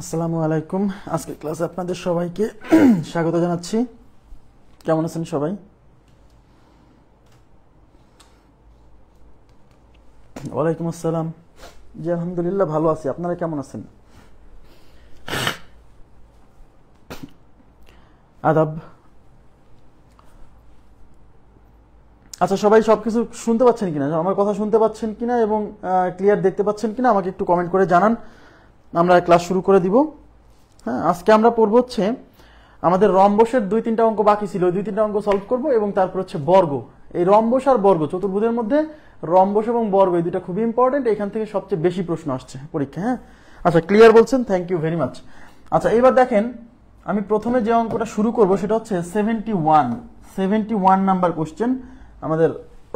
আসসালামু আলাইকুম। আজকে ক্লাসে আপনাদের সবাইকে স্বাগত জানাচ্ছি। কেমন আছেন সবাই? ওয়ালাইকুম আসসালাম। জি আলহামদুলিল্লাহ ভালো আছি। আপনারা কেমন আছেন? আদাব। আচ্ছা, সবাই সবকিছু শুনতে পাচ্ছেন কিনা, আমার কথা শুনতে পাচ্ছেন কিনা এবং ক্লিয়ার দেখতে পাচ্ছেন কিনা আমাকে একটু কমেন্ট করে জানান। আমরা ক্লাস শুরু করে দিব। হ্যাঁ, আজকে আমরা পড়ব হচ্ছে আমাদের রম্বসের 2-3টা অঙ্ক বাকি ছিল, ওই 2-3টা অঙ্ক সলভ করব এবং তারপর হচ্ছে বর্গ। এই রম্বস আর বর্গ, চতুর্ভুজের মধ্যে রম্বস এবং বর্গ এই দুটো খুবই ইম্পর্টেন্ট। এখান থেকে সবচেয়ে বেশি প্রশ্ন আসছে পরীক্ষা। হ্যাঁ, আচ্ছা ক্লিয়ার বলছেন, থ্যাংক ইউ ভেরি মাচ। আচ্ছা এবার দেখেন, আমি প্রথমে যে অঙ্কটা শুরু করব সেটা হচ্ছে 71 নাম্বার কোশ্চেন আমাদের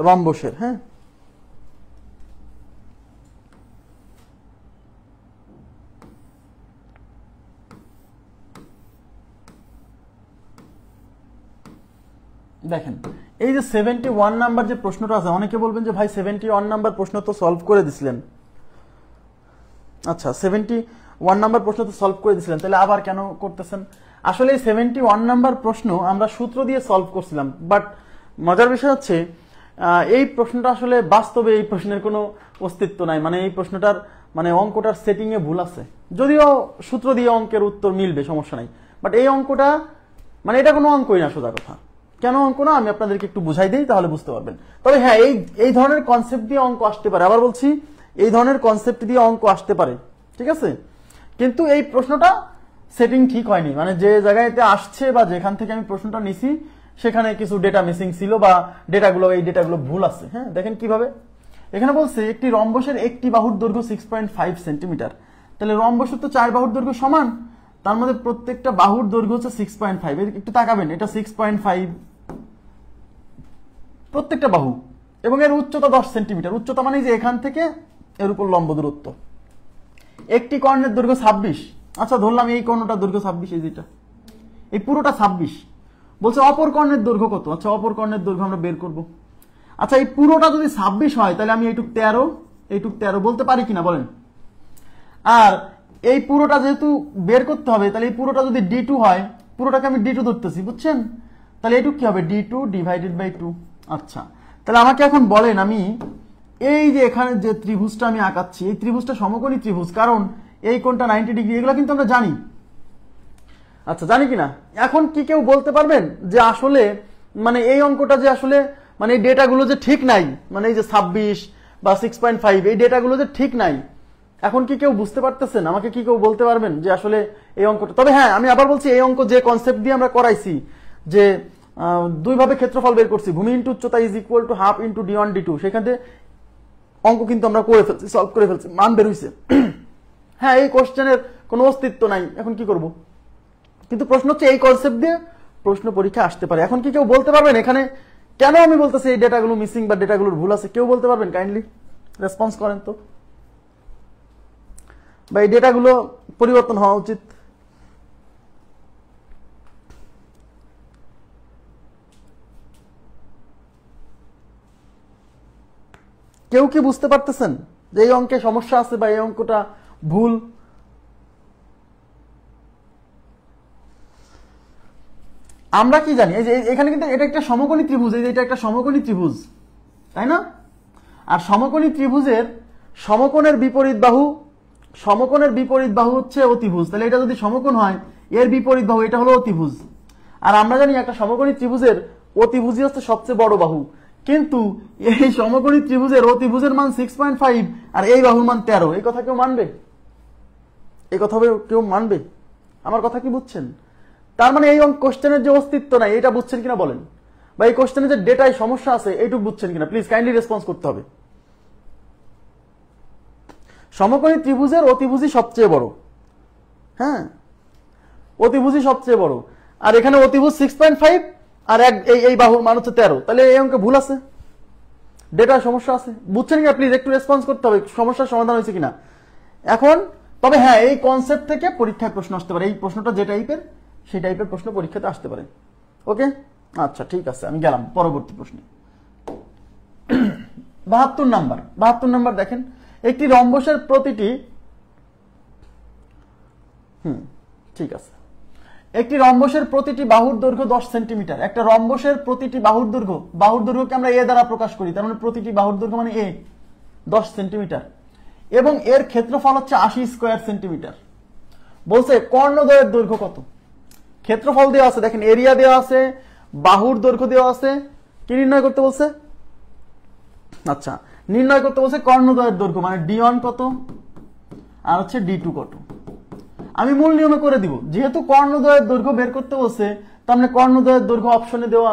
রম্বসের। হ্যাঁ, দেখেন এই যে 71 নাম্বার যে প্রশ্নটা আছে, অনেকে বলবেন যে ভাই 71 নাম্বার প্রশ্ন তো সলভ করে দিছিলেন। আচ্ছা 71 নাম্বার প্রশ্ন তো সলভ করে দিছিলেন, তাহলে আবার কেন করতেছেন? আসলে এই 71 নাম্বার প্রশ্ন আমরা সূত্র দিয়ে সলভ করছিলাম, বাট মজার বিষয় হচ্ছে এই প্রশ্নটা আসলে বাস্তবে এই প্রশ্নের কোনো অস্তিত্ব নাই। মানে এই প্রশ্নটার মানে অঙ্কটার সেটিং এ ভুল আছে, যদিও সূত্র দিয়ে অঙ্কের উত্তর মিলবে, সমস্যা নাই। বাট এই অঙ্কটা মানে এটা কোনো অঙ্কই না, সোজা কথা। কেন অঙ্ক না আমি আপনাদেরকে একটু বুঝাই দিই, তাহলে বুঝতে পারবেন। তবে হ্যাঁ, এই ধরনের কনসেপ্ট দিয়ে অঙ্ক আসতে পারে, আবার বলছি এই ধরনের কনসেপ্ট দিয়ে অঙ্ক আসতে পারে, ঠিক আছে। কিন্তু এই প্রশ্নটা সেটিং ঠিক হয়নি, মানে যে জায়গাতে আসছে বা যেখান থেকে আমি প্রশ্নটা নিছি সেখানে কিছু ডেটা মিসিং ছিল বা এই ডেটাগুলো ভুল আছে। হ্যাঁ, দেখেন কিভাবে। এখানে বলছে একটি রম্বসের একটি বাহুর দৈর্ঘ্য 6.5 সেন্টিমিটার। তাহলে রম্বসের তো 4 বাহুর দৈর্ঘ্য সমান, তার মধ্যে প্রত্যেকটা বাহুর দৈর্ঘ্য হচ্ছে 6.5। একটু তাকাবেন, এটা 6.5 প্রত্যেকটা বাহু, এবং এর উচ্চতা 10 সেন্টিমিটার। উচ্চতা মানে যে এখান থেকে এর উপর লম্ব দূরত্ব। একটি কর্ণের দৈর্ঘ্য 26। আচ্ছা ধরলাম এই কর্ণটার দৈর্ঘ্য 26, এই যেটা এই পুরোটা 26। বলছে অপর কর্ণের দৈর্ঘ্য কত? আচ্ছা অপর কর্ণের দৈর্ঘ্য আমরা বের করব। আচ্ছা এই পুরোটা যদি 26 হয় তাহলে আমি এইটুক 13 বলতে পারি কিনা বলেন? আর এই পুরোটা যেহেতু বের করতে হবে, তাহলে এই পুরোটা যদি D2 হয়, পুরোটাকে আমি D2 ধরতেছি, বুঝছেন? তাহলে এইটুক কি হবে? D2 divided by 2। আচ্ছা তাহলে আমাকে এখন বলেন, আমি এই যে এখানে যে ত্রিভুজটা আমি আঁকাচ্ছি, এই ত্রিভুজটা সমকোণী ত্রিভুজ, কারণ এই কোণটা 90 ডিগ্রি, এগুলো কিন্তু আমরা জানি। আচ্ছা জানি কিনা? এখন কি কেউ বলতে পারবেন যে আসলে মানে এই অঙ্কটা যে আসলে মানে এই ডেটাগুলো যে ঠিক নাই, মানে এই যে 26 বা 6.5 এই ডেটাগুলো যে ঠিক নাই, এখন কি কেউ বুঝতে পারতেছেন? আমাকে কি কেউ বলতে পারবেন যে আসলে এই অঙ্কটা? তবে হ্যাঁ, আমি আবার বলছি, এই অঙ্ক যে কনসেপ্ট দিয়ে আমরা করাইছি, যে দুইভাবে ক্ষেত্রফল বের করছি, ভূমি ইন্টু উচ্চতা is equal to half into D1 D2, সেখানে অঙ্ক কিন্তু আমরা করে ফেলছি, সলভ করে ফেলছি, মান বের হয়েছে। হ্যাঁ, এই কোশ্চেনের কোনো অস্তিত্ব নাই, এখন কি করব? কিন্তু প্রশ্ন হচ্ছে এই কনসেপ্ট দিয়ে প্রশ্ন পরীক্ষা আসতে পারে। এখন কি কেউ বলতে পারবেন এখানে কেন আমি বলতেছি এই ডেটাগুলো মিসিং বা ডেটাগুলোর ভুল আছে? কেউ বলতে পারবেন? কাইন্ডলি রেসপন্স করেন তো, বা এই ডেটাগুলো পরিবর্তন হওয়া উচিত। কেউ কি বুঝতে পারতেছেন যে এই অঙ্কে সমস্যা আছে বা এই অঙ্কটা ভুল? আমরা কি জানি, এই যে এখানে কিন্তু এটা একটা সমকোণী ত্রিভুজ, এই যে এটা একটা সমকোণী ত্রিভুজ, তাই না? আর সমকোণী ত্রিভুজের সমকোণের বিপরীত বাহু হচ্ছে অতিভুজ। তাহলে এটা যদি সমকোণ হয়, এর বিপরীত বাহু এটা হলো অতিভুজ। আর আমরা জানি একটা সমকোণী ত্রিভুজের অতিভুজই হচ্ছে সবচেয়ে বড় বাহু। কিন্তু এই সমকোণী ত্রিভুজের অতিভুজের মান 6.5 আর এই বাহুর মান 13। এই কথা কেউ মানবে? এই কথা কেউ মানবে? আমার কথা কি বুঝছেন? তার মানে এই কোশ্চেনের যে অস্তিত্ব নাই, এটা বুঝছেন কিনা বলেন? বা এই কোশ্চেনের যে ডেটায় সমস্যা আছে এইটুকু বুঝছেন কিনা? প্লিজ কাইন্ডলি রেসপন্স করতে হবে। সমকোণী ত্রিভুজের অতিভুজই সবচেয়ে বড়। হ্যাঁ, অতিভুজই সবচেয়ে বড়। আর এখানে অতিভুজ 6.5 আর এই বাহুর মান হচ্ছে 13। তাহলে এই অঙ্কে ভুল আছে, ডেটায় সমস্যা আছে। বুঝছেন কিনা? প্লিজ একটু রেসপন্স করতে হবে, সমস্যার সমাধান হয়েছে কিনা এখন। তবে হ্যাঁ, এই কনসেপ্ট থেকে পরীক্ষায় প্রশ্ন আসতে পারে। এই প্রশ্নটা যে টাইপের, সেই টাইপের প্রশ্ন পরীক্ষাতে আসতে পারে। ওকে, আচ্ছা ঠিক আছে, আমি গেলাম পরবর্তী প্রশ্নে। 72 নাম্বার দেখেন, একটি রম্বসের প্রতিটি ঠিক আছে। একটি রম্বসের প্রতিটি বাহুর দৈর্ঘ্য 10 সেন্টিমিটার। একটা রম্বসের প্রতিটি বাহুর দৈর্ঘ্যকে আমরা এ দ্বারা প্রকাশ করি, তার মানে প্রতিটি বাহুর দৈর্ঘ্য মানে এ 10 সেন্টিমিটার, এবং এর ক্ষেত্রফল হচ্ছে 80 স্কয়ার সেন্টিমিটার। বলছে কর্ণদ্বয়ের দৈর্ঘ্য কত? ক্ষেত্রফল দেওয়া আছে, দেখেন এরিয়া দেওয়া আছে, বাহুর দৈর্ঘ্য দেওয়া আছে, কি নির্ণয় করতে বলছে? আচ্ছা, নির্ণয় করতে বলছে কর্ণদ্বয়ের দৈর্ঘ্য, মানে d1 কত আর হচ্ছে d2 কত। আমি মূল নিয়মে করে দিব, যেহেতু কর্ণদ্বয়ের দৈর্ঘ্য বের করতে বলছে, তার মানে কর্ণদ্বয়ের দৈর্ঘ্য অপশনে দেওয়া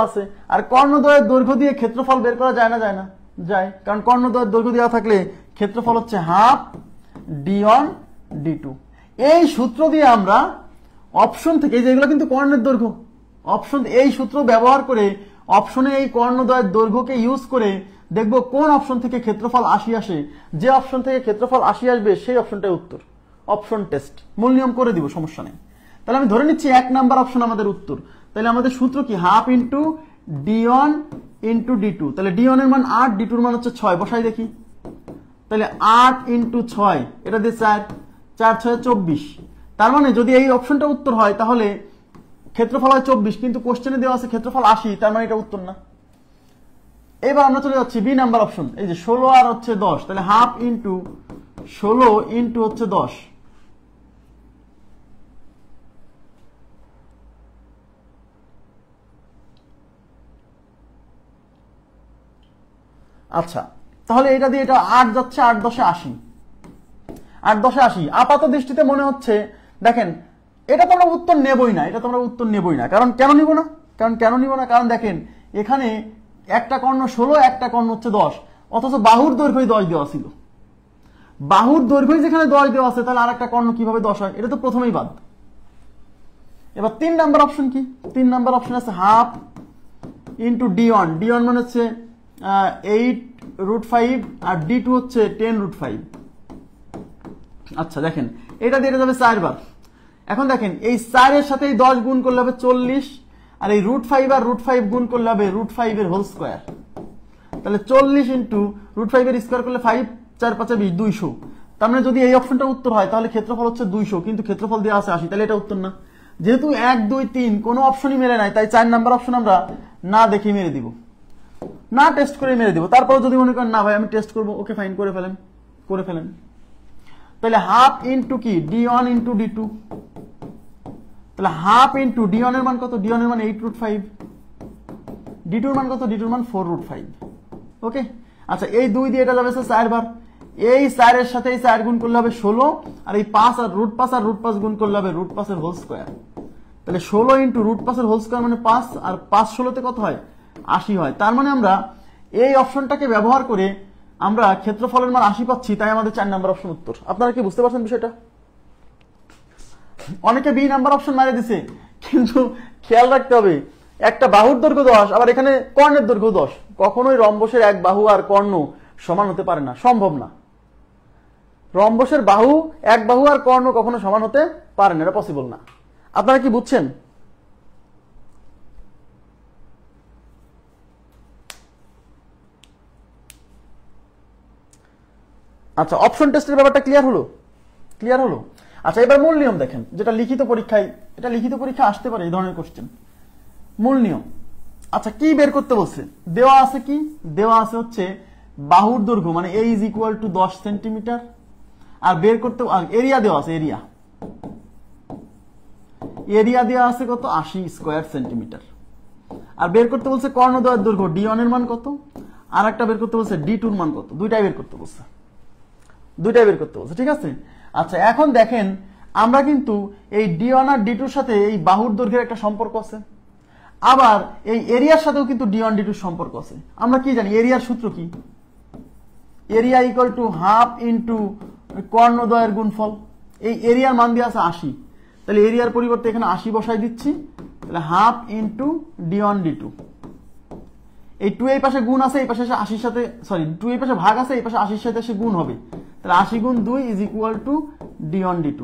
আছে। আর কর্ণদ্বয়ের দৈর্ঘ্য দিয়ে ক্ষেত্রফল বের করা যায় না? যায়, কারণ কর্ণদ্বয়ের দৈর্ঘ্য দেওয়া থাকলে ক্ষেত্রফল হচ্ছে হাফ d1 d2। এই সূত্র দিয়ে আমরা অপশন থেকে, যেগুলো কিন্তু কর্ণের দৈর্ঘ্য, এই সূত্র ব্যবহার করে অপশনে এই কর্ণদ্বয়ের দৈর্ঘ্যকে ইউজ করে দেখব কোন অপশন থেকে ক্ষেত্রফল 80 আসে। যে অপশন থেকে ক্ষেত্রফল 80 আসবে সেই অপশনটাই উত্তর। অপশন টেস্ট, মূল নিয়ম করে দিব, সমস্যা নেই। তাহলে আমি ধরে নিচ্ছি 1 নাম্বার অপশন আমাদের উত্তর। তাহলে আমাদের সূত্র কি? Half into d1 into d2। তাহলে d1 এর মান 8, d2 এর মান হচ্ছে 6। বসাই দেখি, তাহলে 8 ইন্টু 6, এটা দিয়ে 4, 4 6 24। তার মানে যদি এই অপশনটা উত্তর হয় তাহলে ক্ষেত্রফল হয় 24, কিন্তু কোশ্চেনে দেওয়া আছে ক্ষেত্রফল 80, তার মানে এটা উত্তর না। এবার আমরা চলে যাচ্ছি বি নাম্বার অপশন, এই যে 16 আর হচ্ছে 10। তাহলে হাফ ইন্টু 16 ইন্টু হচ্ছে 10। আচ্ছা, তাহলে এটা দিয়ে এটা 8 যাচ্ছে, 8 10 80, 8 10 80। আপাত দৃষ্টিতে মনে হচ্ছে, দেখেন এটা তো আমরা উত্তর নেবই না, কারণ কেন নিব না? কারণ দেখেন এখানে একটা কর্ণ 16, একটা কর্ণ হচ্ছে 10, অথচ বাহুর দৈর্ঘ্যই 10 দেওয়া ছিল। বাহুর দৈর্ঘ্যই যেখানে 10 দেওয়া আছে, তাহলে আর একটা কর্ণ কিভাবে 10 হয়? এটা তো প্রথমেই বাদ। এবার 3 নাম্বার অপশন কি? 3 নাম্বার অপশন আছে হাফ ইন্টু d1। d1 মানে হচ্ছে 8√5 আর d2 হচ্ছে 10√5। আচ্ছা, দেখেন এটা দিয়ে যাবে 4 বার। এখন দেখেন এই 4 এর সাথে এই 10 গুণ করলে হবে 40, আর এই √5 আর √5 গুণ করলে হবে √5 এর হোল স্কয়ার। তাহলে 40 ইন্টু √5 এর স্কয়ার করলে 5 4 5 20, 200। তার মানে যদি এই অপশনটা উত্তর হয় তাহলে ক্ষেত্রফল হচ্ছে 200, কিন্তু ক্ষেত্রফল দেওয়া আছে 80, তাহলে এটা উত্তর না। যেহেতু 1 2 3 কোনো অপশনই মেলে নাই, তাই 4 নাম্বার অপশন আমরা না দেখে মেরে দিব, না টেস্ট করে মেরে দিব। তারপর যদি মনে করেন না ভাই আমি টেস্ট করবো, ওকে ফাইন, করে ফেলেন। তাহলে হাফ ইন্টু কি? d1 into d2। তাহলে হাফ ইন্টু d1 এর মান কত? d1 এর মান 8√5, d2 এর মান কত? d2 এর মান 4√5। ওকে, আচ্ছা এই 2 দিয়ে এটা যাবে 4 বার। এই 4 এর সাথে এই 4 গুণ করলে হবে 16, আর এই 5 আর √5 গুণ করলে হবে √5 এর হোল স্কয়ার। তাহলে 16 ইন্টু √5 এর হোল স্কয়ার মানে 5, আর 5 16 তে কত হয়? 80 হয়। তার মানে আমরা এই অপশনটাকে ব্যবহার করে আমরা ক্ষেত্রফলের মান 80 পাচ্ছি, তাই আমাদের 4 নাম্বার অপশন উত্তর। আপনারা কি বুঝতে পারছেন বিষয়টা? অনেকে বি নাম্বার অপশন মারে দিছে, কিন্তু খেয়াল রাখতে হবে একটা বাহুর দৈর্ঘ্য 10, আবার এখানে কর্ণের দৈর্ঘ্য 10। কখনোই রম্বসের এক বাহু আর কর্ণ সমান হতে পারে না, সম্ভব না। রম্বসের এক বাহু আর কর্ণ কখনো সমান হতে পারে না, এটা পসিবল না। আপনারা কি বুঝছেন? আচ্ছা, অপশন টেস্টের ব্যাপারটা ক্লিয়ার হলো? আচ্ছা, এবার মূল নিয়ম দেখেন, যেটা লিখিত পরীক্ষা আসতে পারে এই ধরনের কোশ্চেন। মূল নিয়ম, আচ্ছা কি বের করতে বলছে? দেওয়া আছে কি? দেওয়া আছে হচ্ছে বাহুর দৈর্ঘ্য, মানে a = 10 সেন্টিমিটার, আর বের করতে এরিয়া দেওয়া আছে, এরিয়া দেওয়া আছে কত? 80 স্কয়ার সেন্টিমিটার। আর বের করতে বলছে কর্ণদ্বয়ের দৈর্ঘ্য, d1 এর মান কত, আর একটা বের করতে বলছে d2 এর মান কত। দুইটাই বের করতে বলছে, ঠিক আছে। আচ্ছা, এখন দেখেন আমরা কিন্তু এই d1 আর d2 এর সাথে এই বাহুর দৈর্ঘ্যের একটা সম্পর্ক আছে, আবার এই এরিয়ার সাথেও কিন্তু d1 d2 সম্পর্ক আছে। আমরা কি জানি? এরিয়ার সূত্র কি? এরিয়া = হাফ ইন্টু কর্ণদ্বয়ের গুণফল। এই এরিয়ার মান দিয়ে আছে 80, তাহলে এরিয়ার পরিবর্তে এখানে 80 বসাই দিচ্ছি। তাহলে হাফ ইন্টু d1 d2। এই 2 এই পাশে গুণ আছে, এই পাশে 80 সাথে, সরি 2 এই পাশে ভাগ আছে, এই পাশে 80 সাথে এসে গুণ হবে। তাহলে 80 গুণ 2 = d1 d2।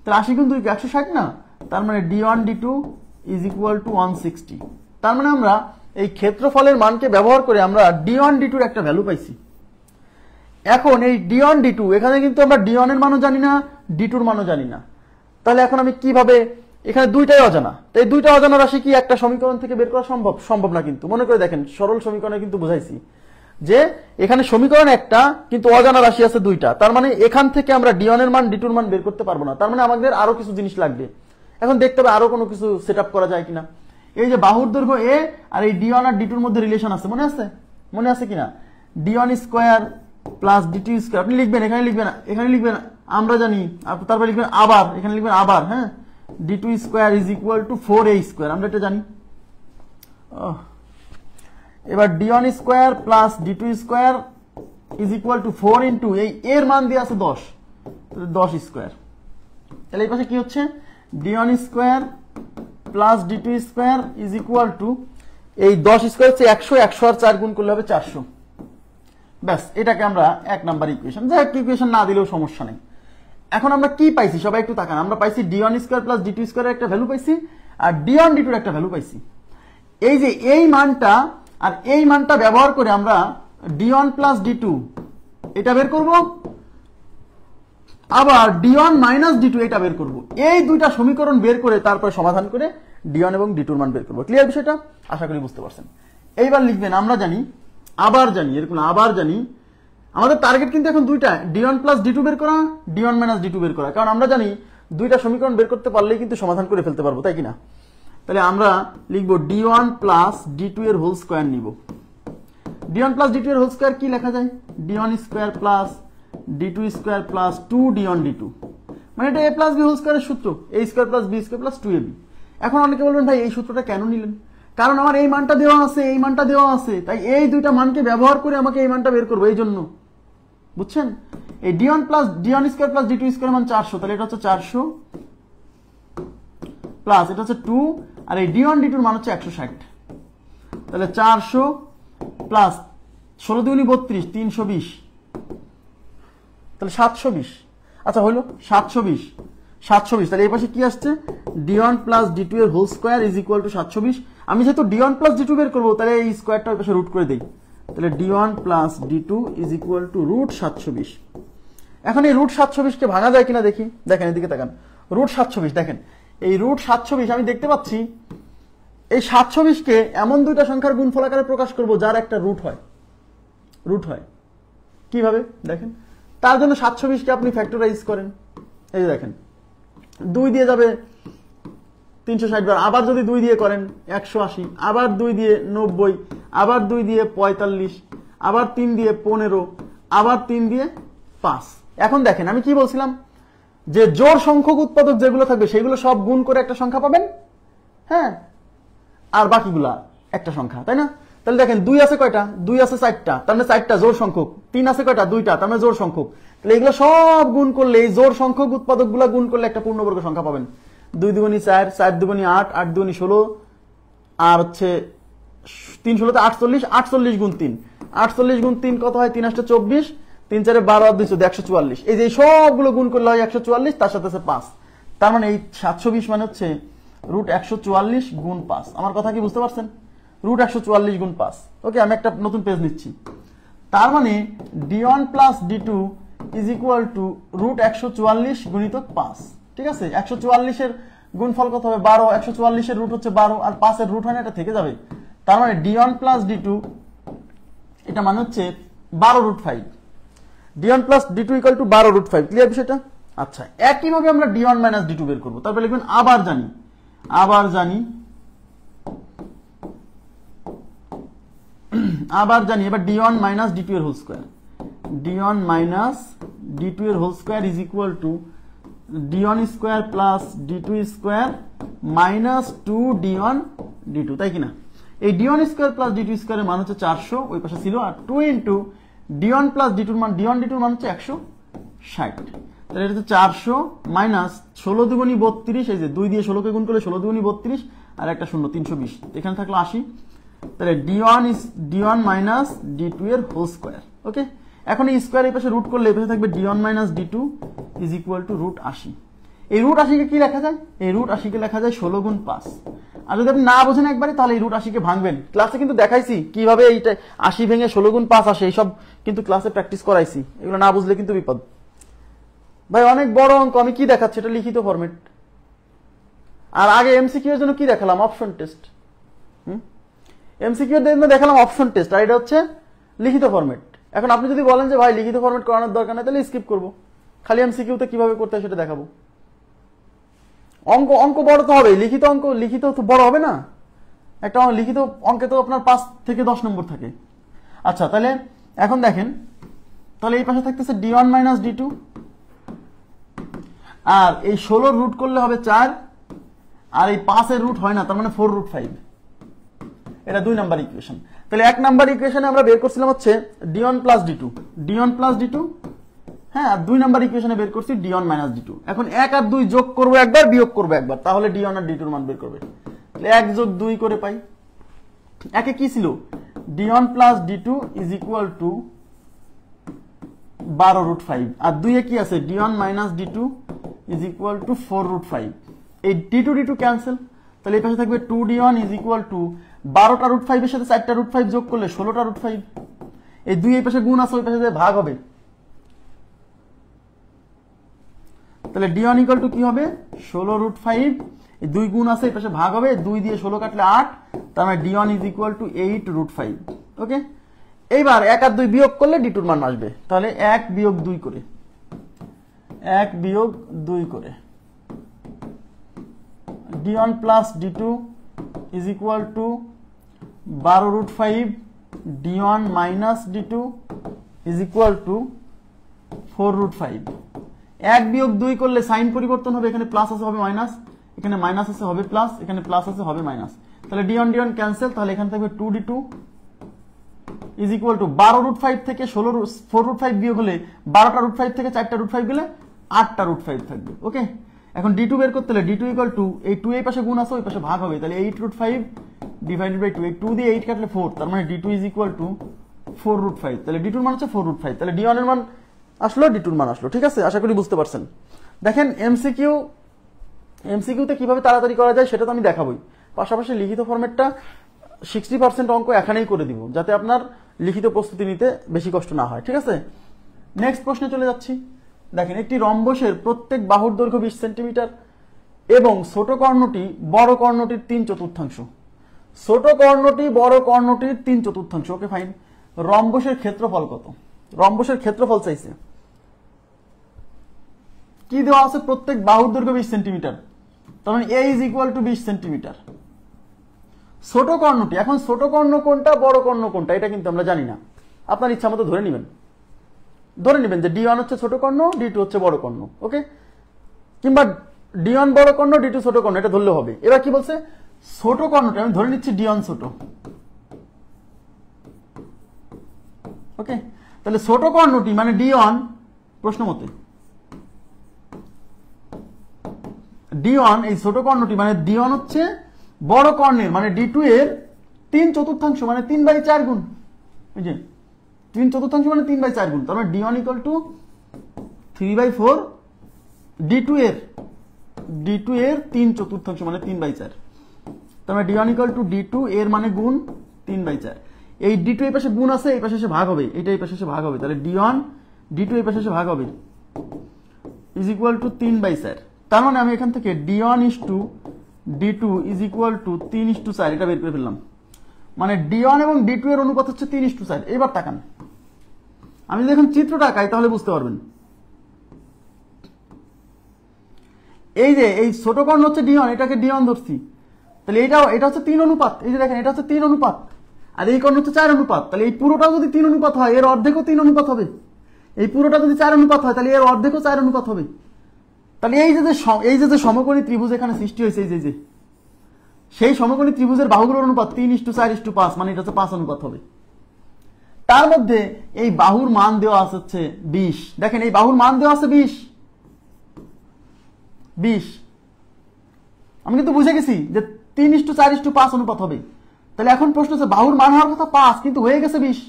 তাহলে 80 গুণ 2 কি 160 না? তার মানে d1 d2 = 160। তার মানে আমরা এই ক্ষেত্রফলের মানকে ব্যবহার করে আমরা d1 d2 এর একটা ভ্যালু পাইছি। এখন এই d1 d2 এখানে কিন্তু আমরা d1 এর মানও জানি না, d2 এর মানও জানি না। তাহলে এখন আমি কিভাবে, এখানে দুইটাই অজানা, তাই দুইটা অজানা রাশি কি একটা সমীকরণ থেকে বের করা সম্ভব? সম্ভব না। কিন্তু মনে করে দেখেন, সরল সমীকরণে কিন্তু বুঝাইছি যে এখানে সমীকরণ একটা, কিন্তু অজানা রাশি আছে দুইটা। তার মানে এখান থেকে আমরা d1 এর মান d2 এর মান বের করতে পারবো না। তার মানে আমাদের আরো কিছু জিনিস লাগবে। এখন দেখতে হবে আরো কোনো কিছু সেট আপ করা যায় কিনা। এই যে বাহুর দৈর্ঘ্য a আর এই d1 আর d2 এর মধ্যে রিলেশন আছে, মনে আছে? মনে আছে কিনা? d1 square plus d2 square, আপনি লিখবেন, এখানে লিখবেন, এখানে লিখবেন, আমরা জানি, তারপর লিখবেন আবার, এখানে লিখবেন আবার, হ্যাঁ, d2 square is equal to 4a square, আমরা এটা জানি। এবার d1 square plus d2 square is equal to 4 into এই এর মান দিয়ে আছে 10, 10 স্কয়ার। তাহলে এই পাশে কি হচ্ছে? d1 square plus d2 square is equal two এই 10 স্কয়ার হচ্ছে 100, 100 আর 4 গুণ করলে হবে 400। ব্যাস, এটাকে আমরা 1 নাম্বার ইকুয়েশন। যাই হোক, ইকুয়েশন না দিলেও সমস্যা নেই। এখন আমরা কি পাইছি সবাই একটু তাকান। আমরা পাইছি d1 স্কয়ার প্লাস d2 স্কয়ারের একটা ভ্যালু পাইছি, আর d1 d2 এর একটা ভ্যালু পাইছি। এই যে এই মানটা আর এই মানটা ব্যবহার করে আমরা d1 প্লাস d2 এটা বের করব, আবার d1 মাইনাস d2 এটা বের করব। এই দুইটা সমীকরণ বের করে তারপরে সমাধান করে d1 এবং d2 এর মান বের করব। ক্লিয়ার বিষয়টা? আশা করি বুঝতে পারছেন। এইবার লিখবেন, আমরা জানি, আবার জানি, এরকম আবার জানি, আমাদের টার্গেট কিন্তু এখন দুইটা, d1 প্লাস d2 বের করা, d1 মাইনাস d2 বের করা। কারণ আমরা জানি দুইটা সমীকরণ বের করতে পারলেই কিন্তু সমাধান করে ফেলতে পারবো, তাই কিনা? তাহলে আমরা লিখবো d1 প্লাস d2 এর হোল স্কয়ার নিব। d1 প্লাস d2 এর হোল স্কয়ার কি লেখা যায়? d1 square plus d2 square plus 2d1 d2, মানে এটা a প্লাস b হোল স্কয়ারের সূত্র, a square plus b square plus 2ab। এখন অনেকে বলবেন, ভাই এই সূত্রটা কেন নিলেন? কারণ আমার এই মানটা দেওয়া আছে, এই মানটা দেওয়া আছে, তাই এই দুইটা মানকে ব্যবহার করে আমাকে এই মানটা বের করবো, এই জন্য। বুঝছেন? এই d1 plus d1 square plus d2 square মান 400, তাহলে এটা হচ্ছে 400 প্লাস এটা হচ্ছে 2, আর এই d1 d2 এর মান হচ্ছে 160। তাহলে 400 প্লাস 16 দুগুণী 32, 320, তাহলে 720। আচ্ছা হলো 720, 720। তাহলে এই পাশে কি আসছে? d1 প্লাস d2 এর whole square is equal to 720। আমি যেহেতু d1 প্লাস d2 বের করবো, তাহলে এই স্কয়ারটা ওই পাশে রুট করে দেই। তাহলে d1 plus d2 is equal to root 720। এখন এই রুট 720 কে ভাঙা যায় কিনা দেখি। দেখেন এদিকে তাকান, রুট 720, দেখেন এই রুট 720 আমি দেখতে পাচ্ছি এই 720 কে এমন দুইটা সংখ্যার গুণফল আকারে প্রকাশ করব যার একটা রুট হয়। রুট হয় কিভাবে দেখেন? তার জন্য 720 কে আপনি ফ্যাক্টরাইজ করেন। এই যে দেখেন, 2 দিয়ে যাবে 360 বার, আবার যদি 2 দিয়ে করেন 180, আবার 2 দিয়ে 90, আবার 2 দিয়ে 45, আবার 3 দিয়ে 15, আবার 3 দিয়ে 5। এখন দেখেন আমি কি বলছিলাম, যে জোড় সংখ্যক উৎপাদক যেগুলো থাকবে সেগুলো সব গুণ করে একটা সংখ্যা পাবেন, হ্যাঁ, আর বাকিগুলা একটা সংখ্যা, তাই না? তাহলে দেখেন 2 আছে কয়টা? 2 আছে 4টা, তার মানে 4টা জোড় সংখ্যক। 3 আছে কয়টা? 2টা, তার মানে জোড় সংখ্যক। তাহলে এগুলো সব গুণ করলে, এই জোড় সংখ্যক উৎপাদকগুলো গুণ করলে একটা পূর্ণবর্গ সংখ্যা পাবেন। 2 দুগুণী 4, 4 দুগুণী 8, 8 দুগুণী 16, আর হচ্ছে 3 16 48, 48 গুণ 3, 48 গুণ 3 কত হয়? 3 8 24, 3 4 12 আর 2 14, 144। এই যে সবগুলো গুণ করলে হয় 144, তার সাথে আছে 5। তার মানে এই 720 মানে হচ্ছে রুট 144 গুণ 5। আমার কথা কি বুঝতে পারছেন? রুট 144 গুণ 5। ওকে, আমি একটা নতুন পেজ নিচ্ছি। তার মানে d1 plus d2 is equal to root 144 গুণিতক 5। ঠিক আছে, 144 এর গুণফল কত হবে? 12। 144 এর রুট হচ্ছে 12, আর 5 এর রুট হয় না, এটা থেকে যাবে। তার মানে d1 প্লাস d2 এটা মানে হচ্ছে 12 root 5। d1 plus d2 equal to 12 root 5। Clear বিষয়টা? আচ্ছা, একইভাবে আমরা d1 মাইনাস d2 বের করবো। তারপরে লিখবেন আবার জানি, আবার জানি, আবার জানি। এবার d1 মাইনাস d2 এর whole square, d1 minus d2 এর whole square is equal to d1 square plus d2 square minus 2d1 d2, তাই কিনা? এই d1 স্কয়ার প্লাস d2 স্কয়ারের মান হচ্ছে 400, ওই পাশে ছিল, আর 2 ইন্টু d1 প্লাস d2 মান, d1 d2 মান হচ্ছে 160। তাহলে এটা হচ্ছে 400 মাইনাস 16 দুগুণী 32, এই যে 2 দিয়ে 16 কে গুণ করলে 16 দুগুণী 32, আর একটা শূন্য 320, এখানে থাকলো 80। তাহলে d1 মাইনাস d2 এর হোল স্কয়ার। ওকে, এখন এই স্কয়ার এই পাশে রুট করলে এই পাশে থাকবে d1 minus d2 is equal to root 80। এই রুট 80 কে কি লেখা যায়? এই রুট 80 কে লেখা যায় 16 গুণ 5। আর যদি আপনি না বোঝেন একবারে, তাহলে এই রুট 80 কে ভাঙবেন। ক্লাসে কিন্তু দেখাইছি কিভাবে এইটা 80 ভেঙে 16 গুণ 5 আসে, এইসব কিন্তু ক্লাসে প্র্যাকটিস করাইছি। এগুলো না বুঝলে কিন্তু বিপদ। ভাই অনেক বড় অঙ্ক, আমি কি দেখাচ্ছি? এটা লিখিত ফরম্যাট। আর আগে এমসিকিউ এর জন্য কি দেখালাম? Option test. এমসিকিউ এর জন্য দেখালাম অপশন টেস্ট, আর এটা হচ্ছে লিখিত ফরম্যাট। এখন আপনি যদি বলেন যে ভাই লিখিত ফরম্যাট করানোর দরকার নেই, তাহলে স্কিপ করবো, খালি এমসিকিউতে কিভাবে করতে হয় সেটা দেখাবো। অঙ্ক বড় তো হবে, লিখিত অঙ্ক লিখিত তো বড় হবে না? একটা লিখিত অঙ্কে তো আপনার 5 থেকে 10 নম্বর থাকে। আচ্ছা, তাহলে এখন দেখেন, তাহলে এই পাশে থাকতেছে d1 মাইনাস d2, আর এই 16 রুট করলে হবে 4, আর এই 5 এর রুট হয় না, তার মানে 4 রুট 5। এটা 2 নাম্বার ইকুয়েশন। তাহলে 1 নাম্বার ইকুয়েশনে আমরা বের করছিলাম হচ্ছে d1 plus d2, d1 plus d2, হ্যাঁ, আর 2 নাম্বার ইকুয়েশনে বের করছি d1 মাইনাস d2। এখন 1 আর 2 যোগ করবো একবার, বিয়োগ করবো একবার, তাহলে d1 আর d2 এর মান বের করবে। তাহলে 1 যোগ 2 করে পাই। একে কি ছিল? d1 plus d2 is equal to 12 root 5, আর 2 এ কি আছে? d1 minus d2 is equal to 4 root 5। এই d2 ক্যান্সেল, তাহলে এই পাশে থাকবে 2d1 ইজ ইকুয়াল টু 12টা রুট 5 এর সাথে 4টা রুট 5 যোগ করলে 16টা রুট 5। এই 2 এই পাশে গুণ আছে, ওই পাশে ভাগ হবে, তাহলে d1 ইকুয়াল টু কি হবে? 16 রুট 5, এই 2 গুণ আছে, এই পাশে ভাগ হবে, 2 দিয়ে 16 কাটলে 8, তার মানে d1 is equal to 8 root 5। Okay, এইবার 1 আর 2 বিয়োগ করলে d2 এর মান আসবে। তাহলে 1 বিয়োগ 2 করে, 1 বিয়োগ 2 করে d1 plus d2 is equal to 12 root 5, d1 minus d2 is equal to 4 root 5। 1 বিয়োগ 2 করলে সাইন পরিবর্তন হবে, এখানে প্লাস আছে হবে মাইনাস, এখানে মাইনাস আছে হবে প্লাস, এখানে প্লাস আছে হবে মাইনাস। তাহলে d1 ক্যান্সেল, তাহলে এখানে থাকবে 2d2 is equal to 12 root 5 থেকে 4 রুট 5 বিয়োগ হলে 12টা রুট 5 থেকে 4টা রুট 5 গেলে 8টা রুট 5 থাকবে। ওকে, এখন d2 বের করতে হলে d2 ইকুয়াল টু, এই 2 এই পাশে গুণ আছে, ওই পাশে ভাগ হবে, তাহলে 8 রুট 5 ডিভাইডেড বাই 2, এই 2 দিয়ে 8 কাটলে 4, তার মানে d2 is equal to 4 root 5। তাহলে d2 এর মান হচ্ছে 4 রুট 5। তাহলে d1 এর মান আসলো, d2 এর মান আসলো। ঠিক আছে, আশা করি বুঝতে পারছেন। দেখেন এমসিকিউতে কিভাবে তাড়াতাড়ি করা যায় সেটা তো আমি দেখাবই, পাশাপাশি লিখিত ফরম্যাটটা 60% অঙ্ক এখানেই করে দিব, যাতে আপনার লিখিত প্রস্তুতি নিতে বেশি কষ্ট না হয়। ঠিক আছে, নেক্সট প্রশ্নে চলে যাচ্ছি। দেখেন, একটি রম্বসের প্রত্যেক বাহুর দৈর্ঘ্য 20 সেন্টিমিটার এবং ছোট কর্ণটি বড় কর্ণটির 3/4। ছোট কর্ণটি বড় কর্ণটির 3/4। Okay fine. রম্বসের ক্ষেত্রফল কত? রম্বসের ক্ষেত্রফল চাইছে। কি দেওয়া আছে? প্রত্যেক বাহুর দৈর্ঘ্য 20 সেন্টিমিটার, তার মানে a is equal two 20 centimetre. ছোট কর্ণটি, এখন ছোট কর্ণ কোনটা বড় কর্ণ কোনটা এটা কিন্তু আমরা জানি না, আপনার ইচ্ছা মতো ধরে নেবেন যে d1 হচ্ছে ছোট কর্ণ, d2 হচ্ছে বড় কর্ণ। ওকে, কিংবা d1 বড় কর্ণ, d2 ছোট কর্ণ, এটা ধরলে হবে। এবার কি বলছে? ছোট কর্ণটা আমি ধরে নিচ্ছি d1 ছোট। ওকে, তাহলে ছোট কর্ণটি মানে d1, প্রশ্ন মতে d1, এই ছোট কর্ণটি মানে d1 হচ্ছে বড় কর্ণের মানে d2 এর 3/4 মানে 3/4 গুণ। এই যে 3/4 মানে 3/4 গুণ, তার মানে d1 ইকুয়াল টু 3/4, d2 এর 3/4 মানে 3/4, তার মানে d1 ইকুয়াল টু d2 এর মানে গুণ 3/4। এই d2 এই পাশে গুণ আছে, এই পাশে এসে ভাগ হবে, এটা এই পাশে এসে ভাগ হবে, তাহলে d2 এই পাশে এসে ভাগ হবে ইজ ইকুয়াল টু 3/4। তার মানে আমি এখান থেকে d1 is to d2 is equal to 3:4 এটা বের করে ফেললাম। মানে d1 এবং d2 এর অনুপাত হচ্ছে 3:4। এবার তাকান, আমি যদি এখন চিত্রটা আঁকাই তাহলে বুঝতে পারবেন। এই যে এই ছোট কর্ণ হচ্ছে d1, এটাকে d1 ধরছি, তাহলে এটা হচ্ছে 3 অনুপাত। এই যে দেখেন, এটা হচ্ছে 3 অনুপাত, আর এই কর্ণ হচ্ছে 4 অনুপাত। তাহলে এই পুরোটা যদি 3 অনুপাত হয়, এর অর্ধেকও 3 অনুপাত হবে। এই পুরোটা যদি 4 অনুপাত হয়, তাহলে এর অর্ধেকও 4 অনুপাত হবে। তাহলে এই যে সমকোণী ত্রিভুজ এখানে সৃষ্টি হয়েছে, এই যে সেই সমকোণী ত্রিভুজের বাহুগুলোর অনুপাত 3:4:5, মানে এটা হচ্ছে 5 অনুপাত হবে। তার মধ্যে এই বাহুর মান দেওয়া আছে হচ্ছে 20। দেখেন, এই বাহুর মান দেওয়া আছে 20। আমি কিন্তু বুঝে গেছি যে 3:4:5 অনুপাত হবে। তাহলে এখন প্রশ্ন হচ্ছে বাহুর মান হওয়ার কথা 5, কিন্তু হয়ে গেছে 20।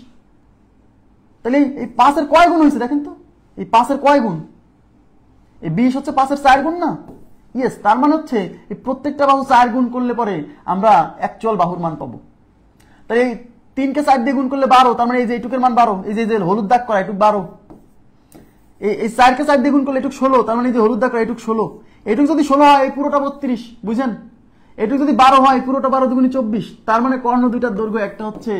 তাহলে এই 5 এর কয় গুণ হয়েছে দেখেন তো, এই 5 এর কয় গুণ? এই 20 হচ্ছে 5 এর 4 গুণ না? ইয়েস, তার মানে হচ্ছে এই প্রত্যেকটা বাহু 4 গুণ করলে পরে আমরা অ্যাকচুয়াল বাহুর মান পাবো। তাই এই 3 কে 4 দিয়ে গুণ করলে 12, তার মানে এই যে এইটুকের মান 12, এই যে হলুদ দাগ করা এটুক 12, এই 4 কে 4 দিয়ে গুণ করলে এটুক 16, তার মানে এই যে হলুদ দাগ করা এটুক 16, এটুক যদি 16 হয় এই পুরোটা 32, বুঝেন? এটুক যদি 12 হয় পুরোটা 12 দুগুণে 24, তার মানে কর্ণ দুইটার দৈর্ঘ্য একটা হচ্ছে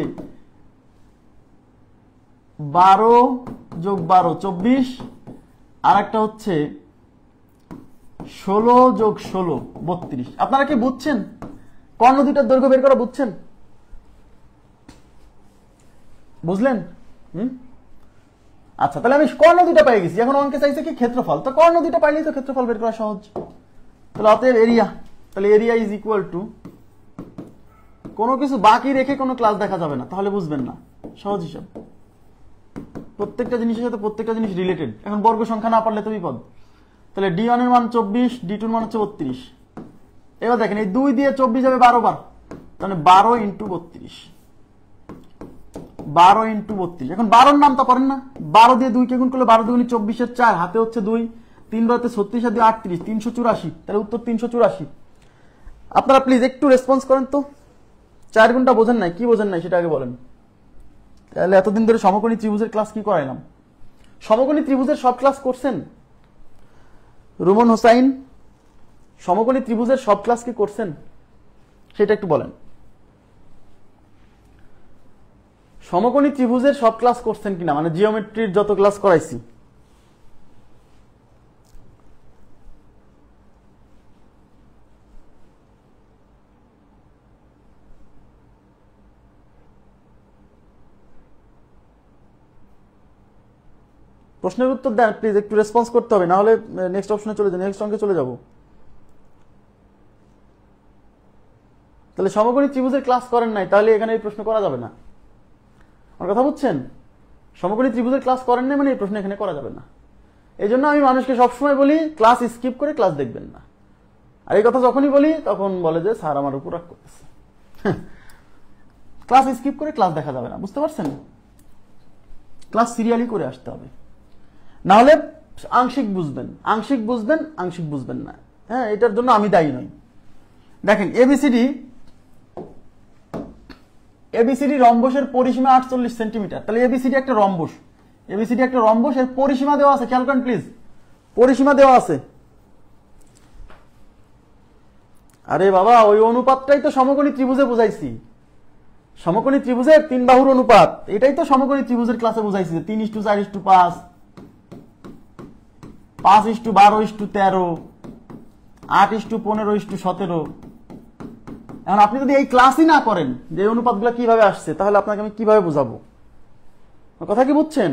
12 যোগ 12 24, আর একটা হচ্ছে 16 যোগ 16 32। আপনারা কি বুঝছেন? কর্ণ দুইটার দৈর্ঘ্য বের করা বুঝছেন? বুঝলেন? আচ্ছা, তাহলে আমি কর্ণ দুইটা পেয়ে গেছি। এখন অঙ্কে চাইছে কি ক্ষেত্রফল, তো কর্ণ দুইটা পাইলেই তো ক্ষেত্রফল বের করা সহজ। তাহলে অতএব এরিয়া, তাহলে এরিয়া ইজ ইকুয়াল টু, কোনো কিছু বাকি রেখে কোনো ক্লাস দেখা যাবে না, তাহলে বুঝবেন না। সহজ হিসাব, প্রত্যেকটা জিনিসের সাথে প্রত্যেকটা জিনিস রিলেটেড। এখন বর্গ সংখ্যা না পারলে তো বিপদ। তাহলে D1 এর মান 24, D2 এর মান হচ্ছে 32। এবার দেখেন এই 2 দিয়ে 24 যাবে 12 বার, তাহলে 12 ইন্টু 32, 12 ইন্টু 32। এখন 12 নাম তা পারেন না, 12 দিয়ে 2 কে গুণ করলে 12 দুগুণে 24 এর 4, হাতে হচ্ছে 2, 3 বারতে 36 আর 2 38, 384। তাহলে উত্তর 384। আপনারা প্লিজ একটু রেসপন্স করেন তো। 4 গুণটা বোঝেন নাই, কি বোঝেন নাই সেটা আগে বলেন। তাহলে এতদিন ধরে সমকোণী ত্রিভুজের ক্লাস কি করাইলাম? সমকোণী ত্রিভুজের সব ক্লাস করছেন? রুমন হোসাইন, সমকোণী ত্রিভুজের সব ক্লাস কি করছেন সেটা একটু বলেন। সমকোণী ত্রিভুজের সব ক্লাস করছেন কিনা, মানে জিওমেট্রির যত ক্লাস করাইছি। প্রশ্নের উত্তর দেন প্লিজ, একটু রেসপন্স করতে হবে, না হলে নেক্সট অপশনে চলে যাবো, নেক্সট অঙ্কে চলে যাব। তাহলে সমকোণী ত্রিভুজের ক্লাস করেন নাই, তাহলে এখানে এই প্রশ্ন করা যাবে না। আমার কথা বুঝছেন? সমকোণী ত্রিভুজের ক্লাস করেন নাই মানে এই প্রশ্ন এখানে করা যাবে না। এই জন্য আমি মানুষকে সবসময় বলি ক্লাস স্কিপ করে ক্লাস দেখবেন না। আর এই কথা যখনই বলি তখন বলে যে স্যার আমার উপর রাগ করতেছে। ক্লাস স্কিপ করে ক্লাস দেখা যাবে না, বুঝতে পারছেন? ক্লাস সিরিয়ালি করে আসতে হবে, না হলে আংশিক বুঝবেন, আংশিক বুঝবেন, আংশিক বুঝবেন না। হ্যাঁ, এটার জন্য আমি দায়ী নই। দেখেন এবিসিডি রম্বসের পরিসীমা 48 সেন্টিমিটার। তাহলে এবিসিডি একটা রম্বস, এবিসিডি একটা রম্বস, এর পরিসীমা দেওয়া আছে, খেয়াল করেন প্লিজ, পরিসীমা দেওয়া আছে। আরে বাবা, ওই অনুপাতটাই তো সমকোণী ত্রিভুজে বুঝাইছি। সমকোণী ত্রিভুজের 3 বাহুর অনুপাত, এটাই তো সমকোণী ত্রিভুজের ক্লাসে বুঝাইছি, 3:4:5, 5:12:13, 8:15:17। এখন আপনি যদি এই ক্লাসই না করেন যে অনুপাতগুলো কিভাবে আসছে, তাহলে আপনাকে আমি কিভাবে বুঝাবো? কথা কি বুঝছেন?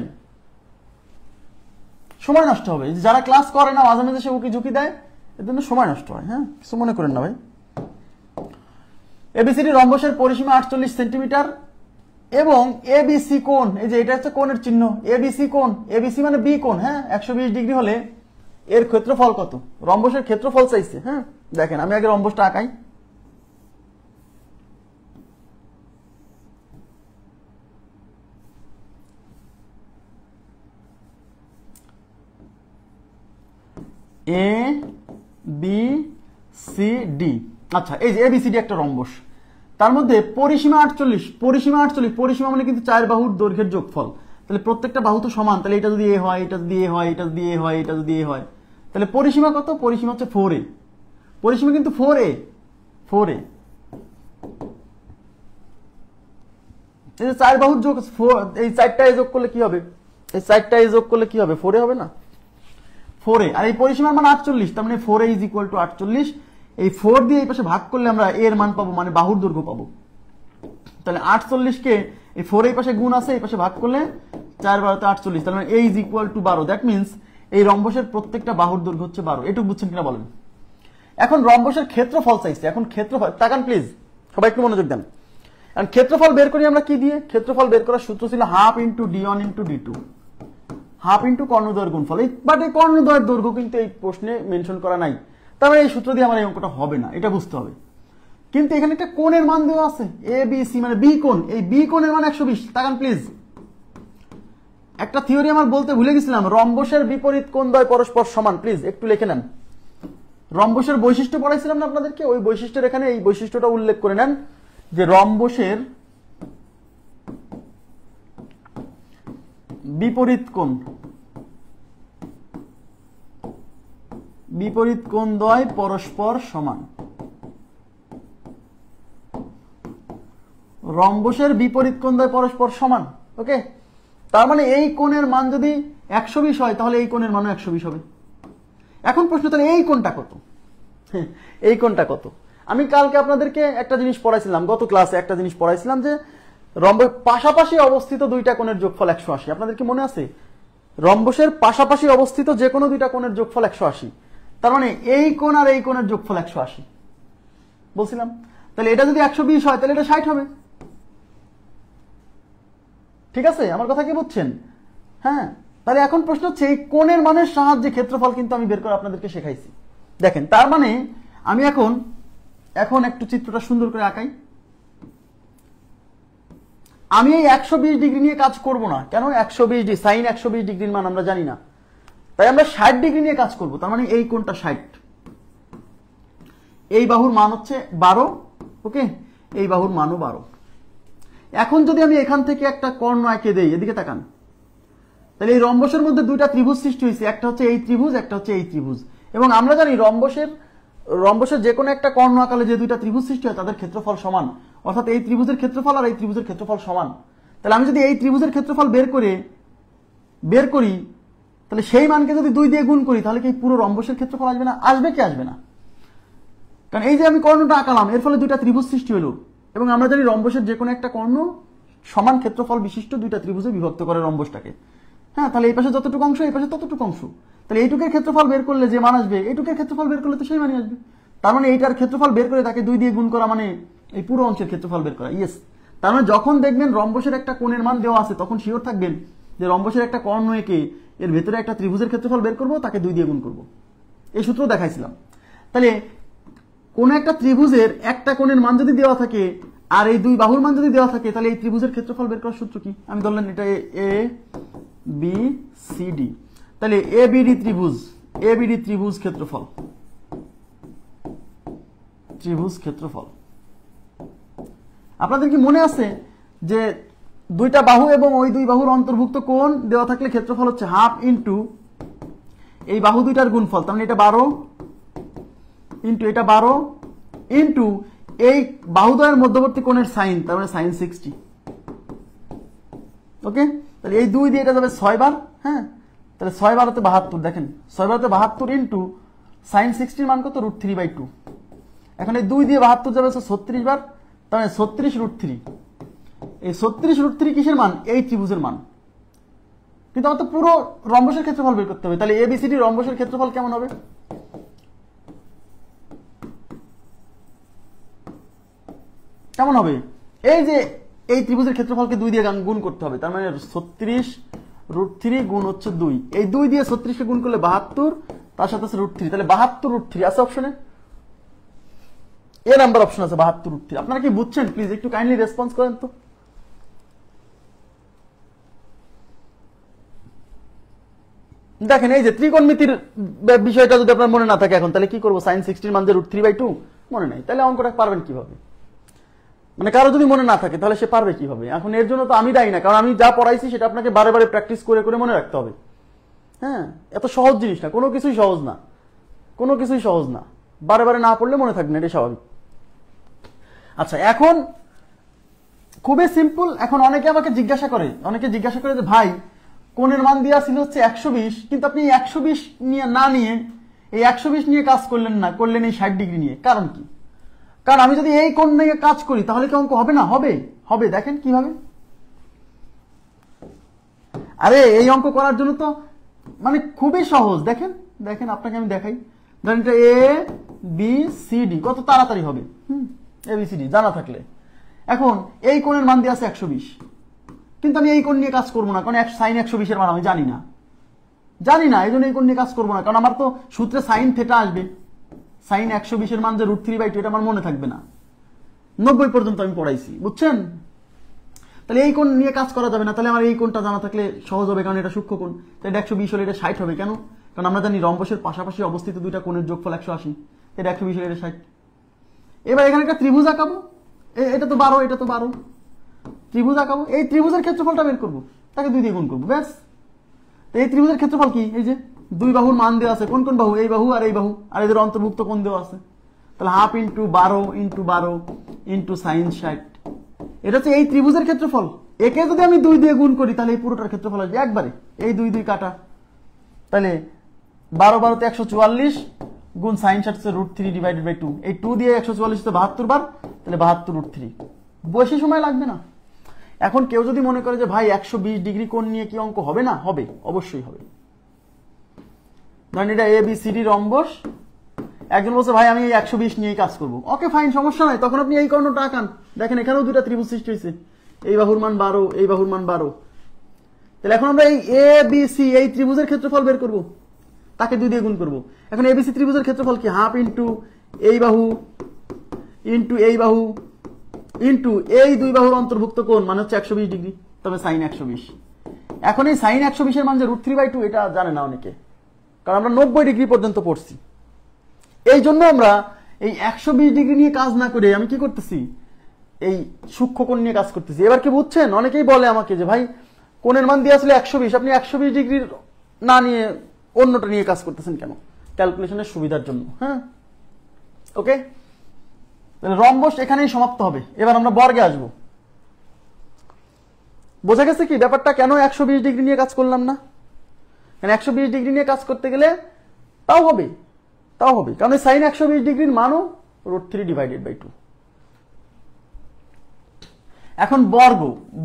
সময় নষ্ট হবে। যারা ক্লাস করে না, মাঝে মাঝে সে উকি ঝুঁকি দেয়, এর জন্য সময় নষ্ট হয়। হ্যাঁ, কিছু মনে করেন না ভাই। এবিসিডি রম্বসের পরিসীমা 48 সেন্টিমিটার এবং এবিসি কোণ, এই যে এটা হচ্ছে কোণের চিহ্ন, এবিসি কোণ, এবিসি মানে বি কোণ। হ্যাঁ, 120 ডিগ্রি হলে এর ক্ষেত্রফল কত? রম্বসের ক্ষেত্রফল চাইছে। হ্যাঁ, দেখেন আমি আগে রম্বসটা আঁকাই। A B C D. আচ্ছা, এই যে এবিসিডি একটা রম্বস, তার মধ্যে পরিসীমা 48, পরিসীমা 48, পরিসীমা মানে কিন্তু 4 বাহুর দৈর্ঘ্যের যোগফল। তাহলে প্রত্যেকটা বাহু তো সমান, তাহলে এটা যদি এ হয়, এটা যদি এ হয়, এটা যদি এ হয়, এটা যদি এ হয়, তাহলে পরিসীমা কত? পরিসীমা হচ্ছে 4a। পরিসীমা কিন্তু 4a, 4a। এই যে 4 বাহুর যোগ, এই 4টা যোগ করলে কি হবে? এই 4টা যোগ করলে কি হবে? 4a হবে না? 4a। আর এই পরিসীমার মান 48, তার মানে 4a ইজ ইকুয়াল টু 48। এই 4 দিয়ে এই পাশে ভাগ করলে আমরা এর মান পাবো, মানে বাহুর দৈর্ঘ্য পাবো। তাহলে 48 কে এই 4 এই পাশে গুণ আছে, এই পাশে ভাগ করলে 4 12 48, তার মানে a is equal to 12। That means এই রম্বসের প্রত্যেকটা বাহুর দৈর্ঘ্য হচ্ছে 12। এটুকু বুঝছেন কিনা বলেন? এখন রম্বসের ক্ষেত্রফল চাইছে। এখন ক্ষেত্রফল তাকান প্লিজ, সবাই একটু মনোযোগ দেন। এখন ক্ষেত্রফল বের করি আমরা কি দিয়ে? ক্ষেত্রফল বের করার সূত্র ছিল half into d1 into d2, half into কর্ণদ্বয়ের গুণফল। বাট এই কর্ণদ্বয়ের দৈর্ঘ্য কিন্তু এই প্রশ্নে মেনশন করা নাই, তার মানে এই সূত্র দিয়ে আমার এই অঙ্কটা হবে না, এটা বুঝতে হবে। কিন্তু এখানে একটা কোণের মান দেওয়া আছে, এ বি সি, মানে বি কোণ। এই বি কোণের মান 120। তাকান প্লিজ, একটা থিওরি আমার বলতে ভুলে গেছিলাম, রম্বসের বিপরীত কোণ দ্বয় পরস্পর সমান। প্লিজ একটু লিখে নেন, রম্বসের বৈশিষ্ট্য পড়াইছিলাম না আপনাদেরকে, ওই বৈশিষ্ট্যের এখানে এই বৈশিষ্ট্যটা উল্লেখ করে নেন যে রম্বসের বিপরীত কোণ দ্বয় পরস্পর সমান। রম্বসের বিপরীত কোণ দ্বয় পরস্পর সমান। ওকে, তার মানে এই কোণের মান যদি 120 হয় তাহলে এই কোণের মানও 120 হবে। এখন প্রশ্ন তাহলে এই কোণটা কত? এই কোণটা কত? আমি কালকে আপনাদেরকে একটা জিনিস পড়াইছিলাম, গত ক্লাসে একটা জিনিস পড়াইছিলাম যে রম্বস পাশাপাশি অবস্থিত দুইটা কোণের যোগফল 180। আপনাদের কি মনে আছে? রম্বসের পাশাপাশি অবস্থিত যে কোনো দুইটা কোণের যোগফল 180। তার মানে এই কোণ আর এই কোণের যোগফল 180 বলছিলাম। তাহলে এটা যদি 120 হয় তাহলে এটা 60 হবে। ঠিক আছে, আমার কথা কি বুঝছেন? হ্যাঁ, তাহলে এখন প্রশ্ন হচ্ছে এই কোণের মানের সাহায্যে ক্ষেত্রফল কিন্তু আমি বের করে আপনাদেরকে শেখাইছি। দেখেন, তার মানে আমি এখন একটু চিত্রটা সুন্দর করে আঁকাই। আমি এই 120 ডিগ্রি নিয়ে কাজ করব না। কেন? 120 ডিগ্রি সাইন 120 ডিগ্রির মান আমরা জানি না, তাই আমরা 60 ডিগ্রি নিয়ে কাজ করব। তার মানে এই কোণটা 60, এই বাহুর মান হচ্ছে 12। ওকে, এই বাহুর মানও 12। এখন যদি আমি এখান থেকে একটা কর্ণ এঁকে দেই, এদিকে তাকান, তাহলে এই রম্বসের মধ্যে দুইটা ত্রিভুজ সৃষ্টি হয়েছে, একটা হচ্ছে এই ত্রিভুজ, একটা হচ্ছে এই ত্রিভুজ। এবং আমরা জানি রম্বসের যে কোনো একটা কর্ণ আকারে যে দুইটা ত্রিভুজ সৃষ্টি হয় তাদের ক্ষেত্রফল সমান, অর্থাৎ এই ত্রিভুজের ক্ষেত্রফল আর এই ত্রিভুজের ক্ষেত্রফল সমান। তাহলে আমি যদি এই ত্রিভুজের ক্ষেত্রফল বের করি তাহলে সেই মানকে যদি 2 দিয়ে গুণ করি তাহলে কি পুরো রম্বসের ক্ষেত্রফল আসবে না? আসবে কি আসবে না? কারণ এই যে আমি কর্ণটা আঁকালাম এর ফলে দুইটা ত্রিভুজ সৃষ্টি হলো, এবং আমরা জানি রম্বসের যে কোনো একটা কর্ণ সমান ক্ষেত্রফল বিশিষ্ট দুইটা ত্রিভুজে বিভক্ত করে রম্বসটাকে। হ্যাঁ, তাহলে এই পাশে যতটুকু অংশ এই পাশে ততটুকু অংশ, তাহলে এইটুকের ক্ষেত্রফল বের করলে যে মান আসবে এইটুকের ক্ষেত্রফল বের করলে তো সেই মানই আসবে। তার মানে এইটার ক্ষেত্রফল বের করে তাকে 2 দিয়ে গুণ করা মানে এই পুরো অংশের ক্ষেত্রফল বের করা। ইয়েস, তার মানে যখন দেখবেন রম্বসের একটা কোণের মান দেওয়া আছে তখন শিওর থাকবেন যে রম্বসের একটা কর্ণ এঁকে এর ভেতরে একটা ত্রিভুজের ক্ষেত্রফল বের করবো, তাকে 2 দিয়ে গুণ করবো। এই সূত্র দেখাইছিলাম। তাহলে কোন একটা ত্রিভুজের একটা কোণের মান যদি দেওয়া থাকে আর এই 2 বাহুর মান যদি দেওয়া থাকে তাহলে এই ত্রিভুজের ক্ষেত্রফল বের করার সূত্র কি? আমি ধরলেন এটা এ বি সি ডি, তাহলে এ বি ডি ত্রিভুজ ক্ষেত্রফল। আপনাদের কি মনে আছে যে দুইটা বাহু এবং ওই 2 বাহুর অন্তর্ভুক্ত কোণ দেওয়া থাকলে ক্ষেত্রফল হচ্ছে হাফ ইন্টু এই বাহু দুইটার গুণফল, তার মানে এটা 12 ইন্টু এটা 12 ইন্টু এই বাহুদ্বয়ের মধ্যবর্তী কোণের সাইন, তার মানে সাইন 60। ওকে, তাহলে এই 2 দিয়ে এটা যাবে 6 বার। হ্যাঁ, তাহলে 6 বার হতে 72। দেখেন 6 বার হতে 72 ইন্টু সাইন 60 মান কত? √3/2। এখন এই 2 দিয়ে 72 যাবে 36 বার, তার মানে 36√3। এই 36√3 কিসের মান? এই ত্রিভুজের মান। কিন্তু আমার তো পুরো রম্বসের ক্ষেত্রফল বের করতে হবে। তাহলে এবিসিডি রম্বসের ক্ষেত্রফল কেমন হবে? কেমন হবে? এই যে এই ত্রিভুজের ক্ষেত্রফলকে 2 দিয়ে গুণ করতে হবে, তার মানে 36√3 গুণ হচ্ছে 2। এই 2 দিয়ে 36 কে গুণ করলে 72, তার সাথে আছে √3, তাহলে 72√3 আছে অপশনে। এ নাম্বার অপশন আছে 72√3। আপনারা কি বুঝছেন? প্লিজ একটু কাইন্ডলি রেসপন্স করেন তো। দেখেন এই যে ত্রিকোণমিতির বিষয়টা যদি আপনার মনে না থাকে এখন, তাহলে কি করবো? সাইন 60 মান যে √3/2 মনে নাই, তাহলে অঙ্কটা পারবেন কিভাবে? মানে কারো যদি মনে না থাকে তাহলে সে পারবে কিভাবে? এখন এর জন্য তো আমি দায়ী না, কারণ আমি যা পড়াইছি সেটা আপনাকে বারে বারে প্র্যাকটিস করে করে মনে রাখতে হবে। হ্যাঁ, এত সহজ জিনিস না, কোনো কিছুই সহজ না, বারে বারে না পড়লে মনে থাকবে না, এটা স্বাভাবিক। আচ্ছা, এখন খুবই সিম্পল। এখন অনেকে জিজ্ঞাসা করে যে ভাই কোণের মান দেওয়া ছিল হচ্ছে 120, কিন্তু আপনি 120 নিয়ে না নিয়ে এই 120 নিয়ে কাজ করলেন এই 60 ডিগ্রি নিয়ে, কারণ কি? কারণ আমি যদি এই কোণ নিয়ে কাজ করি তাহলে কি অঙ্ক হবে না? হবে। দেখেন কিভাবে। আরে এই অঙ্ক করার জন্য তো মানে খুবই সহজ। দেখেন আপনাকে আমি দেখাই। ধরেন এটা এ বি সি ডি, কত তাড়াতাড়ি হবে। এ বি সি ডি জানা থাকলে। এখন এই কোণের মান দিয়ে আছে 120, কিন্তু আমি এই কোণ নিয়ে কাজ করবো না, কারণ সাইন 120 এর মান আমি জানি না, এই জন্য এই কোণ নিয়ে কাজ করবো না, কারণ আমার তো সূত্রে সাইন থেটা আসবে। সাইন 120 এর মান যে √3/2, এটা আমার মনে থাকবে না। 90 পর্যন্ত আমি পড়াইছি, বুঝছেন? তাহলে এই কোণ নিয়ে কাজ করা যাবে না। তাহলে আমার এই কোণটা জানা থাকলে সহজ হবে, কারণ এটা সূক্ষ্ম কোণ। তাহলে এটা 120 হলে এটা 60 হবে। কেন? কারণ আমরা জানি রম্বসের পাশাপাশি অবস্থিত দুইটা কোণের যোগফল 180, এটা 120 এটা 60। এবার এখানে একটা ত্রিভুজ আঁকাবো, এটা তো 12, এটা তো 12, ত্রিভুজ আঁকাবো, এই ত্রিভুজের ক্ষেত্রফলটা বের করবো, তাকে 2 দিয়ে গুণ করবো, ব্যাস। তো এই ত্রিভুজের ক্ষেত্রফল কি, এই যে দুই বাহুর মান দেওয়া আছে, কোন কোন বাহু, এই বাহু আর এই বাহু, আর এদের অন্তর্ভুক্ত কোণ দেওয়া আছে, তাহলে 1/2 × 12 × 12 × sin 60, এটা হচ্ছে এই ত্রিভুজের ক্ষেত্রফল। একে যদি আমি 2 দিয়ে গুণ করি তাহলে এই পুরোটার ক্ষেত্রফল আসবে একবারে, এই 2 2 কাটা, তাহলে 12 12 তে 144 গুণ sin 60 √3 / 2, এই 2 দিয়ে 144 তে 72 বার, তাহলে 72 √3, বেশি সময় লাগবে না। এখন কেউ যদি মনে করে যে ভাই 120 ডিগ্রি কোণ নিয়ে কি অঙ্ক হবে না, হবে, অবশ্যই হবে। ধরেন এটা ABCD রম্বস, একজন বলছে ভাই আমি এই 120 নিয়েই কাজ করব, ওকে ফাইন, সমস্যা নাই, তখন আপনি এই কর্ণটা আঁকান, দেখেন এখানেও দুটো ত্রিভুজ সৃষ্টি হয়েছে, এই বাহুর মান 12, এই বাহুর মান 12, তাহলে এখন আমরা এই ABC এই ত্রিভুজের ক্ষেত্রফল বের করব, তাকে 2 দিয়ে গুণ করব। এখন ABC ত্রিভুজের ক্ষেত্রফল কি, 1/2 × এই বাহু * এই বাহু * এই দুই বাহুর অন্তর্ভুক্ত কোণ, মানে হচ্ছে 120 ডিগ্রি, তবে sin 120। এখন এই sin 120 এর মান যে √3/2, এটা জানে না অনেকে, কারণ আমরা 90 ডিগ্রি পর্যন্ত পড়ছি। এই জন্য আমরা এই 120 ডিগ্রি নিয়ে কাজ না করে আমি কি করতেছি, এই সূক্ষ্মকোণ নিয়ে কাজ করতেছি। এবার কি বুঝছেন, অনেকেই বলে আমাকে যে ভাই কোণের মান দিয়ে আসলে 120, আপনি 120 ডিগ্রির না নিয়ে অন্যটা নিয়ে কাজ করতেছেন কেন, ক্যালকুলেশনের সুবিধার জন্য। হ্যাঁ, ওকে, তাহলে রম্বস এখানেই সমাপ্ত হবে। এবার আমরা বর্গে আসব। বোঝা গেছে কি ব্যাপারটা, কেন 120 ডিগ্রি নিয়ে কাজ করলাম না, কারণ 120 ডিগ্রি নিয়ে কাজ করতে গেলে তাও হবে, কারণ sin 120 ডিগ্রির মানও √3 / 2। এখন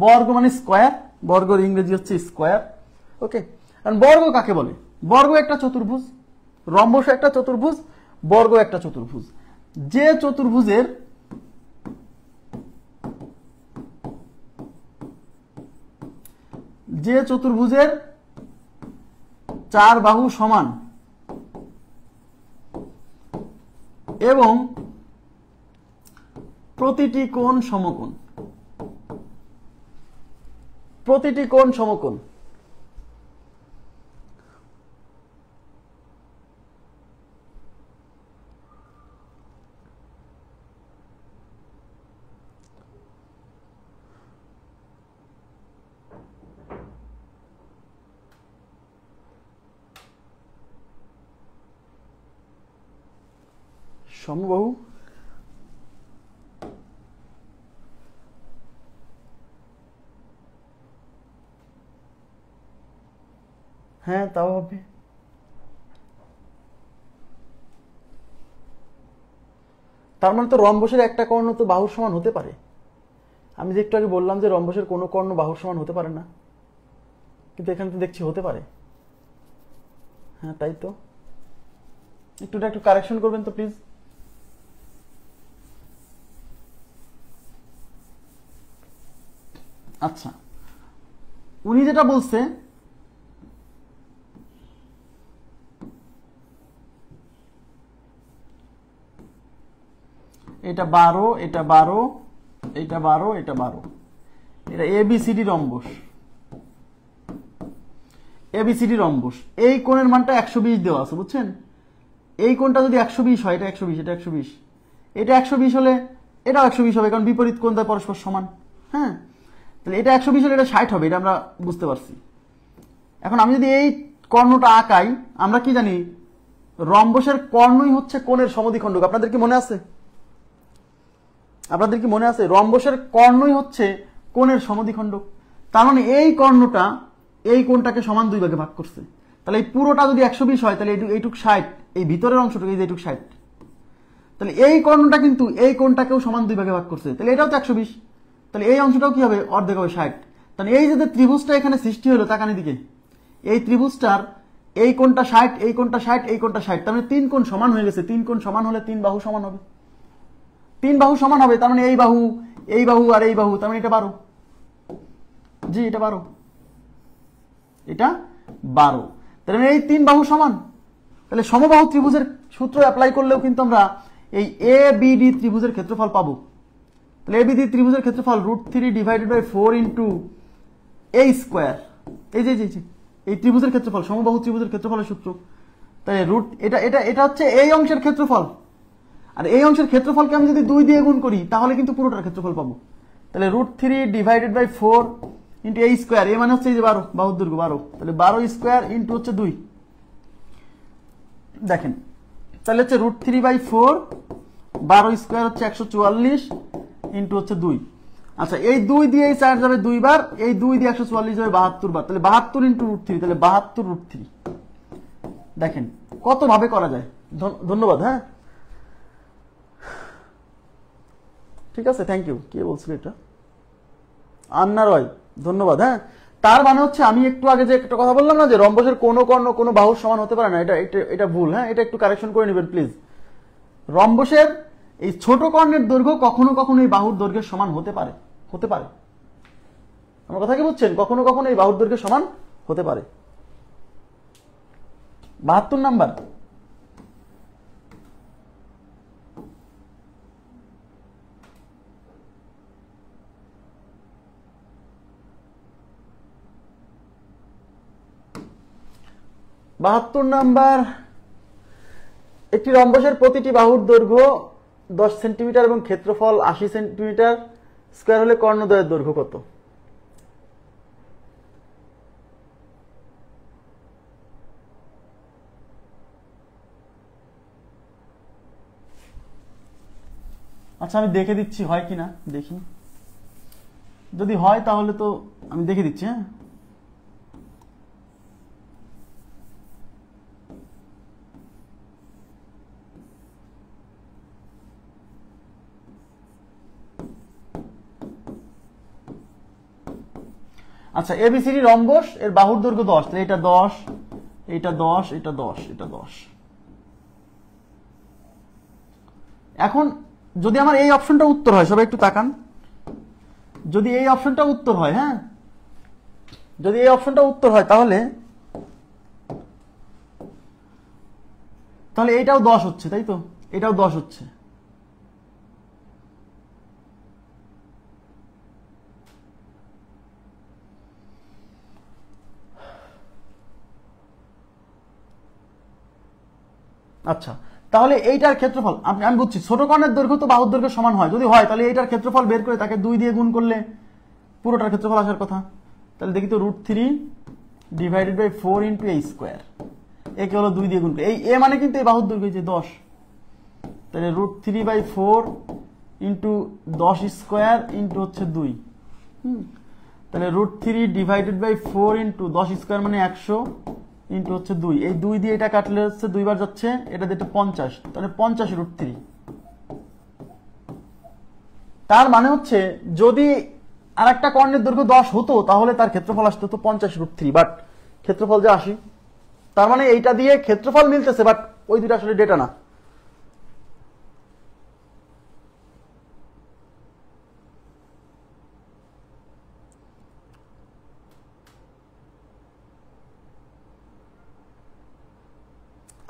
বর্গ মানে স্কয়ার, বর্গের ইংরেজি হচ্ছে স্কয়ার। ওকে, কারণ বর্গ কাকে বলে, বর্গ একটা চতুর্ভুজ, রম্বস একটা চতুর্ভুজ, বর্গ একটা চতুর্ভুজ। যে চতুর্ভুজের 4 বাহু সমান এবং প্রতিটি কোণ সমকোণ, সমবাহু হ্যাঁ তাও হবে। তার মানে তো রম্বসের একটা কর্ণ তো বাহুর সমান হতে পারে। আমি যে একটু আগে বললাম যে রম্বসের কোনো কর্ণ বাহুর সমান হতে পারে না, কিন্তু এখানে তো দেখছি হতে পারে। হ্যাঁ তাই তো, একটু কারেকশন করবেন তো প্লিজ। আচ্ছা, উনি যেটা বলছে এটা 12, এটা 12, এটা 12, এটা 12, এটা ABCD রম্বস, এই কোণের মানটা 120 দেওয়া আছে, বুঝছেন? এই কোণটা যদি 120 হয়, এটা 120, এটা 120, এটা 120 হলে এটাও 120 হবে, কারণ বিপরীত কোণ দ্বয় পরস্পর সমান। হ্যাঁ, তাহলে এটা 120 হলে এটা 60 হবে, এটা আমরা বুঝতে পারছি। এখন আমি যদি এই কর্ণটা আঁকাই, আমরা কি জানি রম্বসের কর্ণই হচ্ছে কোণের সমদ্বিখণ্ডক। আপনাদের কি মনে আছে? রম্বসের কর্ণই হচ্ছে কোণের সমদ্বিখণ্ডক। তার মানে এই কর্ণটা এই কোণটাকে সমান 2 ভাগে ভাগ করছে। তাহলে এই পুরোটা যদি 120 হয়, তাহলে এইটুক 60, এই ভিতরের অংশটুকু এই যে এইটুক 60, তাহলে এই কর্ণটা কিন্তু এই কোণটাকেও সমান 2 ভাগে ভাগ করছে, তাহলে এটাও তো 120, তাহলে এই অংশটাও কি হবে, অর্ধেক হবে 60। তাহলে এই যে ত্রিভুজটা এখানে সৃষ্টি হলো তাকানি দিকে, এই ত্রিভুজটার এই কোণটা 60, এই কোণটা 60, এই কোণটা 60, তার মানে 3 কোণ সমান হয়ে গেছে। 3 কোণ সমান হলে 3 বাহু সমান হবে, 3 বাহু সমান হবে, তার মানে এই বাহু আর এই বাহু, তার মানে এটা 12। জি, এটা 12, এটা 12, তার মানে এই 3 বাহু সমান। তাহলে সমবাহু ত্রিভুজের সূত্র অ্যাপ্লাই করলেও কিন্তু আমরা এই ABD ত্রিভুজের ক্ষেত্রফল পাবো। তাহলে ABD ত্রিভুজের ক্ষেত্রফল √3 / 4 * a²। এই যে এই ত্রিভুজের ক্ষেত্রফল, সমবাহু ত্রিভুজের ক্ষেত্রফলের সূত্র তাই রুট এটা এটা এটা হচ্ছে এই অংশের ক্ষেত্রফল, আর এই অংশের ক্ষেত্রফলকে আমি যদি 2 দিয়ে গুণ করি তাহলে কিন্তু পুরোটার ক্ষেত্রফল পাবো। তাহলে √3 divided by 4 into a square, এ মানে হচ্ছে এই যে 12, বাহুর দৈর্ঘ্য 12, তাহলে 12 স্কোয়ার ইন্টু হচ্ছে 2। দেখেন তাহলে হচ্ছে √3/4, 12 স্কোয়ার হচ্ছে 144 ইন্টু হচ্ছে 2। আচ্ছা এই 2 দিয়ে এই 4 যাবে 2 বার, এই 2 দিয়ে 144 যাবে 72 বার, তাহলে 72 ইন্টু √3, তাহলে 72 √3। দেখেন কত ভাবে করা যায়। ধন্যবাদ। হ্যাঁ ঠিক আছে, থ্যাংক ইউ। কে বলছিল এটা? আন্না রয়, ধন্যবাদ। হ্যাঁ তার মানে হচ্ছে আমি একটু আগে যে একটা কথা বললাম না যে রম্বসের কোনো কর্ণ কোনো বাহুর সমান হতে পারে না, এটা ভুল। হ্যাঁ এটা একটু কারেকশন করে নেবেন প্লিজ। রম্বসের এই ছোট কর্ণের দৈর্ঘ্য কখনো কখনো এই বাহুর দৈর্ঘ্যের সমান হতে পারে, হতে পারে। আমার কথা কি বুঝছেন? কখনো কখনো এই বাহুর দৈর্ঘ্যের সমান হতে পারে। 72 নাম্বার। একটি রম্বসের প্রতিটি বাহুর দৈর্ঘ্য 10 সেন্টিমিটার এবং ক্ষেত্রফল 80 সেন্টিমিটার স্কয়ার হলে কর্ণদ্বয়ের দৈর্ঘ্য কত? আচ্ছা আমি দেখে দিচ্ছি হয় কিনা, দেখি। যদি হয় তাহলে তো আমি দেখে দিচ্ছি। হ্যাঁ আচ্ছা এবিসিডি রম্বস, এর বাহুর দৈর্ঘ্য 10, তাহলে এটা 10, এটা 10, এটা 10, এটা 10। এখন যদি আমার এই অপশনটা উত্তর হয়, সবাই একটু তাকান, যদি এই অপশনটা উত্তর হয়, হ্যাঁ যদি এই অপশনটা উত্তর হয় তাহলে এইটাও 10 হচ্ছে, তাই তো? এটাও 10 হচ্ছে। আচ্ছা তাহলে এইটার ক্ষেত্রফল আমি বুঝছি, ছোট কর্ণের দৈর্ঘ্য তো বাহুর দৈর্ঘ্য সমান হয়, যদি হয় তাহলে এইটার ক্ষেত্রফল বের করে তাকে 2 দিয়ে গুণ করলে পুরোটার ক্ষেত্রফল আসার কথা। তাহলে দেখি তো √3 divided by 4 into a square, একে হলো 2 দিয়ে গুণ করে, এই এ মানে কিন্তু এই বাহুর দৈর্ঘ্য যে 10, তাহলে √3/4 ইন্টু 10 স্কোয়ার ইন্টু হচ্ছে 2। তাহলে √3 ডিভাইডেড বাই 4 ইন্টু 10 স্কোয়ার মানে 100 ইন্টু হচ্ছে 2, এই 2 দিয়ে এটা কাটলে হচ্ছে 2 বার যাচ্ছে, এটা দিতে 50, তাহলে 50 √3। তার মানে হচ্ছে যদি আর একটা কর্ণের দৈর্ঘ্য 10 হতো তাহলে তার ক্ষেত্রফল আসতে হতো 50 √3, বাট ক্ষেত্রফল যে 80, তার মানে এইটা দিয়ে ক্ষেত্রফল মিলতেছে, বাট ওই দুটো আসলে ডেটা না।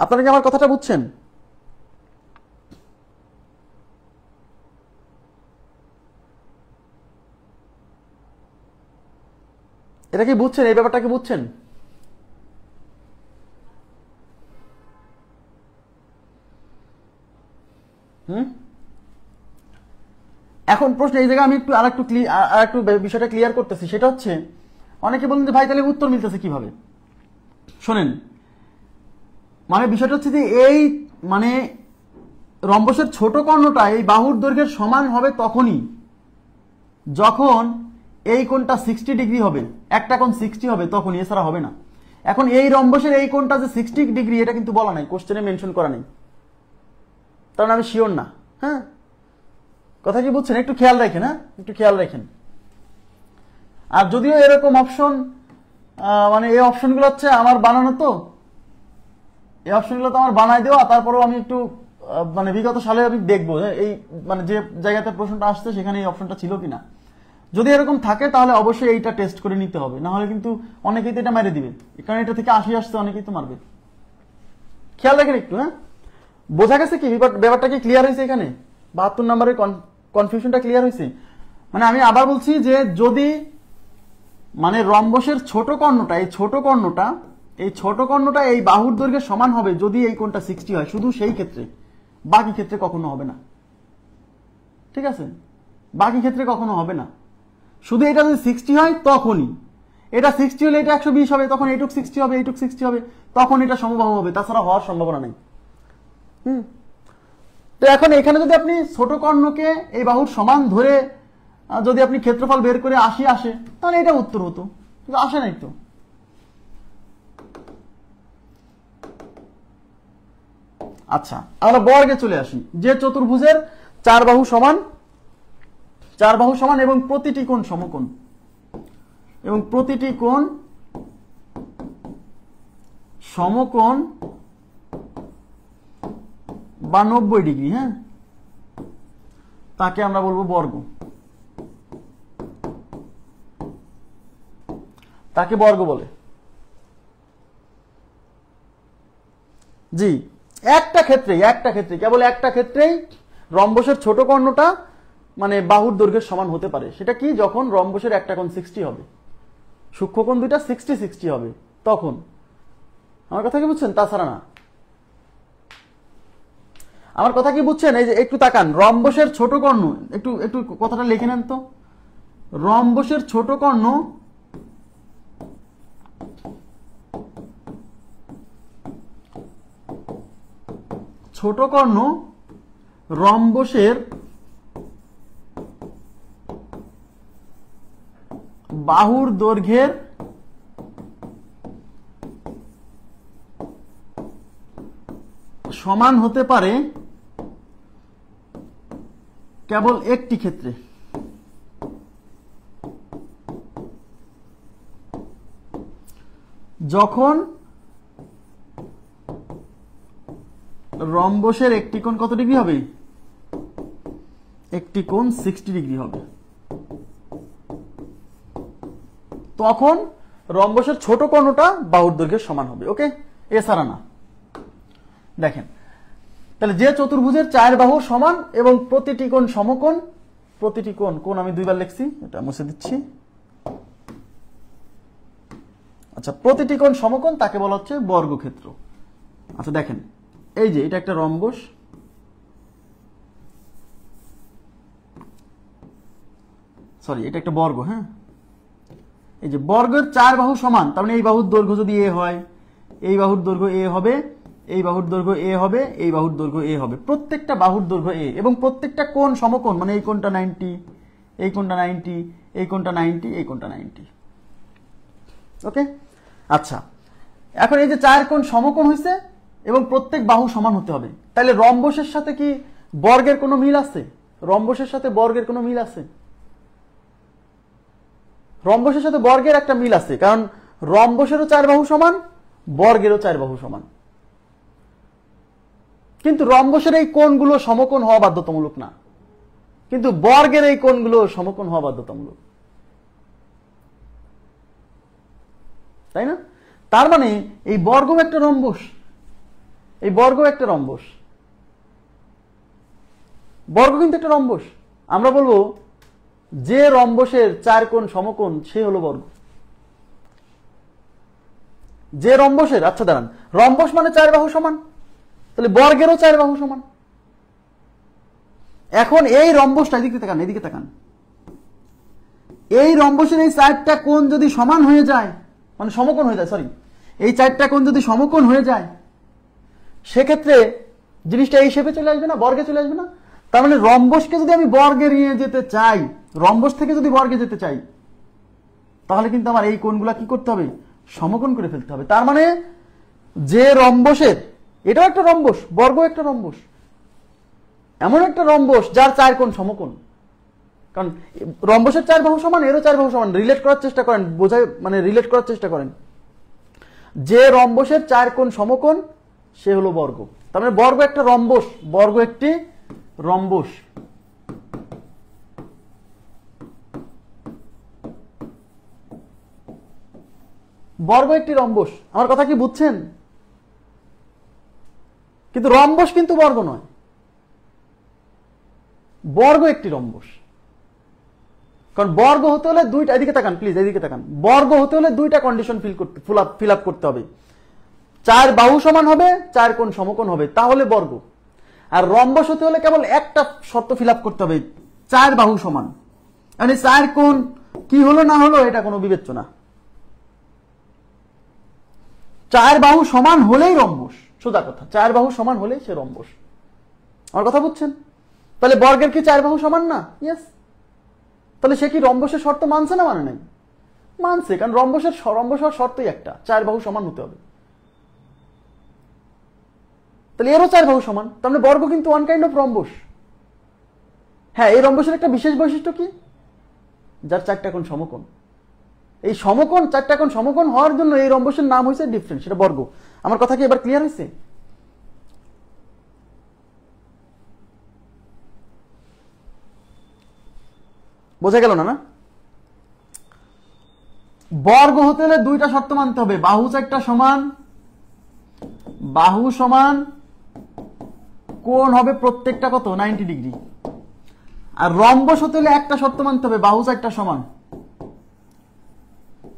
আপনারা কি আমার কথাটা বুঝছেন? এটা কি বুঝছেন? এই ব্যাপারটা কি বুঝছেন? এখন প্রশ্ন এই জায়গায় আমি একটু আরেকটু বিষয়টা ক্লিয়ার করতেছি, সেটা হচ্ছে অনেকে বলেন যে ভাই তাহলে উত্তর মিলতেছে কিভাবে? শোনেন, মানে বিষয়টা হচ্ছে যে এই মানে রম্বসের ছোট কর্ণটা এই বাহুর দৈর্ঘ্যের সমান হবে তখনই যখন এই কোণটা 60 ডিগ্রি হবে, একটা কোণ 60 হবে তখনই, এছাড়া হবে না। এখন এই রম্বসের এই কোণটা যে 60 ডিগ্রি এটা কিন্তু বলা নাই, কোশ্চেনে মেনশন করা নেই, কারণ আমি শিওর না। হ্যাঁ কথা কি বুঝছেন? একটু খেয়াল রাখেন। হ্যাঁ একটু খেয়াল রাখেন। আর যদিও এরকম অপশন মানে এই অপশনগুলো হচ্ছে আমার বানানো, তো এই অপশনগুলো তো আমার বানাই দেওয়া, তারপরেও আমি একটু মানে বিগত সালে আমি দেখবো এই মানে যে জায়গাতে প্রশ্নটা আসছে সেখানে এই অপশনটা ছিল কিনা। যদি এরকম থাকে তাহলে অবশ্যই এইটা টেস্ট করে নিতে হবে, না হলে কিন্তু অনেকেই তো এটা মেরে দিবে, কারণ এটা থেকে 80 আসছে, অনেকেই তো মারবে। খেয়াল রাখেন একটু। হ্যাঁ বোঝা গেছে কি ব্যাপারটা কি ক্লিয়ার হয়েছে? এখানে 72 নম্বরের কনফিউশনটা ক্লিয়ার হয়েছে? মানে আমি আবার বলছি যে যদি মানে রম্বসের ছোট কর্ণটা, এই ছোট কর্ণটা এই ছোট কর্ণটা এই বাহুর দৈর্ঘ্যের সমান হবে যদি এই কোণটা 60 হয়, শুধু সেই ক্ষেত্রে, বাকি ক্ষেত্রে কখনো হবে না। ঠিক আছে, বাকি ক্ষেত্রে কখনো হবে না। শুধু এটা যদি 60 হয় তখনই, এটা 60 হলে এটা 120 হবে, তখন এইটুক 60 হবে, এইটুক 60 হবে, তখন এটা সমবাহু হবে, তাছাড়া হওয়ার সম্ভাবনা নেই। তো এখন এখানে যদি আপনি ছোট কর্ণকে এই বাহুর সমান ধরে যদি আপনি ক্ষেত্রফল বের করে 80 আসে, তাহলে এটা উত্তর হতো, কিন্তু আসে নাই তো। আচ্ছা, আমরা বর্গে চলে আসি। যে চতুর্ভুজের চার বাহু সমান এবং প্রতিটি কোণ সমকোণ, এবং প্রতিটি কোণ সমকোণ বা 90 ডিগ্রি, হ্যাঁ, তাকে আমরা বলবো বর্গ, তাকে বর্গ বলে। জি, একটা ক্ষেত্রে কেবল একটা ক্ষেত্রেই রম্বসের ছোট কর্ণটা মানে বাহুর দৈর্ঘ্যের সমান হতে পারে। সেটা কি? যখন রম্বসের একটা কোণ 60 হবে, সূক্ষ্মকোণ দুইটা 60 হবে, তখন। আমার কথা কি বুঝছেন? তাছাড়া না। আমার কথা কি বুঝছেন? এই যে একটু তাকান, রম্বসের ছোট কর্ণ, একটু কথাটা লিখে নেন তো। রম্বসের ছোট কর্ণ রম্বসের বাহুর দৈর্ঘ্যের সমান হতে পারে কেবল একটি ক্ষেত্রে, যখন রম্বসের একটি কোণ কত ডিগ্রি হবে? একটি কোণ 60 ডিগ্রি হবে। তখন রম্বসের ছোট কর্ণটা বাহুর দৈর্ঘ্যের সমান হবে। ওকে, এছাড়া না। দেখেন তাহলে যে চতুর্ভুজের চার বাহু সমান এবং প্রতিটি কোণ সমকোণ, প্রতিটি কোণ আমি দুইবার লিখছি, এটা মুছে দিচ্ছি। আচ্ছা, প্রতিটি কোণ সমকোণ তাকে বলা হচ্ছে বর্গক্ষেত্র। আচ্ছা দেখেন, এই যে এটা একটা রম্বস, এটা একটা বর্গ, হ্যাঁ। এই যে বর্গের চার বাহু সমান, তার মানে এই বাহুর দৈর্ঘ্য যদি এ হয়, এই বাহুর দৈর্ঘ্য এ হবে, এই বাহুর দৈর্ঘ্য এ হবে, এই বাহুর দৈর্ঘ্য এ হবে, প্রত্যেকটা বাহুর দৈর্ঘ্য এ, এবং প্রত্যেকটা কোণ সমকোণ, মানে এই কোণটা 90, এই কোণটা 90, এই কোণটা 90, এই কোণটা 90। ওকে, আচ্ছা এখন এই যে চার কোণ সমকোণ হয়েছে এবং প্রত্যেক বাহু সমান হতে হবে, তাহলে রম্বসের সাথে কি বর্গের কোনো মিল আছে? রম্বসের সাথে বর্গের কোনো মিল আছে? রম্বসের সাথে বর্গের একটা মিল আছে, কারণ রম্বসেরও চার বাহু সমান, বর্গেরও চার বাহু সমান। কিন্তু রম্বসের এই কোণগুলো সমকোণ হওয়া বাধ্যতামূলক না, কিন্তু বর্গের এই কোণগুলো সমকোণ হওয়া বাধ্যতামূলক, তাই না? তার মানে এই বর্গ একটা রম্বস, এই বর্গ একটা রম্বস, বর্গ কিন্তু একটা রম্বস। আমরা বলবো যে রম্বসের চার কোণ সমকোণ সে হলো বর্গ। যে রম্বসের, আচ্ছা দাঁড়ান, রম্বস মানে চার বাহু সমান, তাহলে বর্গেরও চার বাহু সমান। এখন এই রম্বসটা, এদিকে তাকান, এই রম্বসের এই চারটা কোণ যদি সমান হয়ে যায়, মানে সমকোণ হয়ে যায়, এই চারটা কোণ যদি সমকোণ হয়ে যায়, সেক্ষেত্রে জিনিসটা এই শেপে চলে আসবে না, বর্গে চলে আসবে না? তার মানে রম্বসকে যদি আমি বর্গে নিয়ে যেতে চাই, রম্বস থেকে যদি বর্গে যেতে চাই, তাহলে কিন্তু আমার এই কোণগুলা কি করতে হবে? সমকোণ করে ফেলতে হবে। তার মানে যে রম্বসের, এটাও একটা রম্বস, বর্গ একটা রম্বস, এমন একটা রম্বস যার চার কোণ সমকোণ, কারণ রম্বসের চার বাহু সমান, এরও চার বাহু সমান, রিলেট করার চেষ্টা করেন, রিলেট করার চেষ্টা করেন। যে রম্বসের চার কোণ সমকোণ সে হলো বর্গ। তার মানে বর্গ একটা রম্বস, বর্গ একটি রম্বস। বর্গ একটি রম্বস, আমার কথা কি বুঝছেন? কিন্তু রম্বস কিন্তু বর্গ নয়, বর্গ একটি রম্বস। কারণ বর্গ হতে হলে দুইটা, এদিকে তাকান প্লিজ, এদিকে তাকান, বর্গ হতে হলে দুইটা কন্ডিশন ফিল আপ করতে হবে। চার বাহু সমান হবে, চার কোণ সমকোণ হবে, তাহলে বর্গ। আর রম্বস হতে হলে কেবল একটা শর্ত ফিল আপ করতে হবে, চার বাহু সমান। মানে চার কোণ কি হলো না হলো এটা কোনো বিবেচ্য না, চার বাহু সমান হলেই রম্বস, সোজা কথা, চার বাহু সমান হলেই সে রম্বস। আমার কথা বুঝছেন? তাহলে বর্গের কি চার বাহু সমান না? ইয়েস। তাহলে সে কি রম্বসের শর্ত মানছে না মানে নাই? মানছে, কারণ রম্বস হওয়ার শর্তই একটা, চার বাহু সমান হতে হবে। তাহলে এরও চার বাহু সমান, তার মানে বর্গ কিন্তু ওয়ান কাইন্ড অফ রম্বস। হ্যাঁ, এই রম্বসের একটা বিশেষ বৈশিষ্ট্য কি, যার চারটা কোণ সমকোণ। এই সমকোণ, চারটা কোণ সমকোণ হওয়ার জন্য এই রম্বসের নাম হয়েছে ডিফারেন্ট, সেটা বর্গ। আমার কথা কি এবার ক্লিয়ার হয়েছে? বোঝা গেল না? না, বর্গ হতে হলে দুইটা শর্ত মানতে হবে, বাহু চারটা সমান, বাহু সমান, কোণ হবে প্রত্যেকটা কত 90 ডিগ্রি। আর রম্বস হতে হলে একটা শর্ত মানতে হবে, বাহু চারটা সমান।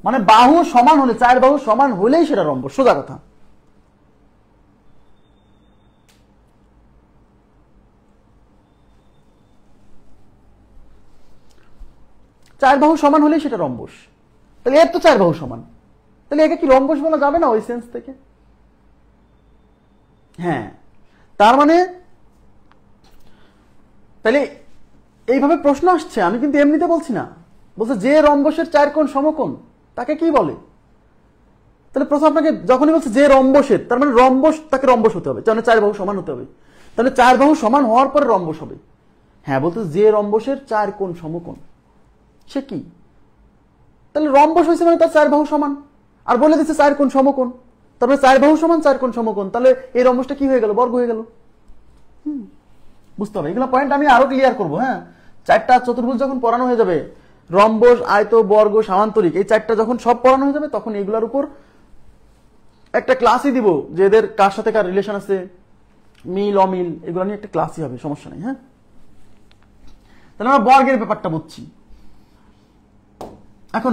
মানে বাহু সমান হলে, চার বাহু সমান হলেই সেটা রম্বস, সোজা কথা। চার বাহু সমান হলেই সেটা রম্বস। তাহলে এর তো চার বাহু সমান, তাহলে একে কি রম্বস বলা যাবে না ওই সেন্স থেকে? হ্যাঁ, তার মানে তাহলে এইভাবে প্রশ্ন আসছে, আমি কিন্তু এমনিতে বলছি না, বলছে যে রম্বসের চার কোণ সমকোণ তাকে কি বলে। তাহলে প্রশ্ন আপনাকে যখনই বলছে যে রম্বসের, তার মানে রম্বস, তাকে রম্বস হতে হবে, তাহলে চার বাহু সমান হতে হবে, তাহলে চার বাহু সমান হওয়ার পরে রম্বস হবে। হ্যাঁ, বলতে যে রম্বসের চার কোণ সমকোণ সে কি, তাহলে রম্বস হয়েছে মানে তার চার বাহু সমান, আর বলে দিচ্ছে চার কোণ সমকোণ, তারপরে চার বাহু সমান, চার কোণ সমকোণ, তাহলে এই রম্বসটা কি হয়ে গেল, বর্গ হয়ে গেল। বুঝতে হবে, এগুলো পয়েন্ট আমি আরো ক্লিয়ার করবো। হ্যাঁ, চারটা চতুর্ভুজ যখন পড়ানো হয়ে যাবে, রম্বস, আয়ত, বর্গ, সামান্তরিক, এই চারটা যখন সব পড়ানো হয়ে যাবে, তখন এগুলোর উপর একটা ক্লাসই দিব, যে এদের কার সাথে কার রিলেশন আছে, মিল অমিল, এগুলো নিয়ে একটা ক্লাসই হবে, সমস্যা নেই। হ্যাঁ, তাহলে আমরা বর্গের ব্যাপারটা বুঝছি। এখন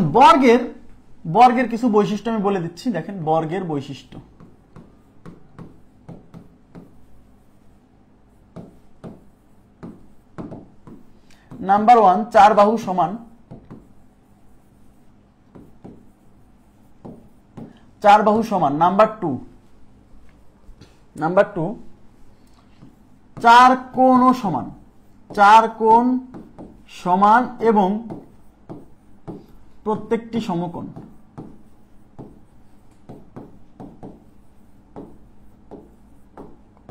বর্গের কিছু বৈশিষ্ট্য আমি বলে দিচ্ছি, দেখেন বর্গের বৈশিষ্ট্য। নাম্বার 1, চার বাহু সমান, চার বাহু সমান। নাম্বার 2, চার কোণও সমান, চার কোণ সমান এবং প্রত্যেকটি সমকোণ।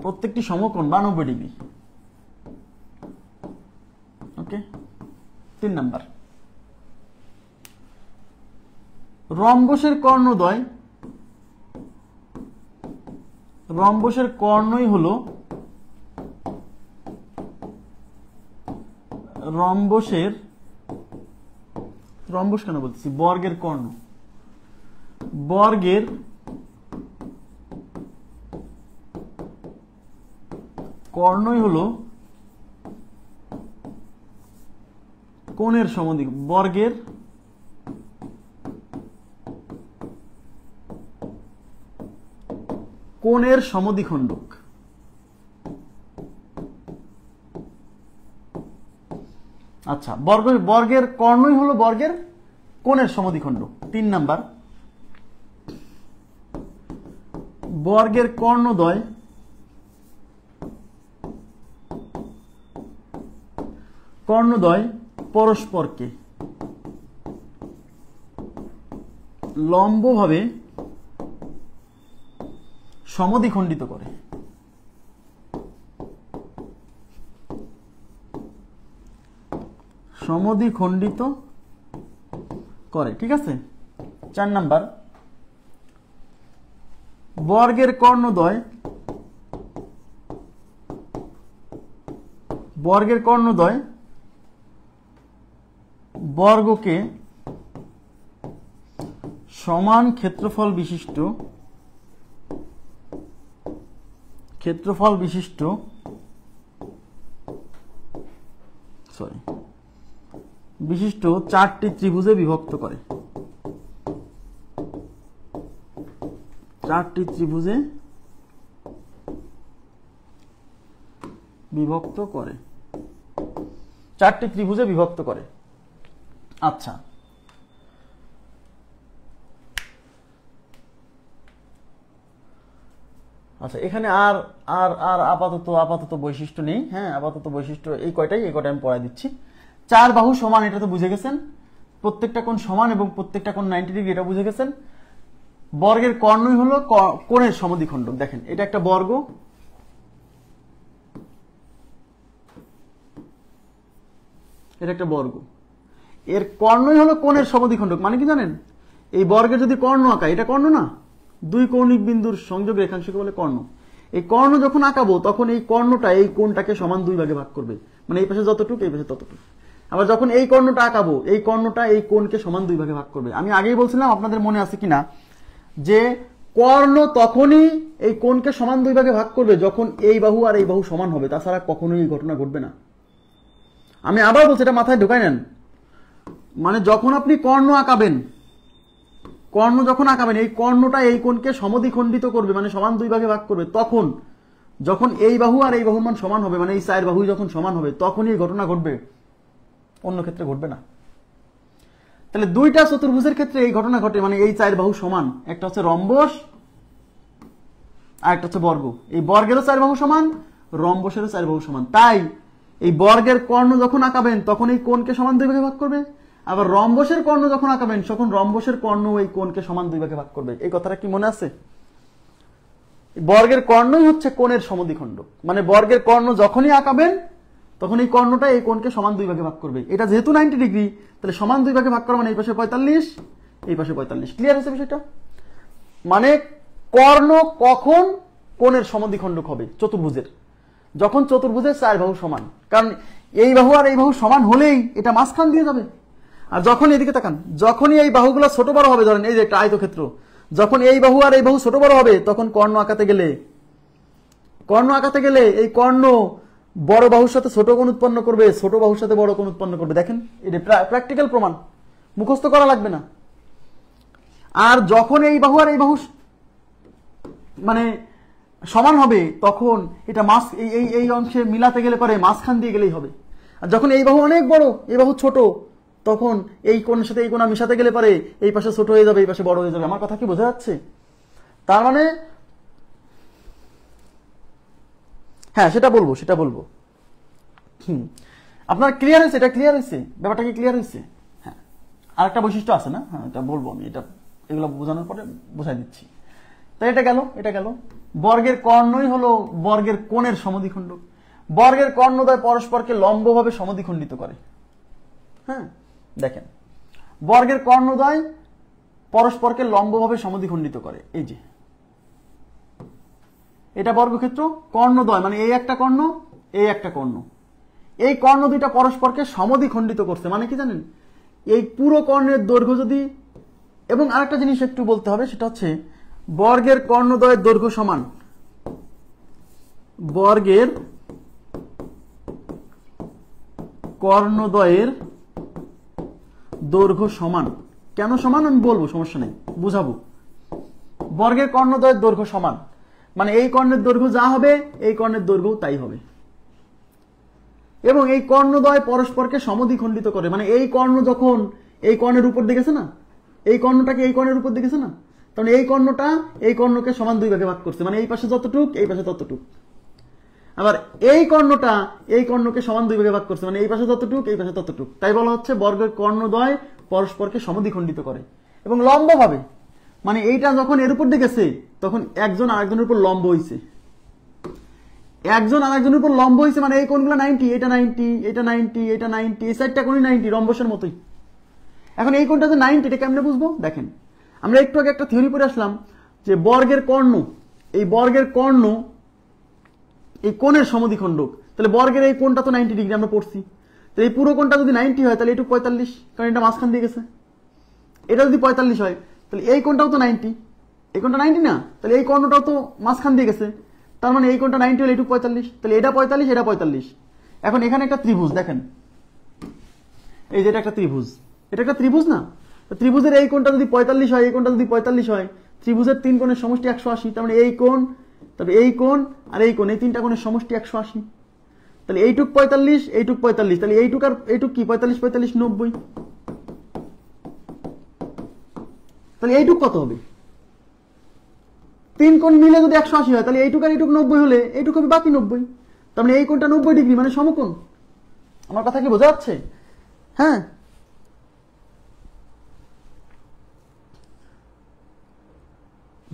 প্রত্যেকটি সমকোণ 92 ডিগ্রি। ওকে, 3 নাম্বার, রম্বসের কর্ণদ্বয়, রম্বসের কর্ণই হলো রম্বস কেন বলতেছি, বর্গের কর্ণ, বর্গের কর্ণই হলো কোণের সমদ্বিখ, বর্গের কোণের সমদ্বিখণ্ডক। আচ্ছা, বর্গের কর্ণই হলো বর্গের কোণের সমদ্বিখণ্ডক। 3 নাম্বার, বর্গের কর্ণদ্বয় পরস্পরকে লম্বভাবে সমদ্বিখণ্ডিত করে। সমদ্বিখণ্ডিত করে, ঠিক আছে। 4 নাম্বার, বর্গের কর্ণদ্বয় বর্গকে সমান ক্ষেত্রফল বিশিষ্ট চারটি ত্রিভুজে বিভক্ত করে। চারটি ত্রিভুজে বিভক্ত করে, চারটি ত্রিভুজে বিভক্ত করে। আচ্ছা, আচ্ছা এখানে আর আর আর আপাতত বৈশিষ্ট্য নেই। হ্যাঁ, আপাতত বৈশিষ্ট্য এই কয়টাই আমি পড়াই দিচ্ছি। চার বাহু সমান, এটা তো বুঝে গেছেন। প্রত্যেকটা কোণ সমান এবং প্রত্যেকটা কোণ 90 ডিগ্রি, এটা বুঝে গেছেন। বর্গের কর্ণই হলো কোণের সমদ্বিখণ্ডক। দেখেন এটা একটা বর্গ, এটা একটা বর্গ, এর কর্ণই হলো কোণের সমদ্বিখণ্ডক। মানে কি জানেন, এই বর্গের যদি কর্ণ আঁকা, এটা কর্ণ না, দুই কৌণিক বিন্দুর সংযোগ রেখাংশকে বলে কর্ণ। এই কর্ণ যখন আঁকাবো তখন এই কর্ণটা এই কোণটাকে সমান দুই ভাগে ভাগ করবে, মানে এই পাশে যতটুকু এই পাশে ততটুকু। আবার যখন এই কর্ণটা আঁকাবো এই কর্ণটা এই কোণকে সমান দুই ভাগে ভাগ করবে। আমি আগেই বলছিলাম, আপনাদের মনে আছে কিনা, যে কর্ণ তখনই এই কোণকে সমান দুই ভাগে ভাগ করবে যখন এই বাহু আর এই বাহু সমান হবে, তাছাড়া কখনোই এই ঘটনা ঘটবে না। আমি আবার বলছি, এটা মাথায় ঢোকাই নেন। মানে যখন আপনি কর্ণ আঁকাবেন, কর্ণ যখন আঁকাবেন এই কর্ণটা এই কোণকে সমদ্বিখণ্ডিত করবে, মানে সমান দুই ভাগে ভাগ করবে, তখন যখন এই বাহু আর এই বাহুর মান সমান হবে, মানে এই চার বাহু যখন সমান হবে, তখনই এই ঘটনা ঘটবে, অন্য ক্ষেত্রে ঘটবে না। তাহলে দুইটা চতুর্ভুজের ক্ষেত্রে এই ঘটনা ঘটে, মানে এই চার বাহু সমান। একটা হচ্ছে রম্বস আর একটা হচ্ছে বর্গ। এই বর্গেরও চার বাহু সমান, রম্বসেরও চার বাহু সমান। তাই এই বর্গের কর্ণ যখন আঁকাবেন তখন এই কোণকে সমান দুই ভাগে ভাগ করবে, আবার রম্বসের কর্ণ যখন আঁকাবেন তখন রম্বসের কর্ণ এই কোণকে সমান দুই ভাগে ভাগ করবে। এই কথাটা কি মনে আছে? বর্গের কর্ণই হচ্ছে কোণের সমদ্বিখণ্ডক। মানে বর্গের কর্ণ যখনই আঁকাবেন তখন এই কর্ণটা এই কোণকে সমান দুই ভাগে ভাগ করবে। এটা যেহেতু 90 ডিগ্রি, তাহলে সমান দুই ভাগে ভাগ করা মানে এই পাশে 45, এই পাশে 45। ক্লিয়ার হয়েছে বিষয়টা? মানে কর্ণ কখন কোণের সমদ্বিখণ্ডক হবে? চতুর্ভুজের, যখন চতুর্ভুজের চার বাহু সমান। কারণ এই বাহু আর এই বাহু সমান হলেই এটা মাঝখান দিয়ে যাবে। আর যখন এদিকে তাকান, যখনই এই বাহুগুলো ছোট বড় হবে, ধরেন এই যে একটা আয়তক্ষেত্র, যখন এই বাহু আর এই বাহু ছোট বড় হবে তখন কর্ণ আঁকাতে গেলে এই কর্ণ বড় বাহুর সাথে ছোট কোণ উৎপন্ন করবে, ছোট বাহুর সাথে বড় কোণ উৎপন্ন করবে। দেখেন এটা প্র্যাকটিক্যাল প্রমাণ, মুখস্থ করা লাগবে না। আর যখন এই বাহু আর এই বাহু মানে সমান হবে তখন এটা এই অংশে মিলাতে গেলে পরে মাঝখান দিয়ে গেলেই হবে। আর যখন এই বাহু অনেক বড় এই বাহু ছোট, তখন এই কোণের সাথে এই কোণ মিশাতে গেলে পরে এই পাশে ছোট হয়ে যাবে, এই পাশে বড় হয়ে যাবে। আমার কথা কি বোঝা যাচ্ছে? তার মানে হ্যাঁ, সেটা বলবো। আপনার ক্লিয়ার হয়েছে? এটা ক্লিয়ার হয়েছে? ব্যাপারটা কি ক্লিয়ার হয়েছে? হ্যাঁ, আর একটা বৈশিষ্ট্য আছে না, হ্যাঁ এটা বলবো আমি, এগুলো বোঝানোর পরে বোঝাই দিচ্ছি। তাই এটা গেল বর্গের কর্ণই হলো বর্গের কোণের সমদ্বিখণ্ডক। বর্গের কর্ণদ্বয় পরস্পরকে লম্বভাবে সমদ্বিখণ্ডিত করে। হ্যাঁ, দেখেন বর্গের কর্ণদ্বয় পরস্পরকে লম্বভাবে সমদ্বিখণ্ডিত করে। এই যে এটা বর্গক্ষেত্র, কর্ণদ্বয় মানে এই একটা কর্ণ, এই একটা কর্ণ, এই কর্ণ দুইটা পরস্পরকে সমদ্বিখণ্ডিত করছে। মানে কি জানেন, এই পুরো কর্ণের দৈর্ঘ্য যদি, এবং আরেকটা জিনিস একটু বলতে হবে, সেটা হচ্ছে বর্গের কর্ণদ্বয়ের দৈর্ঘ্য সমান, বর্গের কর্ণদ্বয়ের দৈর্ঘ্য সমান। কেন সমান আমি বলবো, সমস্যা নেই, বুঝাবো। বর্গের কর্ণদ্বয়ের দৈর্ঘ্য সমান মানে এই কর্ণের দৈর্ঘ্য যা হবে এই কর্ণের দৈর্ঘ্য তাই হবে। এবং এই কর্ণদ্বয় পরস্পরকে সমদ্বিখণ্ডিত করে, মানে এই কর্ণ যখন এই কর্ণের উপর দিকেছে না, এই কর্ণটাকে এই কর্ণের উপর দিকেছে না, তখন এই কর্ণটা এই কর্ণকে সমান দুই ভাগে ভাগ করছে, মানে এই পাশে যতটুক এই পাশে ততটুক। আবার এই কর্ণটা এই কর্ণকে সমান দুই ভাগে ভাগ করছে, মানে এই পাশে যতটুক এই পাশে ততটুক। তাই বলা হচ্ছে বর্গের কর্ণদ্বয় পরস্পরকে সমদ্বিখণ্ডিত করে এবং লম্বভাবে। মানে এইটা যখন এর উপর দিকেছে তখন একজন আরেকজনের উপর লম্ব হইছে, একজন আরেকজনের উপর লম্ব হইছে, মানে এই কোণগুলো 90, এটা 90, এটা 90, এটা 90, এই সাইডটা কোণই 90, রম্বসের মতোই। এখন এই কোণটা যে 90, এটা কেমনে বুঝবো? দেখেন আমরা একটু আগে একটা থিওরি পড়ে আসলাম যে বর্গের কর্ণ, এই বর্গের কর্ণ এই কোণের সমদ্বিখণ্ডক। তাহলে বর্গের এই কোণটা তো 90 ডিগ্রি আমরা পড়ছি। তো এই পুরো কোণটা যদি 90 হয় তাহলে এটুকু 45, কারণ এটা মাঝখান দিয়ে গেছে। এটা যদি 45 হয় তাহলে এই কোণটাও তো 90, এই কোণটা 90 না, তাহলে এই কর্ণটাও তো মাঝখান দিয়ে গেছে। তার মানে এই কোণটা 90 হলে এটুকু 45, তাহলে এটা 45, এটা 45। এখন এখানে একটা ত্রিভুজ দেখেন, এই যে এটা একটা ত্রিভুজ, এটা একটা ত্রিভুজ না, ত্রিভুজের এই কোণটা যদি 45 হয়, এই কোণটা যদি 45 হয়, ত্রিভুজের 3 কোণের সমষ্টি 180, তার মানে এই কোণ, তারপরে এই কোণ আর এই কোণ, এই 3টা কোণের সমষ্টি 180। তাহলে এইটুক 45, এইটুক 45, তাহলে এইটুক আর এইটুক কি 45 45 90। তাহলে এইটুক কত হবে? 3 কোণ মিলে যদি 180 হয়, তাহলে এইটুক আর এইটুক 90 হলে এইটুক হবে বাকি 90। তার মানে এই কোণটা 90 ডিগ্রি, মানে সমকোণ। আমার কথা কি বোঝা যাচ্ছে? হ্যাঁ,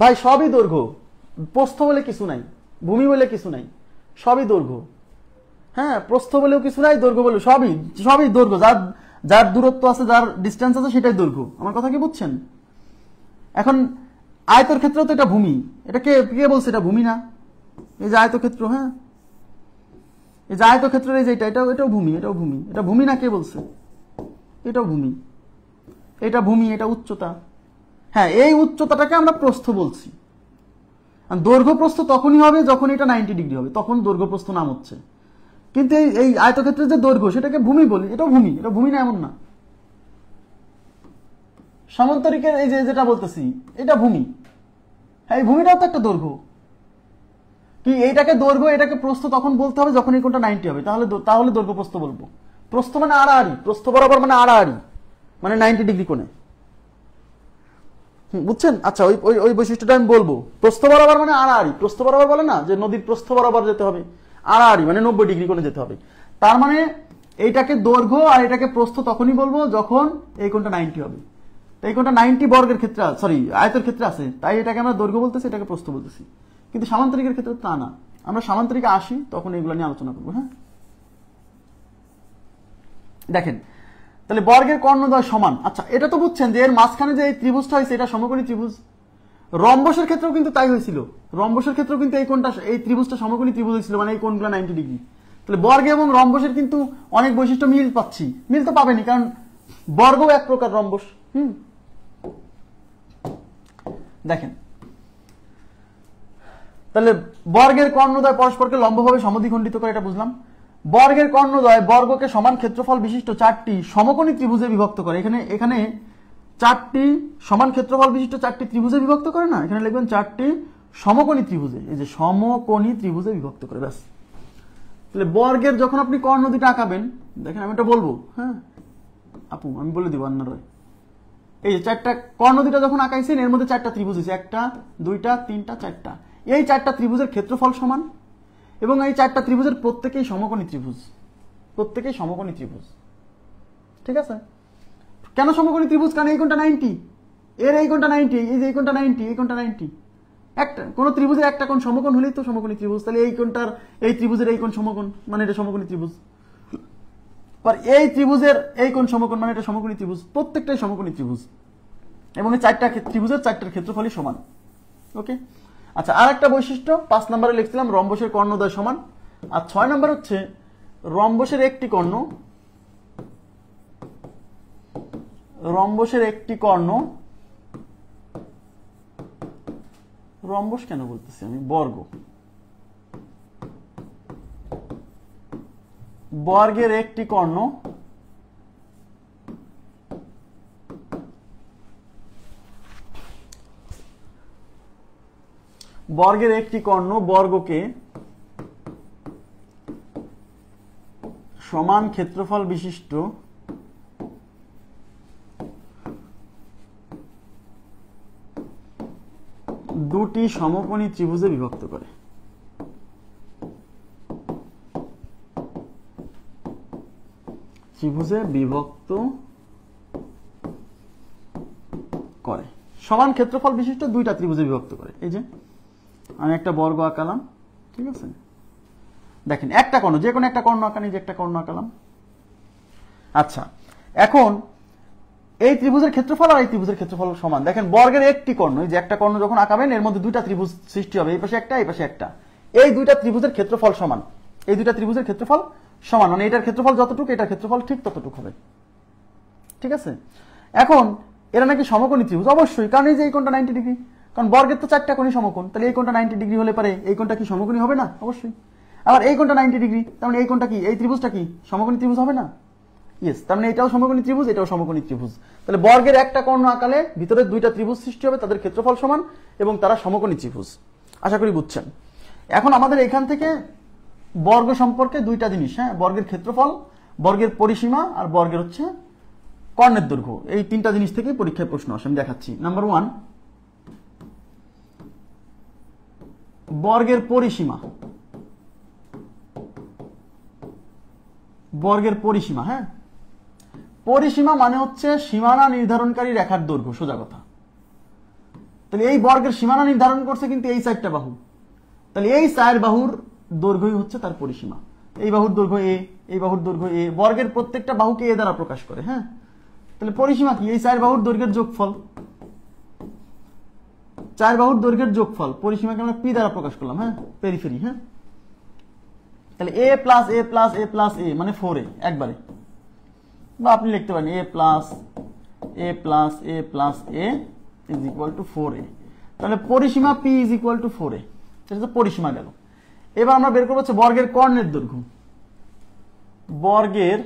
ভাই সবই দৈর্ঘ্য, প্রস্থ বলে কিছু নাই, ভূমি বলে কিছু নাই, সবই দৈর্ঘ্য। হ্যাঁ, প্রস্থ বলেও কিছু নাই, দৈর্ঘ্য বলেও সবই সবই দৈর্ঘ্য। যার যার দূরত্ব আছে, যার ডিস্টেন্স আছে, সেটাই দৈর্ঘ্য। আমার কথা কি বুঝছেন? এখন আয়তর ক্ষেত্রে তো এটা ভূমি, এটা কে কে বলছে এটা ভূমি না? এই যে আয়তক্ষেত্র, হ্যাঁ, এই যে আয়তক্ষেত্রের এই যে এটাও এটাও ভূমি, এটাও ভূমি। এটা ভূমি না কে বলছে? এটাও ভূমি, এটা ভূমি, এটা উচ্চতা। হ্যাঁ, এই উচ্চতাটাকে আমরা প্রস্থ বলছি। দৈর্ঘ্য প্রস্থ তখনই হবে যখন এটা 90 ডিগ্রি হবে, তখন দৈর্ঘ্য প্রস্থ নাম হচ্ছে। কিন্তু এই আয়তক্ষেত্রের যে দৈর্ঘ্য, সেটাকে ভূমি বলি। এটাও ভূমি, এটা ভূমি না এমন না। সামান্তরিকের এই যে যেটা বলতেছি, এটা ভূমি। হ্যাঁ, এই ভূমিটাও তো একটা দৈর্ঘ্য। কি এইটাকে দৈর্ঘ্য, এটাকে প্রস্থ তখন বলতে হবে যখন এই কোণটা 90 হবে, তাহলে দৈর্ঘ্য প্রস্থ বলবো। প্রস্থ মানে আড়াআড়ি, প্রস্থ বরাবর মানে আড়াআড়ি, মানে 90 ডিগ্রি কোণে। বুঝছেন? আচ্ছা, ওই বৈশিষ্ট্যটা আমি বলবো। প্রস্থ বরাবর মানে আড়াআড়ি, প্রস্থ বরাবর বলে না যে নদীর প্রস্থ বরাবর যেতে হবে, আড়াআড়ি মানে 90 ডিগ্রি কোণে যেতে হবে। তার মানে এইটাকে দৈর্ঘ্য আর এটাকে প্রস্থ তখনই বলবো যখন এই কোণটা 90 হবে। এই কোণটা 90 বর্গের ক্ষেত্রে, সরি আয়তের ক্ষেত্রে আছে, তাই এটাকে আমরা দৈর্ঘ্য বলতেছি, এটাকে প্রস্থ বলতেছি। কিন্তু সামান্তরিকের ক্ষেত্রে তা না। আমরা সামান্তরিকে আসি, তখন এগুলো নিয়ে আলোচনা করবো। হ্যাঁ, দেখেন, তাহলে বর্গের কর্ণদ্বয় সমান। আচ্ছা, এটা তো বুঝছেন যে এর মাঝখানে যে এই ত্রিভুজটা হয়েছে, এটা সমকোণী ত্রিভুজ। রম্বসের ক্ষেত্রেও কিন্তু তাই হয়েছিল। রম্বসের ক্ষেত্রেও কিন্তু এই কোণটা, এই ত্রিভুজটা সমকোণী ত্রিভুজ হয়েছিল, মানে এই কোণগুলো 90 ডিগ্রি। তাহলে বর্গ এবং রম্বসের কিন্তু অনেক বৈশিষ্ট্য মিল পাচ্ছি। মিল তো পাবেনি, কারণ বর্গও এক প্রকার রম্বস। দেখেন, তাহলে বর্গের কর্ণদ্বয় পরস্পরকে লম্বভাবে সমদ্বিখণ্ডিত করে, এটা বুঝলাম। বর্গের কর্ণদ্বয় বর্গকে সমান ক্ষেত্রফল বিশিষ্ট 4টি সমকোণী ত্রিভুজে বিভক্ত করে। এখানে 4টি সমান ক্ষেত্রফল বিশিষ্ট 4টি ত্রিভুজে বিভক্ত করে না, এখানে লিখবেন 4টি সমকোণী ত্রিভুজে, এই যে সমকোণী ত্রিভুজে বিভক্ত করে, ব্যাস। তাহলে বর্গের যখন আপনি কর্ণ দুটো আঁকাবেন, দেখেন আমি এটা বলবো, হ্যাঁ আপু আমি বলে দিব আন্না রয়। এই যে 4টা কর্ণ দুটো যখন আঁকাইছেন, এর মধ্যে 4টা ত্রিভুজ আছে, 1টা 2টা 3টা 4টা। এই 4টা ত্রিভুজের ক্ষেত্রফল সমান, এবং এই 4টা ত্রিভুজের প্রত্যেকেই সমকোণী ত্রিভুজ, প্রত্যেকেই সমকোণী ত্রিভুজ। ঠিক আছে? কেন সমকোণী ত্রিভুজ? কারণ এই কোণটা 90, এর এই কোণটা 90, এই যে এই কোণটা 90, এই কোণটা 90। একটা কোন ত্রিভুজের একটা কোণ সমকোণ হলেই তো সমকোণী ত্রিভুজ। তাহলে এই কোণটার এই ত্রিভুজের এই কোণ সমকোণ, মানে এটা সমকোণী ত্রিভুজ। আর এই ত্রিভুজের এই কোণ সমকোণ, মানে এটা সমকোণী ত্রিভুজ। প্রত্যেকটাই সমকোণী ত্রিভুজ, এবং এই 4টা ত্রিভুজের 4টার ক্ষেত্রফলই সমান। ওকে, আচ্ছা, আর একটা বৈশিষ্ট্য 5 নম্বরে লিখছিলাম, রম্বসের কর্ণদ্বয় সমান। আর 6 নম্বর হচ্ছে রম্বসের একটি কর্ণ, রম্বসের একটি কর্ণ, রম্বস কেন বলতেছি আমি, বর্গ, বর্গের একটি কর্ণ বর্গকে সমান ক্ষেত্রফল বিশিষ্ট দুটি সমকোণী ত্রিভুজে বিভক্ত করে। ত্রিভুজে বিভক্ত করে, সমান ক্ষেত্রফল বিশিষ্ট 2টা ত্রিভুজে বিভক্ত করে। এই যে আমি একটা বর্গ আঁকালাম, ঠিক আছে? দেখেন একটা কর্ণ, যে কোনো একটা কর্ণ আঁকানি, যে একটা কর্ণ আঁকালাম। আচ্ছা, এখন এই ত্রিভুজের ক্ষেত্রফল আর এই ত্রিভুজের ক্ষেত্রফল সমান। দেখেন বর্গের একটি কর্ণ, এই যে একটা কর্ণ যখন আঁকাবেন, এর মধ্যে 2টা ত্রিভুজ সৃষ্টি হবে, এই পাশে একটা, এই পাশে একটা। এই 2টা ত্রিভুজের ক্ষেত্রফল সমান, এই 2টা ত্রিভুজের ক্ষেত্রফল সমান, মানে এটার ক্ষেত্রফল যতটুকু, এটার ক্ষেত্রফল ঠিক ততটুকু হবে। ঠিক আছে? এখন এরা নাকি সমকোণী ত্রিভুজ, অবশ্যই, কারণ এই যে এই কোণটা 90 ডিগ্রি, কারণ বর্গের তো 4টা কোণই সমকোণ। তাহলে এই কোণটা 90 ডিগ্রি হলে পারে এই কোণটা কি সমকোণী হবে না? অবশ্যই। আবার এই কোণটা 90 ডিগ্রি, তার মানে এই কোণটা কি, এই ত্রিভুজটা কি সমকোণী ত্রিভুজ হবে না? ইয়েস, তার মানে এটাও সমকোণী ত্রিভুজ, এটাও সমকোণী ত্রিভুজ। তাহলে বর্গের একটা কর্ণ আঁকালে ভিতরে দুইটা ত্রিভুজ সৃষ্টি হবে, তাদের ক্ষেত্রফল সমান এবং তারা সমকোণী ত্রিভুজ। আশা করি বুঝছেন। এখন আমাদের এখান থেকে বর্গ সম্পর্কে দুইটা জিনিস, হ্যাঁ, বর্গের ক্ষেত্রফল, বর্গের পরিসীমা আর বর্গের হচ্ছে কর্ণের দৈর্ঘ্য, এই তিনটা জিনিস থেকে পরীক্ষায় প্রশ্ন আসে। আমি দেখাচ্ছি। নাম্বার 1, বর্গের পরিসীমা। বর্গের পরিসীমা, হ্যাঁ, পরিসীমা মানে হচ্ছে সীমানা নির্ধারণকারী রেখার দৈর্ঘ্য, সোজা কথা। তাহলে এই বর্গের সীমানা নির্ধারণ করছে কিন্তু এই 4টা বাহু, তাহলে এই 4 বাহুর দৈর্ঘ্যই হচ্ছে তার পরিসীমা। এই বাহুর দৈর্ঘ্য এ, এই বাহুর দৈর্ঘ্য এ, বর্গের প্রত্যেকটা বাহুকে এ দ্বারা প্রকাশ করে, হ্যাঁ। তাহলে পরিসীমা কি? এই 4 বাহুর দৈর্ঘ্যের যোগফল, 4 বাহুর দৈর্ঘ্যের যোগফল, পরিসীমাকে আমরা পি দ্বারা প্রকাশ করলাম, হ্যাঁ, পেরিফেরি, হ্যাঁ। তাহলে a plus a plus a plus a মানে 4a একবারে, বা আপনি লিখতে পারেন a plus a plus a plus a is equal to 4a। তাহলে পরিসীমা P is equal to 4a, সেটা তো পরিসীমা গেল। এবার আমরা বের করবো হচ্ছে বর্গের কর্ণের দৈর্ঘ্য। বর্গের,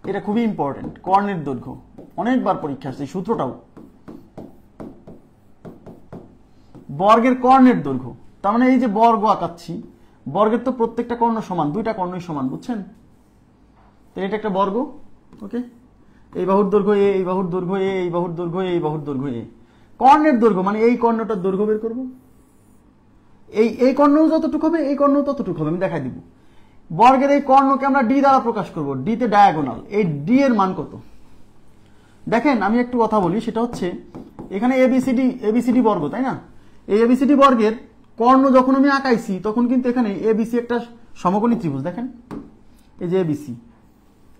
এটা খুবই ইম্পর্টেন্ট, কর্ণের দৈর্ঘ্য অনেকবার পরীক্ষা আসছে, সূত্রটাও। বর্গের কর্ণের দৈর্ঘ্য, তার মানে এই যে বর্গ আঁকাচ্ছি, বর্গের তো প্রত্যেকটা কর্ণ সমান, দুইটা কর্ণই সমান, বুঝছেন? তো এটা একটা বর্গ, ওকে। এই বাহুর দৈর্ঘ্য এ, এই বাহুর দৈর্ঘ্য এ, এই বাহুর দৈর্ঘ্য এ, এই বাহুর দৈর্ঘ্য এ। কর্ণের দৈর্ঘ্য মানে এই কর্ণটার দৈর্ঘ্য বের করব, এই কর্ণও যতটুকু হবে এই কর্ণও ততটুকু হবে, আমি দেখাই দিব। বর্গের এই কর্ণকে আমরা ডি দ্বারা প্রকাশ করব, ডিতে ডায়াগোনাল। এই ডি এর মান কত? দেখেন আমি একটু কথা বলি, সেটা হচ্ছে এখানে এবিসিডি বর্গ, তাই না? এই এবিসিডি বর্গের কর্ণ যখন আমি আঁকাইছি তখন কিন্তু এখানে এবিসি একটা সমকোণী ত্রিভুজ, দেখেন এই যে এবিসি,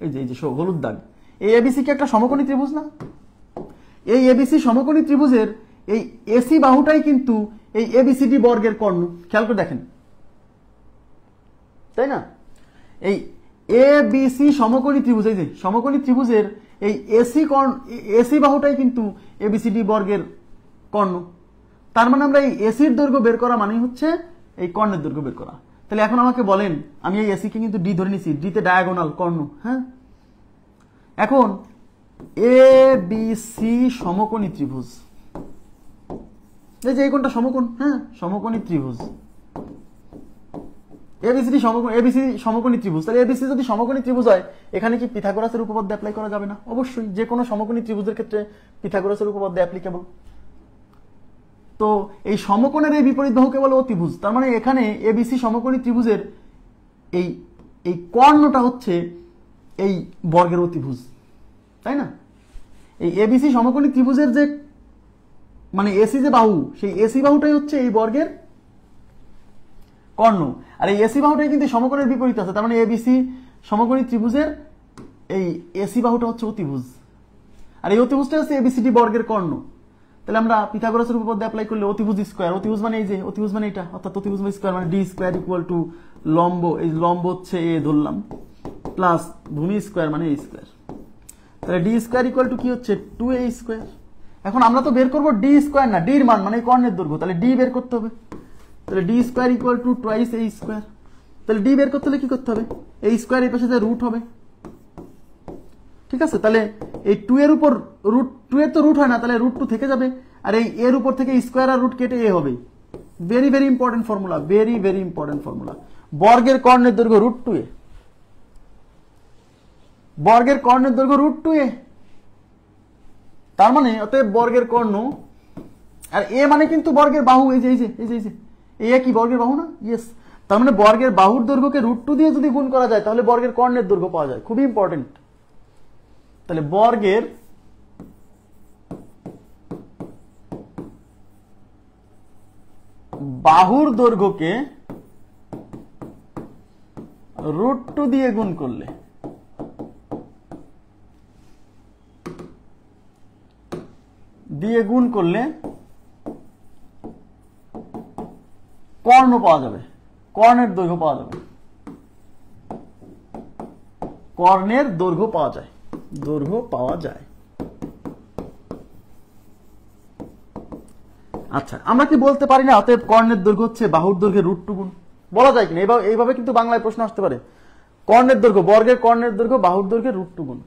এই যে হলুদ দাগ, এই এবিসি কি একটা সমকোণী ত্রিভুজ না? এই এবিসি সমকোণী ত্রিভুজের এই এসি বাহুটাই কিন্তু এই এবিসিডি বর্গের কর্ণ, খেয়াল করে দেখেন, তাই না? এই এবিসি সমকোণী ত্রিভুজ, এই যে সমকোণী ত্রিভুজের এই এসি বাহুটাই কিন্তু এবিসিডি বর্গের কর্ণ। তার মানে আমরা এই এসির দৈর্ঘ্য বের করা মানেই হচ্ছে এই কর্ণের দৈর্ঘ্য বের করা। তাহলে এখন আমাকে বলেন, আমি এই এসি কে কিন্তু ডি ধরে নিছি, ডিতে ডায়াগোনাল কর্ণ, হ্যাঁ। এখন এবিসি সমকোণী ত্রিভুজ, এই যে এই কোণটা সমকোণ, হ্যাঁ, সমকোণী ত্রিভুজ। এবিসি সমকোণী ত্রিভুজ। তাহলে এবিসি যদি সমকোণী ত্রিভুজ হয়, এখানে কি পিথাগোরাসের উপপাদ্য অ্যাপ্লাই করা যাবে না? অবশ্যই, যে কোনো সমকোণী ত্রিভুজের ক্ষেত্রে পিথাগোরাসের উপপাদ্য অ্যাপ্লিকেবল। তো এই সমকোণের এই বিপরীত বাহুকে বলে অতিভুজ। তার মানে এখানে এবিসি সমকোণী ত্রিভুজের এই কর্ণটা হচ্ছে এই বর্গের অতিভুজ, তাই না? এই এবিসি সমকোণী ত্রিভুজের যে মানে এসি যে বাহু, সেই এসি বাহুটাই হচ্ছে এই বর্গের কর্ণ। আর এই এসি বাহুটাই কিন্তু সমকোণের বিপরীত আছে, তার মানে এবিসি সমকোণী ত্রিভুজের এই এসি বাহুটা হচ্ছে অতিভুজ, আর এই অতিভুজটা হচ্ছে এবিসিডি বর্গের কর্ণ। তাহলে আমরা পিথাগোরাসের উপপাদ্য অ্যাপ্লাই করলে অতিভুজ স্কয়ার, অতিভুজ মানে এই যে অতিভুজ মানে এটা, অর্থাৎ অতিভুজ স্কয়ার মানে ডি স্কয়ার ইকুয়াল টু লম্ব, এই লম্ব হচ্ছে এ ধরলাম, প্লাস ভূমি স্কয়ার মানে এ স্কয়ার। তাহলে ডি স্কয়ার ইকুয়াল টু কি হচ্ছে 2a স্কয়ার। এখন আমরা তো বের করবো ডি স্কয়ার না, ডির মান মানে কর্ণের দৈর্ঘ্য, তাহলে ডি বের করতে হবে। তাহলে D square equal to twice A square. তাহলে ডি বের করতে হলে কি করতে হবে? এই স্কয়ার এর পাশে যে রুট হবে, ঠিক আছে? তাহলে এই 2 এর উপর রুট, 2 এর তো রুট হয় না, তাহলে রুট 2 থেকে যাবে, আর এই এর উপর থেকে স্কয়ার আর রুট কেটে এ হবে। Very very important formula, very very important formula. বর্গের কর্ণের দৈর্ঘ্য রুট 2a, বর্গের কর্ণের দৈর্ঘ্য রুট 2a। তার মানে অতএব বর্গের কর্ণ, আর এ মানে কিন্তু বর্গের বাহু, এই যে এই যে এই যে এই যে এ কি বর্গের বাহু না? ইয়েস। তার মানে বর্গের বাহুর দৈর্ঘ্যকে রুট 2 দিয়ে যদি গুণ করা যায় তাহলে বর্গের কর্ণের দৈর্ঘ্য পাওয়া যায়, খুবই ইম্পর্টেন্ট। তাহলে বর্গের বাহুর দৈর্ঘ্যকে রুট 2 দিয়ে গুণ করলে কর্ণ পাওয়া যাবে, কর্ণের দৈর্ঘ্য পাওয়া যাবে, কর্ণের দৈর্ঘ্য পাওয়া যায়, দৈর্ঘ্য পাওয়া যায়। আচ্ছা, আমরা কি বলতে পারি না অতএব কর্ণের দৈর্ঘ্য হচ্ছে বাহুর দৈর্ঘ্যের রুট 2 গুণ? বলা যায় কিনা? এইভাবে কিন্তু বাংলায় প্রশ্ন আসতে পারে। কর্ণের দৈর্ঘ্য, বর্গের কর্ণের দৈর্ঘ্য বাহুর দৈর্ঘ্যের √2 গুণ।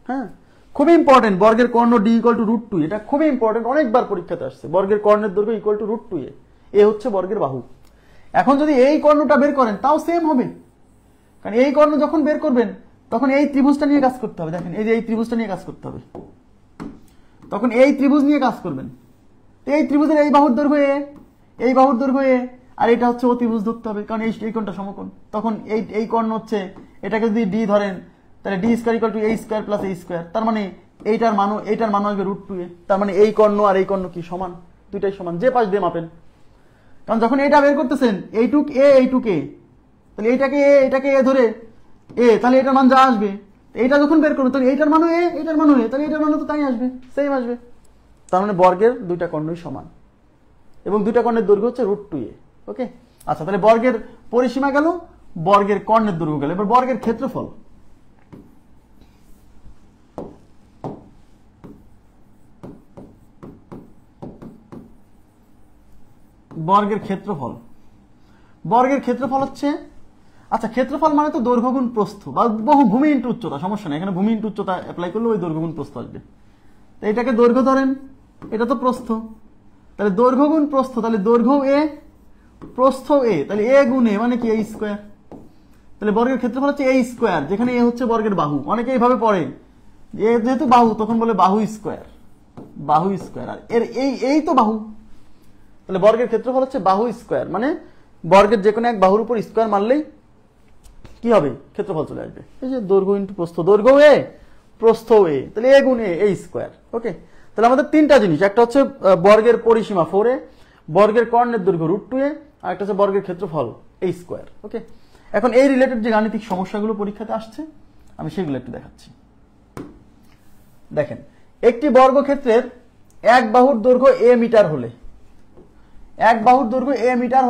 হ্যাঁ, খুবই ইম্পর্টেন্ট। বর্গের কর্ণ d = √2, এটা খুবই ইম্পর্টেন্ট, অনেকবার পরীক্ষাতে আসছে। বর্গের কর্ণের দৈর্ঘ্য = √2a, এ হচ্ছে বর্গের বাহু। এখন যদি এই কর্ণটা বের করেন তাও সেম হবে, কারণ এই কর্ণ যখন বের করবেন তখন এই ত্রিভুজটা নিয়ে কাজ করতে হবে। দেখেন এই যে এই ত্রিভুজটা নিয়ে কাজ করতে হবে, তখন এই ত্রিভুজ নিয়ে কাজ করবেন। এই ত্রিভুজের এই বাহুর দৈর্ঘ্য a, এই বাহুর দৈর্ঘ্য a, আর এটা হচ্ছে অতিভুজ ধরতে হবে, কারণ এই কোণটা সমকোণ। তখন এই কর্ণ হচ্ছে, এটাকে যদি d ধরেন তাহলে d² = a² + a², তার মানে এইটার মান আসবে √2a। তার মানে এই কর্ণ আর এই কর্ণ কি সমান? দুইটাই সমান, যে পাশ দিয়ে মাপেন। কারণ যখন এটা বের করতেছেন এইটুক a এইটুক a, তাহলে এটাকে a ধরে a, তাহলে এটার মান যা আসবে, এইটা যখন বের করবেন তাহলে এইটার মানও a, এইটার মানও a, তাহলে এটার মানও তো তাই আসবে, সেম আসবে। তার মানে বর্গের দুইটা কর্ণই সমান এবং দুইটা কর্ণের দৈর্ঘ্য হচ্ছে √2a। ওকে, আচ্ছা, তাহলে বর্গের পরিসীমা গেল, বর্গের কর্ণের দৈর্ঘ্য গেল। এবার বর্গের ক্ষেত্রফল। বর্গের ক্ষেত্রফল হচ্ছে, আচ্ছা, ক্ষেত্রফল মানে তো দৈর্ঘ্য গুণ প্রস্থ বা ভূমি ইনটু উচ্চতা, সমস্যা নেই, এখানে ভূমি ইনটু উচ্চতা অ্যাপ্লাই করলে ওই দৈর্ঘ্য গুণ প্রস্থ আসবে। তো এটাকে দৈর্ঘ্য ধরেন, এটা তো প্রস্থ, তাহলে দৈর্ঘ্য গুণ প্রস্থ, তাহলে দৈর্ঘ্য a, প্রস্থ a, তাহলে a গুণ a মানে কি a²। তাহলে বর্গের ক্ষেত্রফল হচ্ছে a², যেখানে a হচ্ছে বর্গের বাহু। অনেকে এইভাবে পড়ে, যেহেতু বাহু তখন বলে বাহু স্কয়ার, আর এর এই তো বাহু, তাহলে বর্গের ক্ষেত্রফল হচ্ছে বাহু স্কয়ার, মানে বর্গের যে কোনো এক বাহুর উপর স্কয়ার মারলেই কি হবে? ক্ষেত্রফল চলে আসবে। এই যে দৈর্ঘ্য ইনটু প্রস্থ, দৈর্ঘ্য a, প্রস্থ a, তাহলে a গুণ a²। ওকে, তাহলে আমাদের তিনটা জিনিস, একটা হচ্ছে বর্গের পরিসীমা 4a, বর্গের কর্ণের দৈর্ঘ্য √2a, আর একটা হচ্ছে বর্গের ক্ষেত্রফল a²। ওকে, এখন এই রিলেটেড যে গাণিতিক সমস্যাগুলো পরীক্ষাতে আসছে আমি সেগুলো একটু দেখাচ্ছি। দেখেন, একটি বর্গক্ষেত্রের এক বাহুর দৈর্ঘ্য a মিটার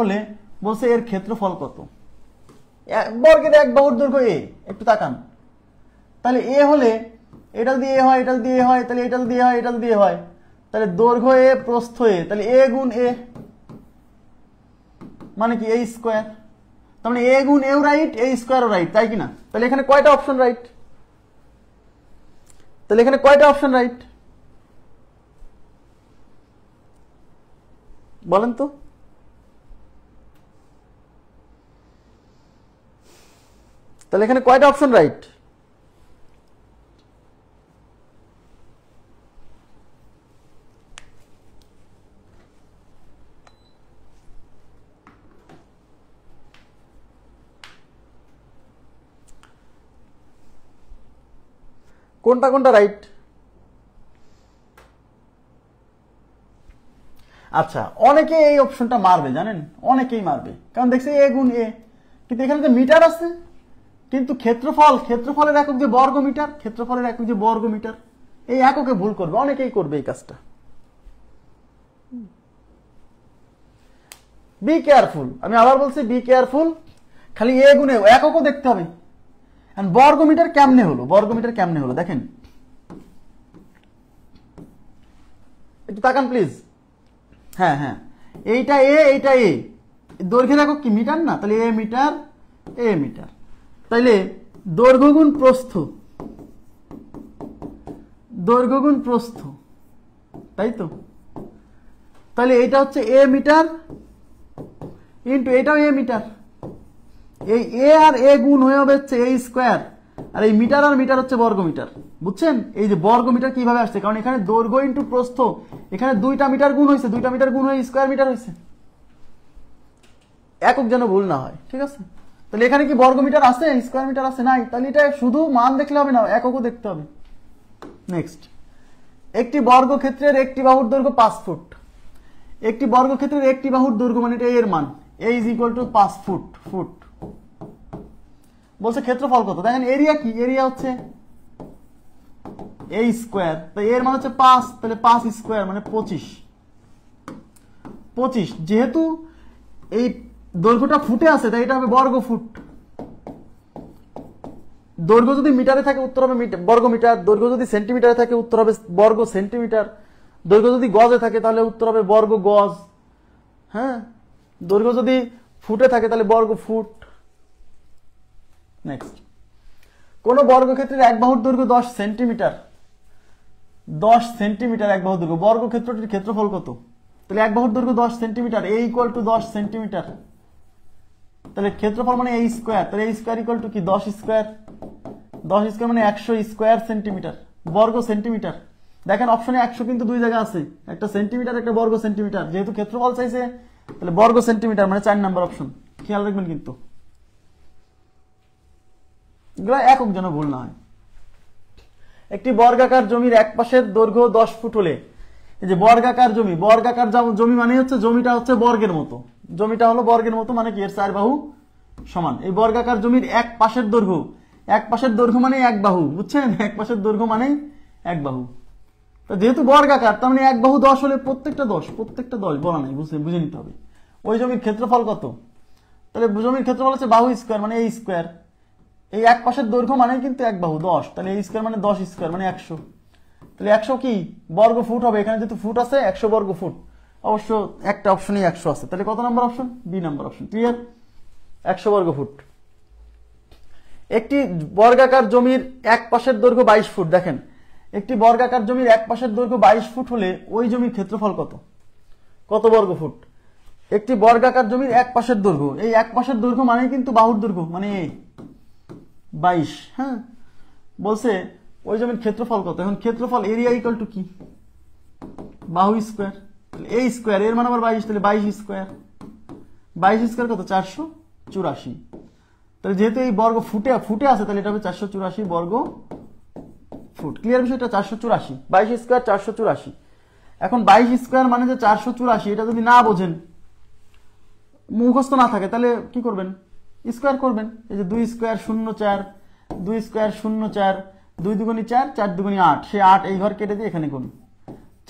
হলে, বলছে এর ক্ষেত্রফল কত? বর্গের এক বাহুর দৈর্ঘ্য a, একটু তাকান। তাহলে a হলে এটা যদি a হয়, এটা যদি a হয়, তাহলে এটা যদি a হয়, এটা যদি a হয়, তাহলে দৈর্ঘ্য a, প্রস্থ a, তাহলে a গুণ a মানে কি a²। তার মানে a গুণ a রাইট, a² রাইট, তাই কিনা? তাহলে এখানে কয়টা অপশন রাইট? বলেন তো। তাহলে এখানে কয়টা অপশন রাইট? কোনটা রাইট? আচ্ছা, অনেকে এই অপশনটা মারবে, জানেন, অনেকেই মারবে, কারণ দেখছে a গুণ a, কিন্তু এখানে যে মিটার আছে, কিন্তু ক্ষেত্রফলের একক যে বর্গ মিটার, এই এককে ভুল করবে, অনেকেই করবে এই কাজটা। বি কেয়ারফুল, আমি আবার বলছি বি কেয়ারফুল। খালি a গুণে এককও দেখতে হবে। বর্গ মিটার কেমনে হলো, দেখেন একটু তাকান প্লিজ। হ্যাঁ, এইটা a, দৈর্ঘ্যের একক কি মিটার না? তাহলে a মিটার, তাইলে দৈর্ঘ্য গুণ প্রস্থ, তাই তো? তাহলে এটা হচ্ছে a মিটার ইন্টু এটাও a মিটার, এই a আর a গুণ হয়ে হবে হচ্ছে a², আর এই মিটার আর মিটার হচ্ছে বর্গ মিটার। বুঝছেন এই যে বর্গ মিটার কিভাবে আসছে? কারণ এখানে দৈর্ঘ্য ইন্টু প্রস্থ, এখানে দুইটা মিটার গুণ হয়েছে, স্কয়ার মিটার হয়েছে। একক যেন ভুল না হয়, ঠিক আছে? তাহলে এখানে কি বর্গ মিটার আছে, স্কয়ার মিটার আছে? নাই। তাহলে এটা শুধু মান দেখলে হবে না, এককও দেখতে হবে। নেক্সট, একটি বর্গক্ষেত্রের একটি বাহুর দৈর্ঘ্য 5 ফুট। একটি বর্গক্ষেত্রের একটি বাহুর দৈর্ঘ্য মানে এটা এর মান, a = 5 ফুট। বলছে ক্ষেত্রফল কত? দেখেন এরিয়া কি, এরিয়া হচ্ছে a², তাই এর মান হচ্ছে 5, তাহলে 5² মানে 25। যেহেতু এই দৈর্ঘ্যটা ফুটে আছে তাই এটা হবে বর্গ ফুট। দৈর্ঘ্য যদি মিটারে থাকে উত্তর হবে বর্গ মিটার, দৈর্ঘ্য যদি সেন্টিমিটারে থাকে উত্তর হবে বর্গ সেন্টিমিটার, দৈর্ঘ্য যদি গজে থাকে তাহলে উত্তর হবে বর্গ গজ। হ্যাঁ, দৈর্ঘ্য যদি ফুটে থাকে তাহলে বর্গ ফুট। নেক্সট, কোন বর্গক্ষেত্রের এক বাহুর দৈর্ঘ্য 10 সেন্টিমিটার, 10 সেন্টিমিটার এক বাহুর দৈর্ঘ্য, বর্গক্ষেত্রটির ক্ষেত্রফল কত? তাহলে এক বাহুর দৈর্ঘ্য 10 centimetre, a equal to 10 centimetre, তাহলে ক্ষেত্রফল মানে a স্কয়ার, তাহলে a স্কয়ার ইকুয়াল টু কি 10 স্কয়ার, 10 স্কয়ার মানে 100 স্কয়ার সেন্টিমিটার, বর্গ সেন্টিমিটার। দেখেন অপশনে 100 কিন্তু দুই জায়গা আছে, একটা সেন্টিমিটার একটা বর্গ সেন্টিমিটার, যেহেতু ক্ষেত্রফল চাইছে তাহলে বর্গ সেন্টিমিটার মানে 4 নাম্বার অপশন, খেয়াল রাখবেন কিন্তু এগুলো একক যেন ভুল না হয়। একটি বর্গাকার জমির এক পাশের দৈর্ঘ্য 10 ফুট হলে, এই যে বর্গাকার জমি, বর্গাকার জমি মানে হচ্ছে জমিটা হচ্ছে বর্গের মতো, জমিটা হলো বর্গের মতো মানে কি এর 4 বাহু সমান। এই বর্গাকার জমির এক পাশের দৈর্ঘ্য, এক পাশের দৈর্ঘ্য মানে এক বাহু, বুঝছেন, এক পাশের দৈর্ঘ্য মানে এক বাহু। তো যেহেতু বর্গাকার তার মানে এক বাহু 10 হলে প্রত্যেকটা 10 বলা নাই, বুঝে নিতে হবে। ওই জমির ক্ষেত্রফল কত? তাহলে জমির ক্ষেত্রফল হচ্ছে বাহু স্কয়ার মানে a স্কয়ার, এই এক পাশের দৈর্ঘ্য মানে কিন্তু এক বাহু 10, তাহলে a স্কয়ার মানে 10 স্কয়ার মানে 100, তাহলে 100 কি বর্গ ফুট হবে, এখানে যেহেতু ফুট আছে 100 বর্গ ফুট, অবশ্য একটা অপশনই 100 আছে, তাহলে কত number option? B number option, clear, 100 বর্গ ফুট। একটি বর্গাকার জমির এক পাশের দৈর্ঘ্য 22 ফুট, দেখেন একটি বর্গাকার জমির এক পাশের দৈর্ঘ্য 22 ফুট হলে ওই জমির ক্ষেত্রফল কত? কত বর্গ ফুট? একটি বর্গাকার জমির এক পাশের দৈর্ঘ্য, এই এক পাশের দৈর্ঘ্য মানে কিন্তু বাহুর দৈর্ঘ্য মানে 22, হ্যাঁ, বলছে ওই জমির ক্ষেত্রফল কত। এখন ক্ষেত্রফল এরিয়া ইকুয়াল টু কি বাহু স্কয়ার, a স্কয়ার এর মানে আবার 22, তাহলে 22 স্কয়ার, 22 স্কয়ার কত? 484, তাহলে যেহেতু এই বর্গ ফুটে আছে তাহলে এটা হবে 484 বর্গ ফুট, ক্লিয়ার বিষয়টা? 484, 22 স্কয়ার 484। এখন 22 স্কয়ার মানে যে 484, এটা যদি না বোঝেন, মুখস্থ না থাকে, তাহলে কি করবেন? স্কয়ার করবেন। এই যে 2 স্কয়ার 0 4, 2 স্কয়ার 0 4, 2 দুগুণী 4, 4 দুগুণী 8, সে 8 এই ঘর কেটে দিয়ে এখানে গুণ,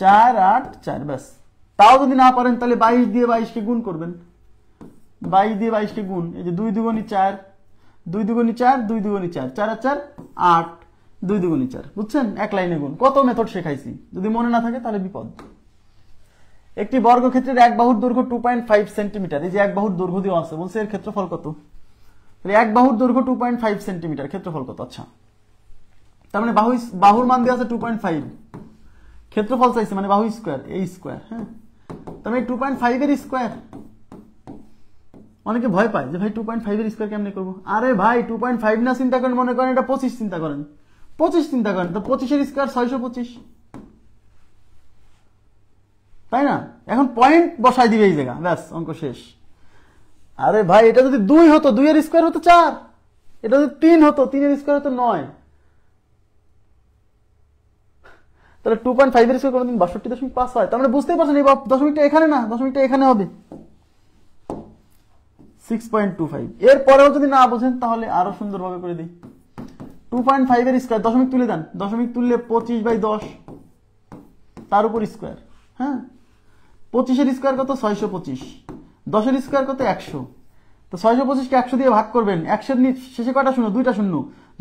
4 8 4, ব্যাস। তাও যদি না পারেন তাহলে 22 দিয়ে 22 কে গুণ করবেন, 22 দিয়ে 22 কে গুণ, এই যে 2 দুগুণী 4, 2 দুগুণী 4, 2 দুগুণী 4, 4 আর 4 8, 2 দুগুণী 4, বুঝছেন? এক লাইনে গুণ, কত মেথড শেখাইছি, যদি মনে না থাকে তাহলে বিপদ। একটি বর্গক্ষেত্রের এক বাহুর দৈর্ঘ্য 2.5 সেন্টিমিটার, এই যে এক বাহুর দৈর্ঘ্য দেওয়া আছে, বলছে এর ক্ষেত্রফল কত? তাহলে এক বাহুর দৈর্ঘ্য 2.5 সেন্টিমিটার, ক্ষেত্রফল কত? আচ্ছা, তার মানে বাহুর মান দেওয়া আছে 2.5, ক্ষেত্রফল চাইছে মানে বাহু স্কয়ার a স্কয়ার, হ্যাঁ, তার মানে 2.5 এর স্কয়ার। অনেকে ভয় পায় যে ভাই 2.5 এর স্কয়ার কেমনে করব? আরে ভাই 2.5 না চিন্তা করেন, মনে করেন এটা 25 চিন্তা করেন, 25 চিন্তা করেন, তো 25 এর স্কয়ার 625, তাই না? এখন পয়েন্ট বসাই দিবে এই জায়গা, ব্যাস অঙ্ক শেষ। আরে ভাই এটা যদি 2 হতো 2 এর স্কয়ার হতো 4, এটা যদি 3 হতো 3 এর স্কয়ার হতো 9, তাহলে 2.5 এর স্কয়ার কোনদিন 62.5 হয়। তার মানে বুঝতেই পারছেন এই দশমিকটা এখানে না, দশমিকটা এখানে হবে 6.25। এর পরেও যদি না বোঝেন তাহলে আরো সুন্দরভাবে করে দিই, 2.5 এর স্কয়ার দশমিক তুলে দেন, দশমিক তুললে 25/10, তার উপর স্কয়ার, হ্যাঁ, 25 এর স্কয়ার কত? 625, 10 এর স্কয়ার কত? 100, তো 625 কে 100 দিয়ে ভাগ করবেন, 100 এর শেষে কয়টা শূন্য?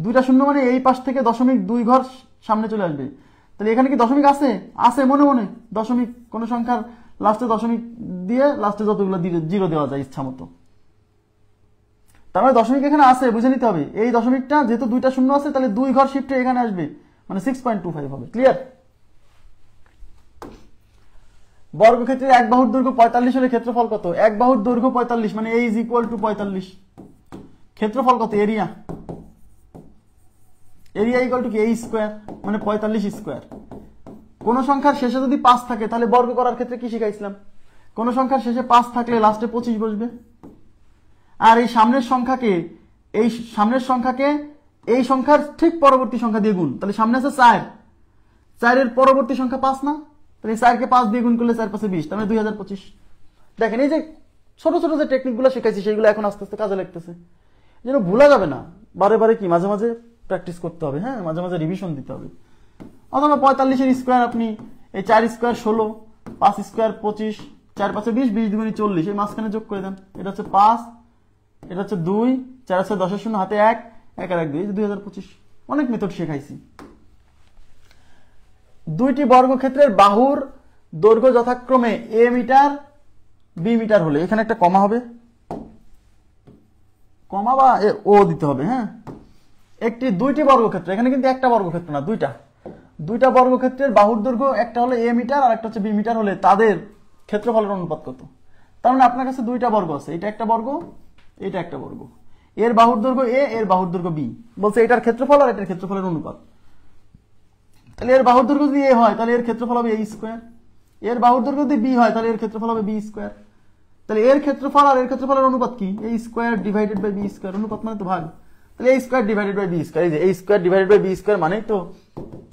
দুইটা শূন্য মানে এই পাশ থেকে দশমিক 2 ঘর সামনে চলে আসবে, তাহলে এখানে কি দশমিক আছে? আছে, মনে মনে দশমিক, কোন সংখ্যার লাস্টে দশমিক দিয়ে লাস্টে যতগুলো জিরো দেওয়া যায় ইচ্ছা মতো, তার মানে দশমিক এখানে আছে, বুঝে নিতে হবে। এই দশমিকটা যেহেতু দুইটা শূন্য আছে তাহলে 2 ঘর শিফটে এখানে আসবে, মানে 6.25 হবে, ক্লিয়ার? বর্গক্ষেত্রের এক বাহুর দৈর্ঘ্য 45 হলে ক্ষেত্রফল কত? এক বাহুর দৈর্ঘ্য 45 মানে a = 45, ক্ষেত্রফল কত? এরিয়া ইকুয়াল টু কি a স্কয়ার মানে 45 স্কয়ার। কোন সংখ্যার শেষে যদি 5 থাকে তাহলে বর্গ করার ক্ষেত্রে কি শিখাইছিলাম? কোন সংখ্যার শেষে 5 থাকলে লাস্টে 25 বসবে, আর এই সামনের সংখ্যাকে এই সংখ্যার ঠিক পরবর্তী সংখ্যা দিয়ে গুণ, তাহলে সামনে আছে 4, 4 এর পরবর্তী সংখ্যা 5 না, তাহলে 4 কে 5 দিয়ে গুণ করলে 4 5 20, তার মানে 2025। দেখেন এই যে ছোট ছোট যে টেকনিকগুলো শিখাইছি সেগুলো এখন আস্তে আস্তে কাজে লাগতেছে, যেন ভুলা যাবে না, বারে বারে কি মাঝে মাঝে প্র্যাকটিস করতে হবে, হ্যাঁ, মাঝে মাঝে রিভিশন দিতে হবে। অথবা 45 এর স্কয়ার আপনি এই 4 স্কয়ার 16, 5 স্কয়ার 25, 4 5 20, 20 দুগুণে 40, এই মাঝখানে যোগ করে দেন, এটা হচ্ছে 5, এটা হচ্ছে 2, 4 আছে 10 এর শূন্য হাতে 1, 1 আর 1 2, 2025। অনেক মেথড শেখাইছি। দুইটি বর্গক্ষেত্রের বাহুর দৈর্ঘ্য যথাক্রমে a মিটার b মিটার হলে, এখানে একটা কমা হবে, কমা বা ও দিতে হবে, হ্যাঁ, একটি দুইটি বর্গক্ষেত্র, এখানে কিন্তু একটা বর্গক্ষেত্র না, দুইটা বর্গক্ষেত্রের বাহুর দৈর্ঘ্য একটা হলো a মিটার আর একটা হচ্ছে b মিটার হলে তাদের ক্ষেত্রফলের অনুপাত কত? তার মানে আপনার কাছে দুইটা বর্গ আছে, এটা একটা বর্গ, এটা একটা বর্গ, এর বাহুর দৈর্ঘ্য a, এর বাহুর দৈর্ঘ্য b, বলছে এটার ক্ষেত্রফল আর এটার ক্ষেত্রফলের অনুপাত। তাহলে এর বাহুর দৈর্ঘ্য যদি a হয় তাহলে এর ক্ষেত্রফল হবে a স্কয়ার, এর বাহুর দৈর্ঘ্য যদি b হয় তাহলে এর ক্ষেত্রফল হবে b স্কয়ার। তাহলে এর ক্ষেত্রফল আর এর ক্ষেত্রফলের অনুপাত কি? a square divided by b square, অনুপাত মানে তো ভাগ। তাহলে a square divided by b square, এই যে a square divided by b square মানেই তো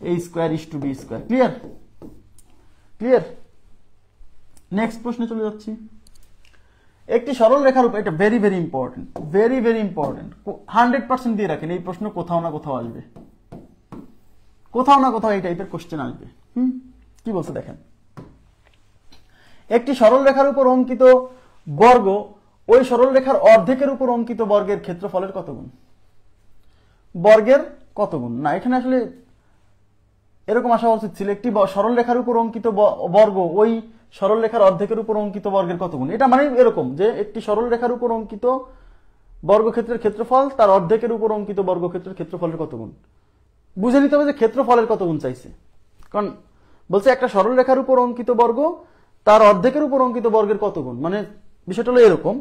a square is to b square. Clear? Clear? Next প্রশ্নে চলে যাচ্ছি। একটি সরল রেখার উপর, এটা very very important, very very important, 100% দিয়ে রাখেন, এই প্রশ্ন কোথাও না কোথাও আসবে, কোথাও না কোথাও এই টাইপের কোশ্চেন আসবে। কি বলছে দেখেন, একটি সরল রেখার উপর অঙ্কিত বর্গ ওই সরল রেখার অর্ধেকের উপর অঙ্কিত বর্গের ক্ষেত্রফলের কত গুণ? বর্গের কত গুণ না, এখানে আসলে এরকম আসা উচিত ছিল, একটি সরল রেখার উপর অঙ্কিত বর্গ ওই সরল রেখার অর্ধেকের উপর অঙ্কিত বর্গের কত গুণ। এটা মানে এরকম যে একটি সরল রেখার উপর অঙ্কিত বর্গক্ষেত্রের ক্ষেত্রফল তার অর্ধেকের উপর অঙ্কিত বর্গক্ষেত্রের ক্ষেত্রফলের কত গুণ। বুঝে নিতে হবে যে ক্ষেত্রফলের কত গুণ চাইছে, কারণ বলছে একটা সরল রেখার উপর অঙ্কিত বর্গ তার অর্ধেকের উপর অঙ্কিত বর্গের কত গুণ, মানে বিষয়টা হলো এরকম।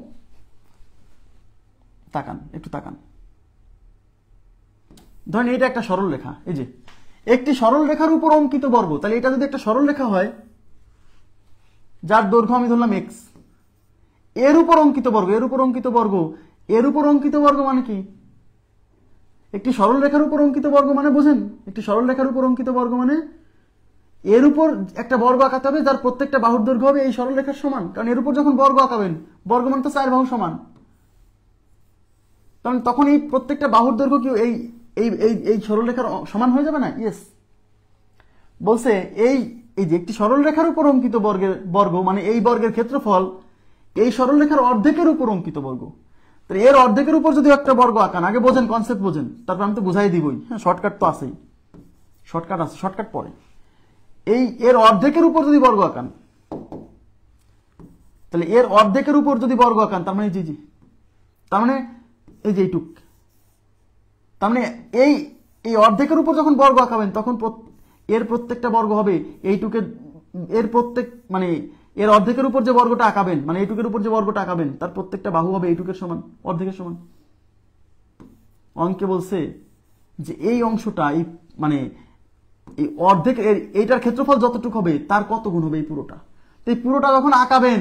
তাকান, একটু তাকান, ধরেন এটা একটা সরল রেখা, এই যে একটি সরল রেখার উপর অঙ্কিত বর্গ, তাহলে এটা যদি একটা সরল রেখা হয় যার দৈর্ঘ্য আমি ধরলাম x, এর উপর অঙ্কিত বর্গ, এর উপর অঙ্কিত বর্গ, এর উপর অঙ্কিত বর্গ মানে কি? একটি সরল রেখার উপর অঙ্কিত বর্গ মানে বোঝেন, একটি সরল রেখার উপর অঙ্কিত বর্গ মানে এর উপর একটা বর্গ আঁকাতে হবে যার প্রত্যেকটা বাহুর দৈর্ঘ্য হবে এই সরল রেখার সমান, কারণ এর উপর যখন বর্গ আঁকাবেন বর্গ মানে তো 4 বাহু সমান, কারণ তখন এই প্রত্যেকটা বাহুর দৈর্ঘ্য কি এই এই এই সরল রেখার সমান হয়ে যাবে না? ইয়েস। বলছে এই এই যে একটি সরল রেখার উপর অঙ্কিত বর্গ মানে এই বর্গের ক্ষেত্রফল এই সরল রেখার অর্ধেকের উপর অঙ্কিত বর্গ। তাহলে এর অর্ধেকের উপর যদি একটা বর্গ আঁকান, আগে বোঝেন, কনসেপ্ট বোঝেন, তারপর আমি তো বুঝাই দিবই, হ্যাঁ শর্টকাট তো আছেই, শর্টকাট আছে, শর্টকাট পরে। এই এর অর্ধেকের উপর যদি বর্গ আঁকান, তাহলে এর অর্ধেকের উপর যদি বর্গ আঁকান, তার মানে জি তার মানে এই যে এইটুক, তার মানে এই এই অর্ধেকের উপর যখন বর্গ আঁকাবেন তখন এর প্রত্যেকটা বর্গ হবে এইটুকের, এর প্রত্যেক মানে এর অর্ধেকের উপর যে বর্গটা আঁকাবেন, মানে এইটুকের উপর যে বর্গটা আঁকাবেন তার প্রত্যেকটা বাহু হবে এইটুকের সমান, অর্ধেকের সমান। অঙ্কে বলছে যে এই অংশটা এই মানে এই অর্ধেক এইটার ক্ষেত্রফল যতটুকু হবে তার কত গুণ হবে এই পুরোটা। তো এই পুরোটা যখন আঁকাবেন,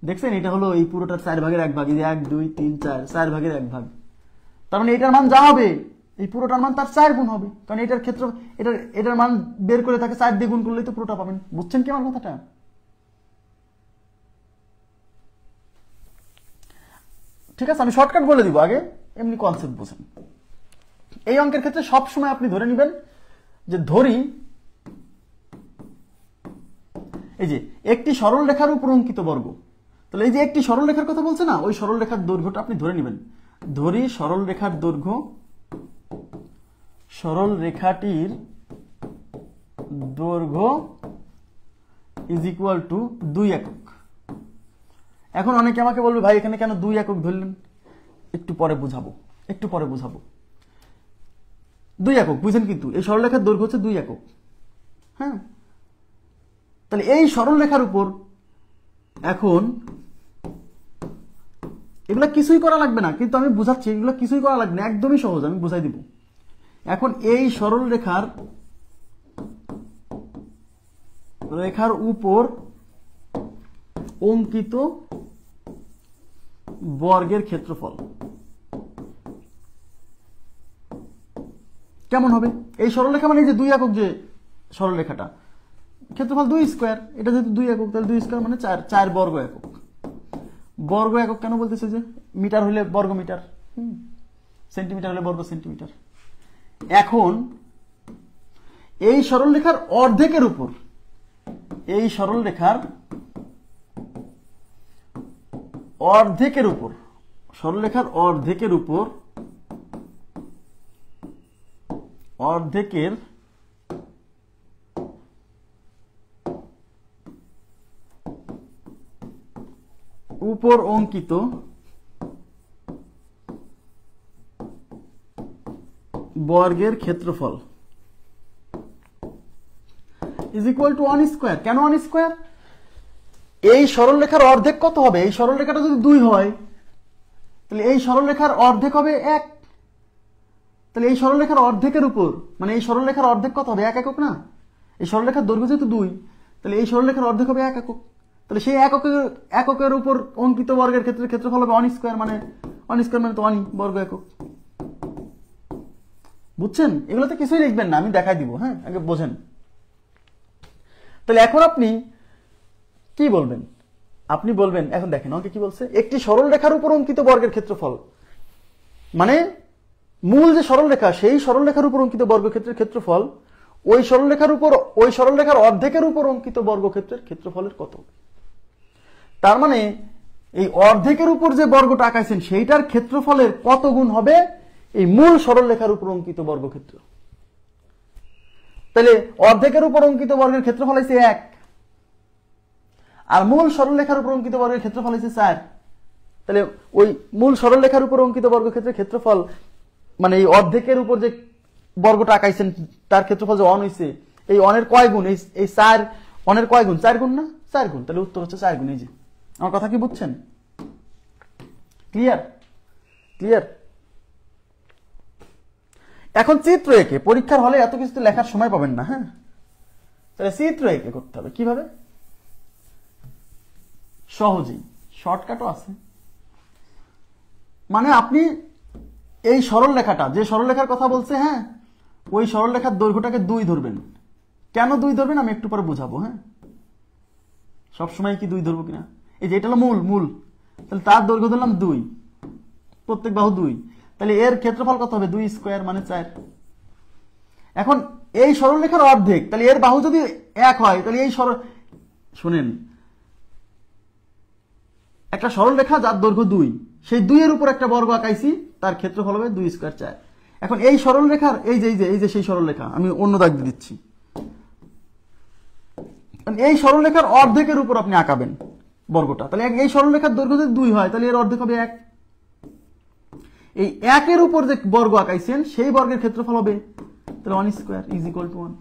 দেখছেন এটা হলো এই পুরোটার 4 ভাগের 1 ভাগ, এই যে 1 2 3 4, 4 ভাগের 1 ভাগ, তার মানে এটার মান যা হবে এই পুরোটার মান তার 4 গুণ হবে, কারণ এটার ক্ষেত্র এটার মান বের করে থাকে 4 দিয়ে গুণ করলেই তো পুরোটা পাবেন। বুঝছেন কি আমার কথাটা? ঠিক আছে, আমি শর্টকাট বলে দিব, আগে এমনি কনসেপ্ট বুঝেন। এই অঙ্কের ক্ষেত্রে সব সময় আপনি ধরে নেবেন যে ধরি এই যে একটি সরল রেখার উপর অঙ্কিত বর্গ, তাহলে এই যে একটি সরল রেখার কথা বলছে না, ওই সরল রেখার দৈর্ঘ্যটা আপনি ধরে নেবেন। ধরি সরল রেখার দৈর্ঘ্য, সরল রেখাটির দৈর্ঘ্য ইজ ইকুয়াল টু 2 একক। এখন অনেকে আমাকে বলবে ভাই এখানে কেন 2 একক ধরলেন? একটু পরে বুঝাবো, একটু পরে বুঝাবো। 2 একক বুঝেন, কিন্তু এই সরলরেখার দৈর্ঘ্য হচ্ছে 2 একক। হ্যাঁ, তাহলে এই সরলরেখার উপর এখন এগুলা কিছুই করা লাগবে না, কিন্তু আমি বুঝাচ্ছি এগুলো কিছুই করা লাগবে না, একদমই সহজ, আমি বুঝাই দিব। এখন এই সরল রেখার উপর অঙ্কিত বর্গের ক্ষেত্রফল কেমন হবে? এই সরলরেখা মানে এই যে 2 একক যে সরলরেখাটা, ক্ষেত্রফল 2 স্কয়ার, এটা যেহেতু 2 একক তাহলে 2 স্কয়ার মানে 4 বর্গ একক। বর্গ একক কেন বলতেছে? যে মিটার হলে বর্গ মিটার, সেন্টিমিটার হলে বর্গ সেন্টিমিটার। এখন এই সরলরেখার অর্ধেকের উপর, এই সরলরেখার অর্ধেকের উপর, সরলরেখার অর্ধেকের উপর, অর্ধেকের উপর অঙ্কিত বর্গের ক্ষেত্রফল ইজ ইকুয়াল টু 1 স্কয়ার। কেন 1 স্কয়ার? এই সরলরেখার অর্ধেক কত হবে? এই সরলরেখাটা যদি 2 হয় তাহলে এই সরলরেখার অর্ধেক হবে 1। তাহলে এই সরলরেখার অর্ধেকের উপর মানে এই সরলরেখার অর্ধেক কত হবে? 1 একক না? এই সরলরেখার দৈর্ঘ্য যেহেতু 2, তাহলে এই সরলরেখার অর্ধেক হবে 1 একক। তাহলে সেই এককের উপর অঙ্কিত বর্গের ক্ষেত্রফল হবে 1 স্কয়ার, মানে 1 স্কয়ার মানে তো 1 বর্গ একক। বুঝছেন? এগুলোতে কিছুই লিখবেন না, আমি দেখাই দিব। হ্যাঁ, আগে বোঝেন। তাহলে এখন আপনি কি বলবেন? আপনি বলবেন, এখন দেখেন অঙ্কে কি বলছে, একটি সরল রেখার উপর অঙ্কিত বর্গের ক্ষেত্রফল, মানে মূল যে সরল রেখা সেই সরল রেখার উপর অঙ্কিত বর্গক্ষেত্রের ক্ষেত্রফল ওই সরল রেখার উপর ওই সরল রেখার অর্ধেকের উপর অঙ্কিত বর্গক্ষেত্রের ক্ষেত্রফলের কত। তার মানে এই অর্ধেকের উপর যে বর্গটা আঁকাইছেন সেইটার ক্ষেত্রফলের কত গুণ হবে এই মূল সরল রেখার উপর অঙ্কিত বর্গক্ষেত্র। তাহলে অর্ধেকের উপর অঙ্কিত বর্গের ক্ষেত্রফল হচ্ছে 1, আর মূল সরলরেখার উপর অঙ্কিত বর্গের ক্ষেত্রফল হচ্ছে 4। তাহলে ওই মূল সরলরেখার উপর অঙ্কিত বর্গক্ষেত্রের ক্ষেত্রফল মানে এই অর্ধেকের উপর যে বর্গটা আঁকাইছেন তার ক্ষেত্রফল যে 1 হইছে, এই 1 এর কয় গুণ? এই 4 1 এর কয় গুণ? 4 গুণ না? 4 গুণ। তাহলে উত্তর হচ্ছে 4 গুণ। এই যে আমার কথা কি বুঝছেন? ক্লিয়ার? ক্লিয়ার? এখন চিত্র এঁকে পরীক্ষার হলে এত কিছু লেখার সময় পাবেন না। হ্যাঁ, তাহলে চিত্র এঁকে করতে হবে। কিভাবে? সহজেই, শর্টকাটও আছে। মানে আপনি এই সরল রেখাটা, যে সরল রেখার কথা বলছে, হ্যাঁ, ওই সরল রেখার দৈর্ঘ্যটাকে 2 ধরবেন। কেন 2 ধরবেন আমি একটু পরে বুঝাবো। হ্যাঁ, সবসময় কি 2 ধরবো কিনা? এই যে এটা হলো মূল, তাহলে তার দৈর্ঘ্য ধরলাম 2, প্রত্যেক বাহু 2, তাহলে এর ক্ষেত্রফল কত হবে? 2 স্কয়ার মানে 4। এখন এই সরল রেখার অর্ধেক, তাহলে এর বাহু যদি 1 হয় তাহলে এই শুনেন, একটা সরল রেখা যার দৈর্ঘ্য 2, সেই 2 এর উপর একটা বর্গ আঁকাইছি, তার ক্ষেত্রফল হবে 2 স্কয়ার 4। এখন এই সরল রেখার এই যে সেই সরল রেখা, আমি অন্য দাগ দিয়ে দিচ্ছি, এই সরল রেখার অর্ধেকের উপর আপনি আঁকাবেন বর্গটা। তাহলে এই সরল রেখার দৈর্ঘ্য যদি 2 হয় তাহলে এর অর্ধেক হবে 1। এই 1 এর উপর যে বর্গ আঁকাইছেন সেই বর্গের ক্ষেত্রফল হবে তাহলে 1 স্কয়ার ইজ ইকুয়াল টু 1।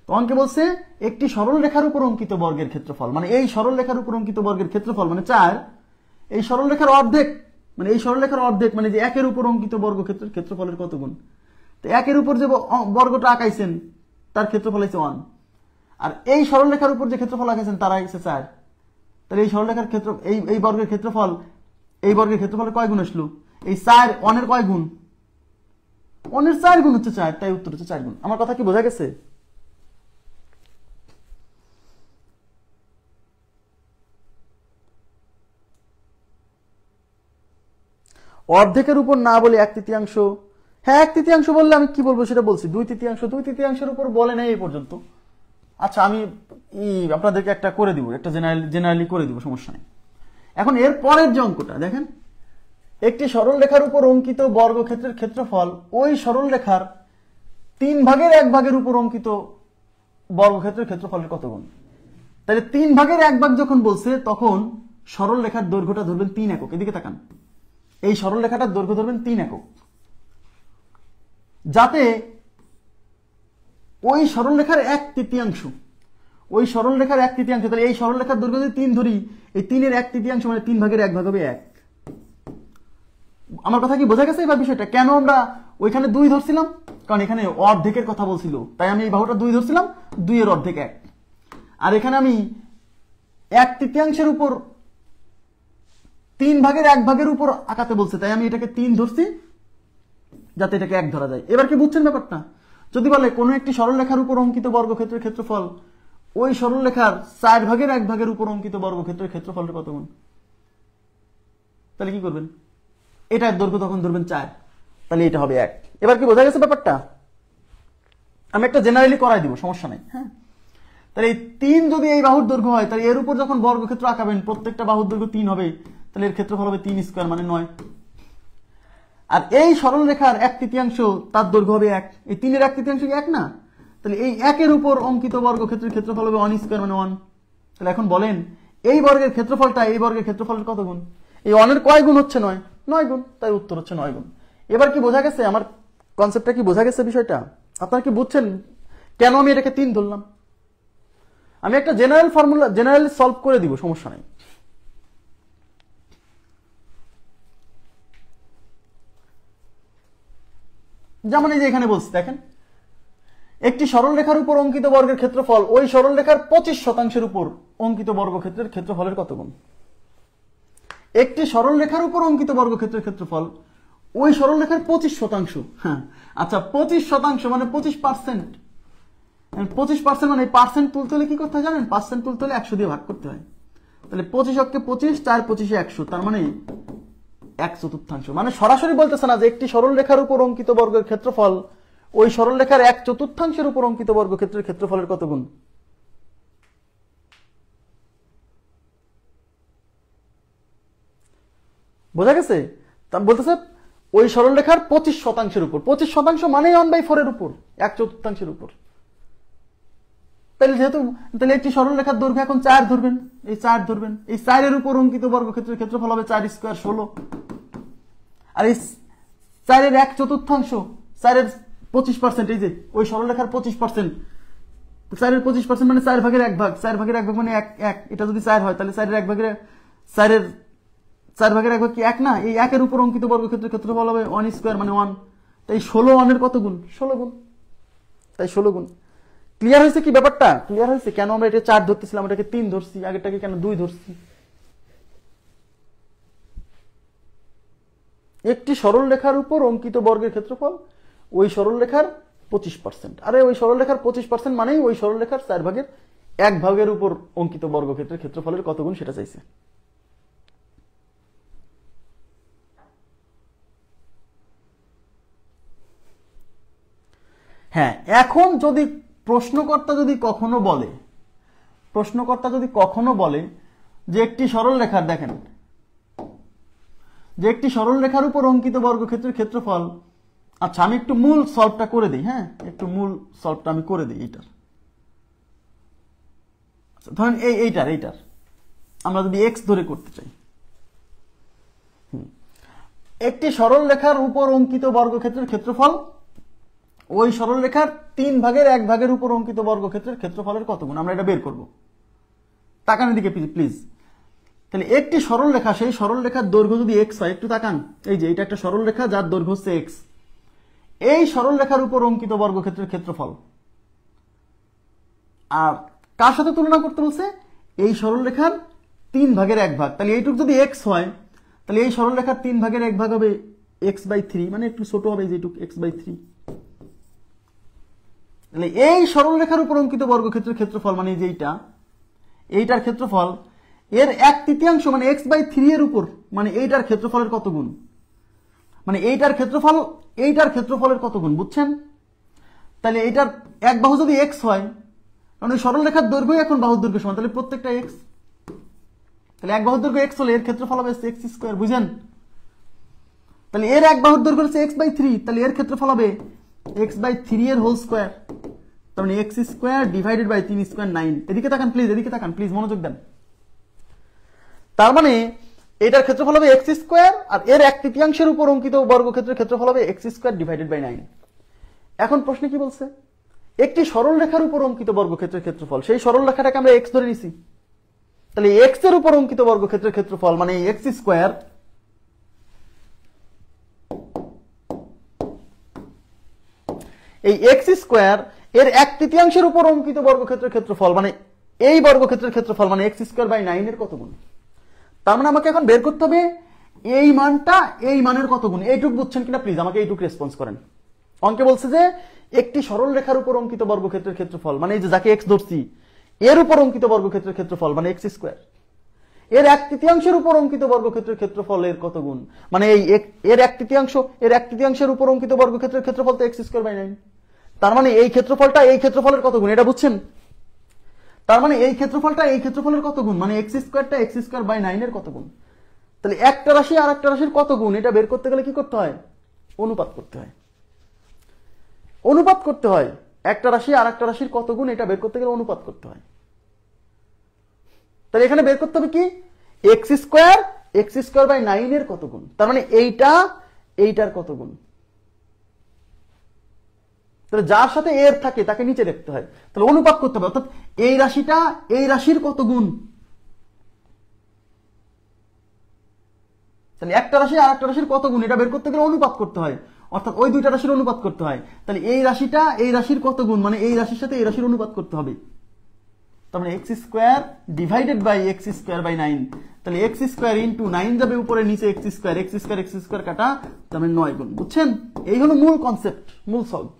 তো অঙ্কে বলছে একটি সরল রেখার উপর অঙ্কিত বর্গের ক্ষেত্রফল, মানে এই সরল রেখার উপর অঙ্কিত বর্গের ক্ষেত্রফল মানে 4, এই সরল রেখার অর্ধেক মানে এই সরল রেখার অর্ধেক মানে যে 1 এর উপর অঙ্কিত বর্গক্ষেত্রের ক্ষেত্রফলের কত গুণ। তো 1 এর উপর যে বর্গটা আঁকাইছেন তার ক্ষেত্রফল হচ্ছে 1, আর এই সরল রেখার উপর যে ক্ষেত্রফল আঁকাইছেন তার হচ্ছে 4। তাহলে এই সরল রেখার ক্ষেত্র এই বর্গের ক্ষেত্রফল এই বর্গের ক্ষেত্রফলের কয় গুণ আসলো? এই 4 1 এর কয় গুণ? 1 এর 4 গুণ হচ্ছে 4, তাই উত্তর হচ্ছে 4 গুণ। আমার কথা কি বোঝা গেছে? অর্ধেকের উপর না বলে 1/3, হ্যাঁ 1/3 বললে আমি কি বলবো সেটা বলছি। 2/3 উপর বলে নাই এই পর্যন্ত। আচ্ছা, আমি আপনাদেরকে একটা করে দিব, একটা জেনারেলি করে দিব, সমস্যা নেই। এখন এর পরের যে অঙ্কটা দেখেন, একটি সরল রেখার উপর অঙ্কিত বর্গক্ষেত্রের ক্ষেত্রফল ওই সরল রেখার 3/1 উপর অঙ্কিত বর্গক্ষেত্রের ক্ষেত্রফলের কত গুণ। তাহলে 3/1 যখন বলছে তখন সরল রেখার দৈর্ঘ্যটা ধরবেন 3 একক। এদিকে তাকান, এই সরল রেখাটার দৈর্ঘ্য ধরবেন 3 একক, যাতে ওই সরল রেখার 1/3, ওই সরল রেখার 1/3, তাহলে এই সরল রেখার দৈর্ঘ্য যদি 3 ধরি, এই 3 এর 1/3 মানে 3/1 হবে 1। আমার কথা কি বোঝা গেছে এবার বিষয়টা? কেন আমরা ওইখানে 2 ধরছিলাম? কারণ এখানে অর্ধেকের কথা বলছিল, তাই আমি এই বাহুটা 2 ধরছিলাম, 2 এর অর্ধেক 1। আর এখানে আমি 1/3 উপর 3/1 উপর আঁকাতে বলছে, তাই আমি এটাকে 3 ধরছি যাতে এটাকে 1 ধরা যায়। এবার কি বুঝছেন ব্যাপারটা? যদি বলে কোন একটি সরল রেখার উপর অঙ্কিত বর্গক্ষেত্রের ক্ষেত্রফল ওই সরল রেখার 4/1 উপর অঙ্কিত বর্গক্ষেত্রের ক্ষেত্রফলের কত গুণ, তাহলে কি করবেন? এটার দৈর্ঘ্য তখন ধরবেন 4, তাহলে এটা হবে 1। এবার কি বোঝা গেছে ব্যাপারটা? আমি একটা জেনারেলি করাই দিব, সমস্যা নেই। হ্যাঁ, তাহলে এই 3 যদি এই বাহুর দৈর্ঘ্য হয়, তাহলে এর উপর যখন বর্গক্ষেত্র আঁকাবেন প্রত্যেকটা বাহুর দৈর্ঘ্য 3 হবে, তাহলে এর ক্ষেত্রফল হবে 3 স্কয়ার মানে 9। আর এই সরল রেখার 1/3 তার দৈর্ঘ্য হবে 1, এই 3 এর 1/3 কি 1 না? তাহলে এই 1 এর উপর অঙ্কিত বর্গক্ষেত্রের ক্ষেত্রফল হবে 1 স্কয়ার মানে 1। তাহলে এখন বলেন এই বর্গের ক্ষেত্রফলটা এই বর্গের ক্ষেত্রফলের কত গুণ? এই 1 এর কয় গুণ হচ্ছে? 9 গুণ, তাই উত্তর হচ্ছে 9 গুণ। এবার কি বোঝা গেছে আমার কনসেপ্টটা কি বোঝা গেছে বিষয়টা? আপনারা কি বুঝছেন কেন আমি এটাকে 3 ধরলাম? আমি একটা জেনারেল ফর্মুলা জেনারেলি সলভ করে দিব, সমস্যা নাই। যেমন এই যে এখানে বলছি দেখেন, একটি সরলরেখার উপর অঙ্কিত বর্গের ক্ষেত্রফল ওই সরলরেখার 25% উপর অঙ্কিত বর্গক্ষেত্রের ক্ষেত্রফলের কত গুণ? একটি সরলরেখার উপর অঙ্কিত বর্গক্ষেত্রের ক্ষেত্রফল ওই সরলরেখার 25%। হ্যাঁ, আচ্ছা 25% মানে 25%। 25% মানে পার্সেন্ট তুলতে হলে কি করতে হয় জানেন? পার্সেন্ট তুলতে হলে 100 দিয়ে ভাগ করতে হয়। তাহলে 25 25, 4 25 100, তার মানে 1/4। মানে সরাসরি বলতেছে না যে একটি সরলরেখার উপর অঙ্কিত বর্গের ক্ষেত্রফল ওই সরলরেখার 1/4 উপর অঙ্কিত বর্গক্ষেত্রের ক্ষেত্রফলের কত গুণ? বোঝা গেছে? তা বলতেছে ওই সরলরেখার 25% উপর। 25% মানে 1/4 এর উপর, 1/4 উপর। তাহলে যেহেতু তাহলে একটি সরলরেখার দৈর্ঘ্য এখন 4 ধরবেন, এই 4 ধরবেন, এই 4 এর উপর অঙ্কিত বর্গক্ষেত্রের ক্ষেত্রফল হবে 4 স্কয়ার 16। আর এই 4 এর 1/4, 4 এর 25%, এই যে ওই সরলরেখার 25%, 4 এর 25% মানে 4 ভাগের 1 ভাগ, 4 ভাগের 1 ভাগ মানে 1, এটা যদি 4 হয় তাহলে 4 এর 1 ভাগের 4 ভাগের 1 ভাগ কি 1 না? এই 1 এর উপর অঙ্কিত বর্গক্ষেত্রের ক্ষেত্রফল হবে 1 স্কয়ার মানে 1। তাই 16 1 এর কত গুণ? 16 গুণ। তাই 16 গুণ। ক্লিয়ার হয়েছে কি ব্যাপারটা? ক্লিয়ার হয়েছে কেন আমরা এটা 4 ধরতেছিলাম, এটাকে 3 ধরছি, আগেরটাকে কেন 2 ধরছি? একটি সরলরেখার উপর অঙ্কিত বর্গের ক্ষেত্রফল ওই সরলরেখার 25%। আরে ওই সরলরেখার 25% মানেই ওই সরলরেখার 4 ভাগের 1 ভাগের উপর অঙ্কিত বর্গক্ষেত্রের ক্ষেত্রফলের কত গুণ সেটা চাইছে। হ্যাঁ, এখন যদি প্রশ্নকর্তা যদি কখনো বলে যে একটি সরলরেখার, দেখেন যে একটি সরলরেখার উপর অঙ্কিত বর্গক্ষেত্রের ক্ষেত্রফল, আচ্ছা আমি একটু মূল সলভটা করে দিই। হ্যাঁ, একটু মূল সলভটা আমি করে দিই এইটার। ধরেন এইটার আমরা যদি x ধরে করতে চাই, একটি সরলরেখার উপর অঙ্কিত বর্গক্ষেত্রের ক্ষেত্রফল ওই সরলরেখার 3 ভাগের 1 ভাগের উপর অঙ্কিত বর্গক্ষেত্রের ক্ষেত্রফলের কত গুণ? আমরা এটা বের করব। তাকান এদিকে প্লিজ। তাহলে একটি সরলরেখা, সেই সরলরেখার দৈর্ঘ্য যদি x হয়, একটু তাকান, এই যে এটা একটা সরলরেখা যার দৈর্ঘ্য হচ্ছে x, এই সরলরেখার উপর অঙ্কিত বর্গক্ষেত্রের ক্ষেত্রফল। আর কার সাথে তুলনা করতে বলছে? এই সরলরেখার 3 ভাগের 1 ভাগ। তাহলে এইটুক যদি x হয়, তাহলে এই সরলরেখার 3 ভাগের 1 ভাগ হবে x/3, মানে একটু ছোট হবে যেটুক x/3। তাহলে এই সরলরেখার উপর অঙ্কিত বর্গক্ষেত্রের ক্ষেত্রফল মানে যে এইটার ক্ষেত্রফল এর 1/3 মানে x/3 এর উপর, মানে এইটার ক্ষেত্রফলের কত গুণ? মানে এইটার ক্ষেত্রফলের কত গুণ, বুঝছেন? তাহলে এইটার এক বাহু যদি x হয়, কারণ ওই সরলরেখার দৈর্ঘ্য এখন বাহুর দৈর্ঘ্য সমান, তাহলে প্রত্যেকটা x, তাহলে এক বাহুর দৈর্ঘ্য x হলে এর ক্ষেত্রফল হবে x স্কয়ার, বুঝেন? তাহলে এর এক বাহুর দৈর্ঘ্য হচ্ছে x/3, তাহলে এর ক্ষেত্রফল হবে x/3 এর হোল স্কয়ার, তার মানে x square divided by 3 square 9। এদিকে তাকান প্লিজ, মনোযোগ দেন। তার মানে এটার ক্ষেত্রফল হবে x স্কয়ার, আর এর 1/3 উপর অঙ্কিত বর্গক্ষেত্রের ক্ষেত্রফল হবে x স্কয়ার ডিভাইডেড বাই 9। এখন প্রশ্নে কি বলছে? একটি সরলরেখার উপর অঙ্কিত বর্গক্ষেত্রের ক্ষেত্রফল, সেই সরলরেখাটাকে আমরা x ধরে নিছি, তাহলে x এর উপর অঙ্কিত বর্গক্ষেত্রের ক্ষেত্রফল মানে x স্কয়ার, এই x স্কয়ার এর 1/3 উপর অঙ্কিত বর্গক্ষেত্রের ক্ষেত্রফল মানে এই বর্গক্ষেত্রের ক্ষেত্রফল মানে x স্কয়ার বাই 9 এর কত গুণ? তার মানে আমাকে এখন বের করতে হবে এই মানটা এই মানের কত গুণ। এইটুক বুঝছেন কিনা প্লিজ আমাকে এইটুক রেসপন্স করেন। অঙ্কে বলছে যে একটি সরলরেখার উপর অঙ্কিত বর্গক্ষেত্রের ক্ষেত্রফল মানে এই যে যাকে x ধরছি এর উপর অঙ্কিত বর্গক্ষেত্রের ক্ষেত্রফল মানে x স্কয়ার, এর 1/3 উপর অঙ্কিত বর্গক্ষেত্রের ক্ষেত্রফল এর কত গুণ? মানে এই এর 1/3 উপর অঙ্কিত বর্গক্ষেত্রের ক্ষেত্রফল তো x স্কয়ার বাই 9। তার মানে এই ক্ষেত্রফলটা এই ক্ষেত্রফলের কত গুণ, এটা বুঝছেন? তার মানে এই ক্ষেত্রফলটা এই ক্ষেত্রফলের কত গুণ, মানে x স্কয়ারটা x স্কয়ার বাই 9 এর কত গুণ। তাহলে একটা রাশি আর একটা রাশির কত গুণ এটা বের করতে গেলে কি করতে হয়? অনুপাত করতে হয়। একটা রাশি আর একটা রাশির কত গুণ এটা বের করতে গেলে অনুপাত করতে হয়। তাহলে এখানে বের করতে হবে কি? x স্কয়ার বাই 9 এর কত গুণ। তার মানে এইটার কত গুণ। তাহলে যার সাথে এর থাকে তাকে নিচে রাখতে হয়, তাহলে অনুপাত করতে হবে, অর্থাৎ এই রাশিটা এই রাশির কত গুণ, তাহলে একটা রাশি আর একটা রাশির কত গুণ এটা বের করতে গেলে অনুপাত করতে হয়, অর্থাৎ ওই দুইটা রাশির অনুপাত করতে হয়। তাহলে এই রাশিটা এই রাশির কত গুণ, মানে এই রাশির সাথে এই রাশির অনুপাত করতে হবে। তার মানে x square divided by x square by 9, তাহলে এক্স স্কোয়ার ইন্টু 9 যাবে উপরে, নিচে এক্স স্কোয়ার কাটা, তার মানে 9 গুণ। বুঝছেন? এই হলো মূল কনসেপ্ট, মূল সলভ।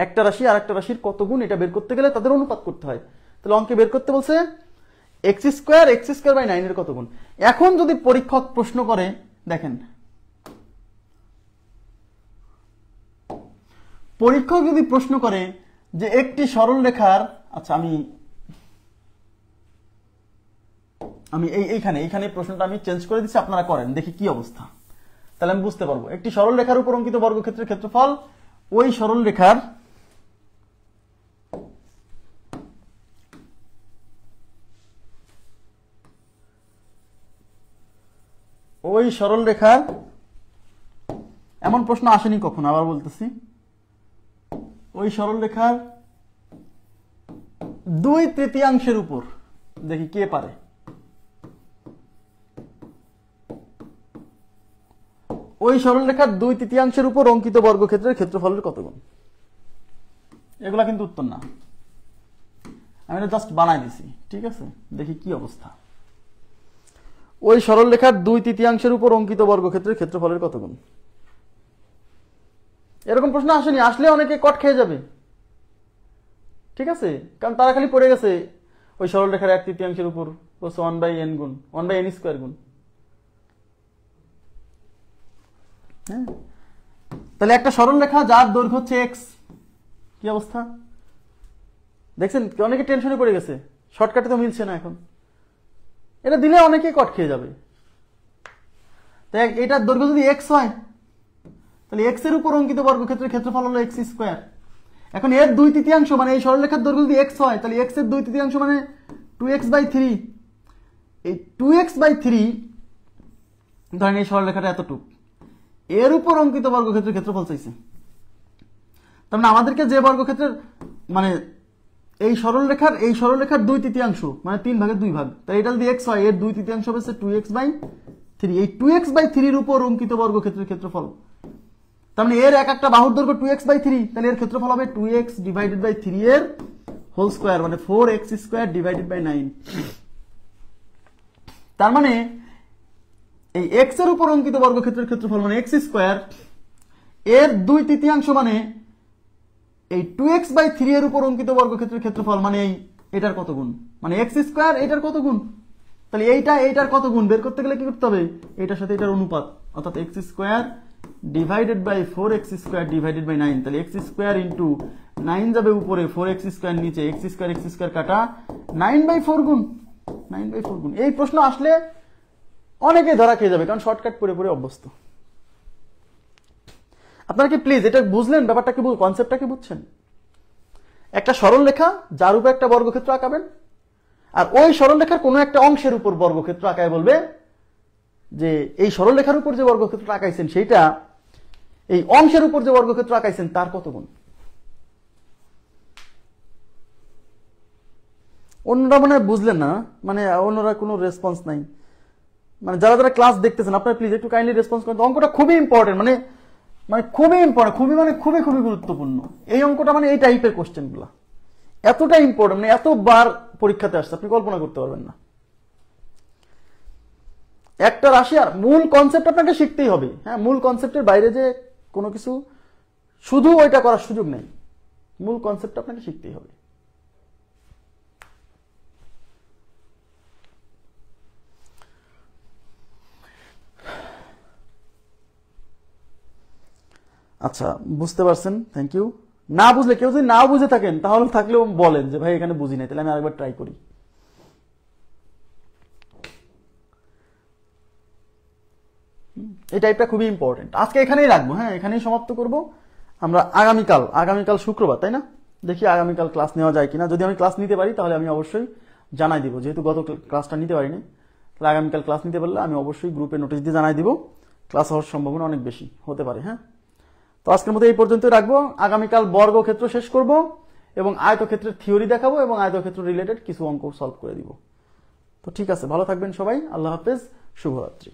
একটা রাশি আর একটা রাশির কত গুণ এটা বের করতে গেলে তাদের অনুপাত করতে হয়। তাহলে অঙ্কে বের করতে বলছে এক্স স্কোয়ার বাই 9 এর কত গুণ। এখন যদি পরীক্ষক প্রশ্ন করে, দেখেন পরীক্ষক যদি প্রশ্ন করে যে একটি সরল রেখার, আচ্ছা আমি এইখানে প্রশ্নটা আমি চেঞ্জ করে দিচ্ছি, আপনারা করেন দেখি কি অবস্থা, তাহলে আমি বুঝতে পারবো। একটি সরল রেখার উপর অঙ্কিত বর্গক্ষেত্রের ক্ষেত্রফল ওই সরল রেখার এমন প্রশ্ন আসেনি কখনো, আবার বলতেছি, ওই সরল রেখার 2/3 উপর, দেখি কে পারে, ওই সরল রেখার 2/3 উপর অঙ্কিত বর্গক্ষেত্রের ক্ষেত্রফলের কত গুণ। এগুলা কিন্তু উত্তর না, আমি এটা জাস্ট বানাই দিছি, ঠিক আছে? দেখি কি অবস্থা। ওই সরল রেখার 2/3 উপর অঙ্কিত বর্গক্ষেত্রের ক্ষেত্রফলের কত গুণ। এরকম প্রশ্ন আসেনি, আসলে অনেকে কট খেয়ে যাবে, ঠিক আছে? কারণ তারা খালি পড়ে গেছে ওই সরল রেখার 1/3 উপর 1/n গুণ 1/n স্কোয়ার গুণ। হ্যাঁ, তাহলে একটা সরল রেখা যার দৈর্ঘ্য হচ্ছে এক্স, কি অবস্থা দেখছেন? অনেকে টেনশনে পড়ে গেছে, শর্টকাটে তো মিলছে না এখন, এটা দিলে অনেকেই কট খেয়ে যাবে। তাই এটার দৈর্ঘ্য যদি এক্স হয়, তাহলে এক্স এর উপর অঙ্কিত বর্গক্ষেত্রের ক্ষেত্রফল হলো এক্স স্কোয়ার। এখন এর 2/3 মানে এই সরলরেখার দৈর্ঘ্য যদি এক্স হয়, তাহলে এক্স এর 2/3 মানে 2x/3। এই 2x/3 ধরেন এই সরলরেখাটা এতটুকু, এর উপর অঙ্কিত বর্গক্ষেত্রের ক্ষেত্রফল চাইছে। তার মানে আমাদেরকে যে বর্গক্ষেত্রের মানে এই সরলরেখার 2/3 মানে 3 ভাগের 2 ভাগ, তাহলে এটা যদি এক্স হয়, এর 2/3 হচ্ছে 2x/3। এই 2x/3 উপর অঙ্কিত বর্গক্ষেত্রের ক্ষেত্রফল, তার মানে এর এক একটা বাহুর দৈর্ঘ্য 2x/3, তাহলে এর ক্ষেত্রফল হবে 2x ডিভাইডেড বাই 3 এর হোল স্কোয়ার, মানে 4x স্কোয়ার ডিভাইডেড বাই 9। তার মানে এই x এর উপর অঙ্কিত বর্গক্ষেত্রের ক্ষেত্রফল মানে x স্কোয়ার, এর 2/3 মানে এই 2x/3 এর উপর অঙ্কিত বর্গক্ষেত্রের ক্ষেত্রফল মানে এটার কত গুণ, মানে x স্কোয়ার এটার কত গুণ। তাহলে এইটার কত গুণ বের করতে গেলে কি করতে হবে, এটার সাথে এটার অনুপাত, অর্থাৎ x square divided by 4x square divided by 9। তাহলে x স্কোয়ার ইন্টু 9 যাবে উপরে, 4x স্কোয়ার নিচে, x স্কোয়ার কাটা 9/4 গুণ। এই প্রশ্ন আসলে অনেকে ধরা খেয়ে যাবে, কারণ শর্টকাট পড়ে পড়ে অভ্যস্ত। আপনারা কি প্লিজ এটা বুঝলেন, ব্যাপারটা কি, কনসেপ্টটা কি বুঝছেন? একটা সরল রেখা যার উপর একটা বর্গক্ষেত্র আঁকাবেন, আর ওই সরল রেখার কোনো একটা অংশের উপর বর্গক্ষেত্র আঁকায় বলবে যে এই সরল রেখার উপর যে বর্গক্ষেত্র আঁকাইছেন সেইটা এই অংশের উপর যে বর্গক্ষেত্র আঁকাইছেন তার কত গুণ। অন্যরা মনে হয় বুঝলেন না, মানে অন্যরা কোনো রেসপন্স নাই, মানে যারা ক্লাস দেখতেছেন আপনারা প্লিজ একটু কাইন্ডলি রেসপন্স করেন। অঙ্কটা খুবই ইম্পর্টেন্ট, মানে খুবই ইম্পর্টেন্ট, খুবই গুরুত্বপূর্ণ এই অঙ্কটা, মানে এই টাইপের কোশ্চেন গুলা এতটা ইম্পর্টেন্ট, মানে এতবার পরীক্ষাতে আসছে আপনি কল্পনা করতে পারবেন না। একটা রাশি আর মূল কনসেপ্ট আপনাকে শিখতেই হবে। হ্যাঁ, মূল কনসেপ্টের বাইরে যে কোনো কিছু শুধু ওইটা করার সুযোগ নেই, মূল কনসেপ্ট আপনাকে শিখতেই হবে। আচ্ছা, বুঝতে পারছেন, থ্যাংক ইউ। না বুঝলে, কেউ যদি না বুঝে থাকেন তাহলে থাকলেও বলেন যে ভাই এখানে বুঝি নাই, তাহলে আমি আরেকবার ট্রাই করি। এই টাইপটা খুবই ইম্পর্টেন্ট। আজকে এখানেই রাখবো, হ্যাঁ এখানেই সমাপ্ত করব। আমরা আগামীকাল শুক্রবার, তাই না? দেখি আগামীকাল ক্লাস নেওয়া যায় কিনা। যদি আমি ক্লাস নিতে পারি তাহলে আমি অবশ্যই জানাই দিব, যেহেতু গত ক্লাসটা নিতে পারিনি, তাহলে আগামীকাল ক্লাস নিতে পারলে আমি অবশ্যই গ্রুপে নোটিশ দিয়ে জানাই দিব। ক্লাস হওয়ার সম্ভাবনা অনেক বেশি হতে পারে। হ্যাঁ, তো আজকের মতো এই পর্যন্তই রাখবো। আগামীকাল বর্গক্ষেত্র শেষ করব এবং আয়তক্ষেত্রের থিওরি দেখাবো এবং আয়তক্ষেত্র রিলেটেড কিছু অঙ্ক সলভ করে দিব। তো ঠিক আছে, ভালো থাকবেন সবাই, আল্লাহ হাফেজ, শুভরাত্রি।